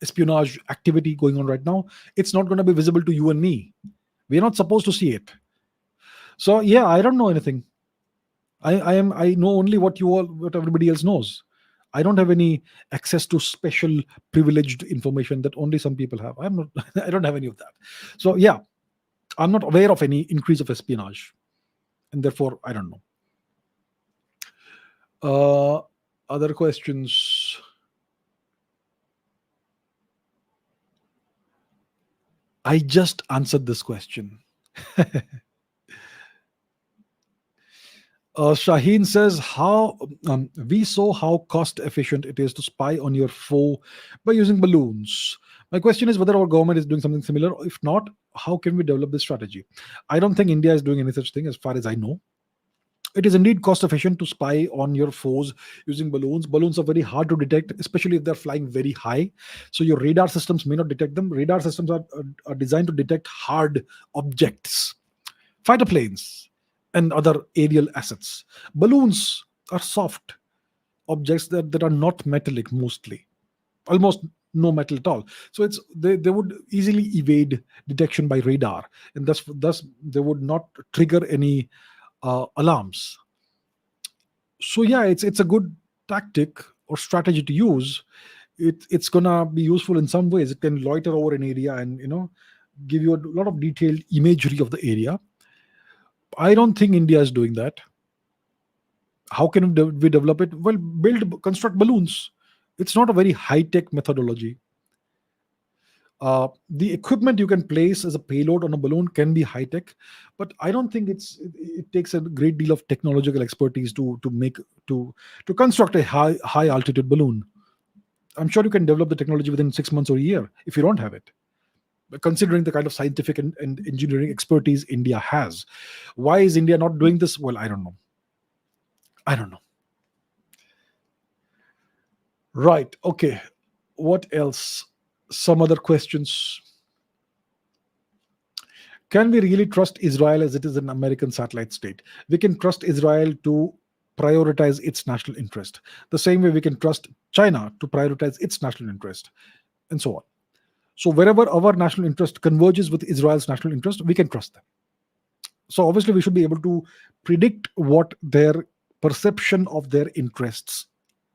espionage activity going on right now, it's not going to be visible to you and me. We're not supposed to see it. So yeah, I don't know anything. I know only what everybody else knows. I don't have any access to special privileged information that only some people have. I'm not. I don't have any of that. So yeah, I'm not aware of any increase of espionage. and therefore I don't know. Other questions. I just answered this question. Shaheen says, "How we saw how cost efficient it is to spy on your foe by using balloons. My question is whether our government is doing something similar. If not, how can we develop this strategy? I don't think India is doing any such thing, as far as I know. It is indeed cost efficient to spy on your foes using balloons. Balloons are very hard to detect, especially if they're flying very high. So your radar systems may not detect them. Radar systems are designed to detect hard objects, fighter planes, and other aerial assets. Balloons are soft objects that are not metallic mostly, almost no metal at all. So they would easily evade detection by radar, and thus they would not trigger any alarms. So yeah, it's a good tactic or strategy to use. It's gonna be useful in some ways. It can loiter over an area and give you a lot of detailed imagery of the area. I don't think India is doing that. How can we develop it? Well, construct balloons. It's not a very high tech methodology. The equipment you can place as a payload on a balloon can be high tech, but I don't think it takes a great deal of technological expertise to construct a high altitude balloon. I'm sure you can develop the technology within 6 months or a year if you don't have it. But considering the kind of scientific and engineering expertise India has, why is India not doing this? Well, I don't know. I don't know. Right. Okay. What else? Some other questions. Can we really trust Israel as it is an American satellite state? We can trust Israel to prioritize its national interest, the same way we can trust China to prioritize its national interest, and so on. So, wherever our national interest converges with Israel's national interest, we can trust them. So, obviously, we should be able to predict what their perception of their interests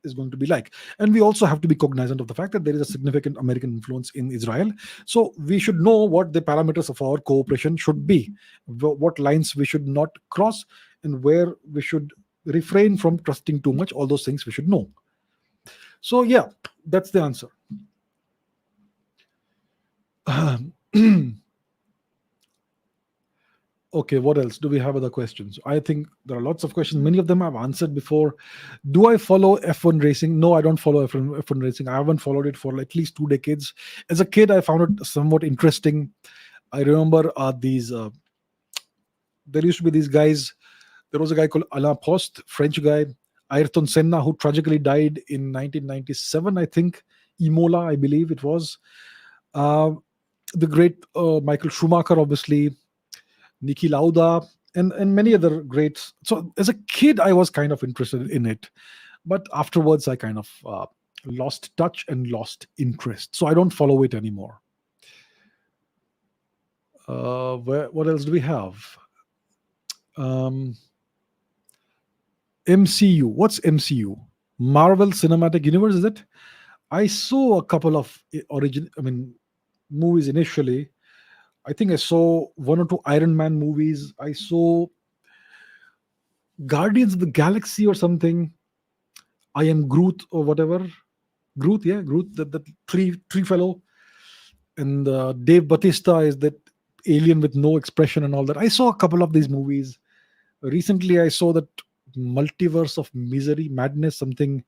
is going to be like. And we also have to be cognizant of the fact that there is a significant American influence in Israel. So we should know what the parameters of our cooperation should be, what lines we should not cross, and where we should refrain from trusting too much. All those things we should know. So yeah, that's the answer. Okay, what else? Do we have other questions? I think there are lots of questions. Many of them I've answered before. Do I follow F1 racing? No, I don't follow F1 racing. I haven't followed it for at least 2 decades. As a kid, I found it somewhat interesting. I remember there used to be these guys. There was a guy called Alain Prost, French guy, Ayrton Senna, who tragically died in 1997, I think. Imola, I believe it was. Uh, the great Michael Schumacher, obviously. Niki Lauda, and many other greats. So as a kid, I was kind of interested in it, but afterwards, I kind of lost touch and lost interest. So I don't follow it anymore. What else do we have? MCU. What's MCU? Marvel Cinematic Universe, is it? I saw a couple of movies initially. I think I saw one or two Iron Man movies. I saw Guardians of the Galaxy or something. I am Groot or whatever. Groot, yeah, Groot, that tree fellow. And Dave Bautista is that alien with no expression and all that. I saw a couple of these movies. Recently, I saw that Multiverse of Misery, Madness, something.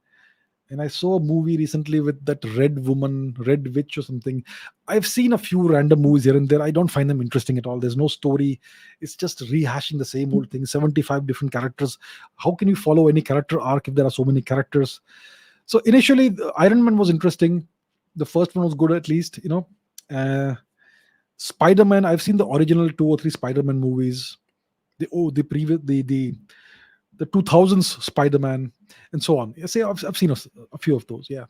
And I saw a movie recently with that red woman, red witch or something. I've seen a few random movies here and there. I don't find them interesting at all. There's no story. It's just rehashing the same old thing. 75 different characters. How can you follow any character arc if there are so many characters? So initially, Iron Man was interesting. The first one was good, at least. Spider-Man. I've seen the original 2 or 3 Spider-Man movies. The 2000s Spider-Man, and so on. Yes, yeah, I've seen a few of those. Yeah,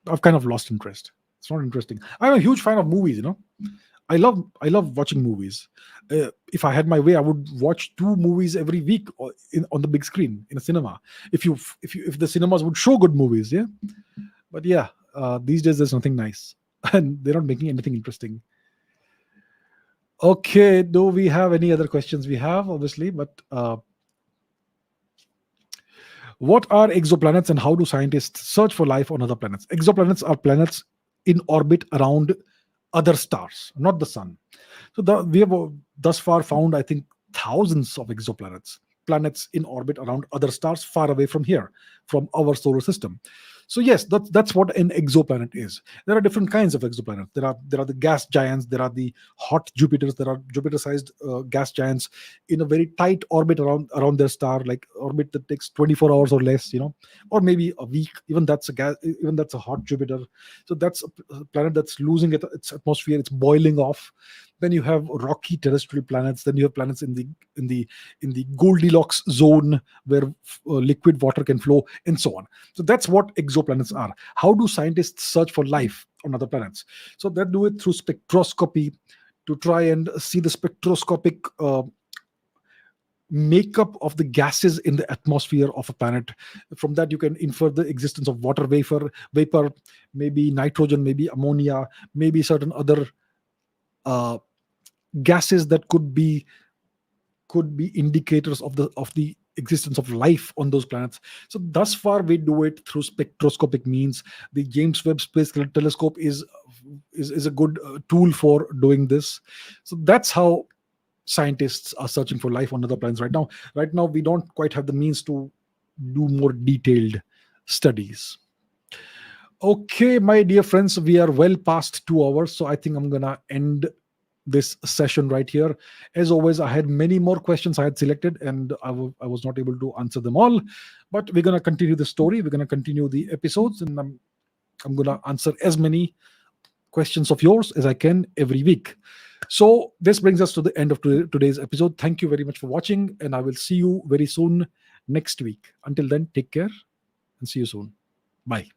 I've kind of lost interest. It's not interesting. I'm a huge fan of movies. I love watching movies. If I had my way, I would watch 2 movies every week on the big screen in a cinema. If the cinemas would show good movies, yeah. But yeah, these days there's nothing nice, and they're not making anything interesting. Okay, do we have any other questions? We have, obviously, but what are exoplanets and how do scientists search for life on other planets? Exoplanets are planets in orbit around other stars, not the sun. So we have thus far found, I think, thousands of exoplanets, planets in orbit around other stars far away from here, from our solar system. So yes, that's what an exoplanet is. There are different kinds of exoplanets. There are the gas giants. There are the hot Jupiters. There are Jupiter-sized gas giants in a very tight orbit around their star, like orbit that takes 24 hours or less, or maybe a week. Even that's a hot Jupiter. So that's a planet that's losing its atmosphere. It's boiling off. Then you have rocky terrestrial planets. Then you have planets in the Goldilocks zone where liquid water can flow, and so on. So that's what exoplanets are. How do scientists search for life on other planets? So they do it through spectroscopy, to try and see the spectroscopic makeup of the gases in the atmosphere of a planet. From that, you can infer the existence of water vapor, maybe nitrogen, maybe ammonia, maybe certain other uh, gases that could be indicators of the existence of life on those planets. So thus far we do it through spectroscopic means. The James Webb Space Telescope is a good tool for doing this. So that's how scientists are searching for life on other planets right now. Right now we don't quite have the means to do more detailed studies. Okay, my dear friends, we are well past 2 hours, so I think I'm gonna end this session right here. As always, I had many more questions I had selected, and I was not able to answer them all. But we're gonna continue the story. We're gonna continue the episodes, and I'm gonna answer as many questions of yours as I can every week. So this brings us to the end of today's episode. Thank you very much for watching, and I will see you very soon next week. Until then, take care and see you soon. Bye.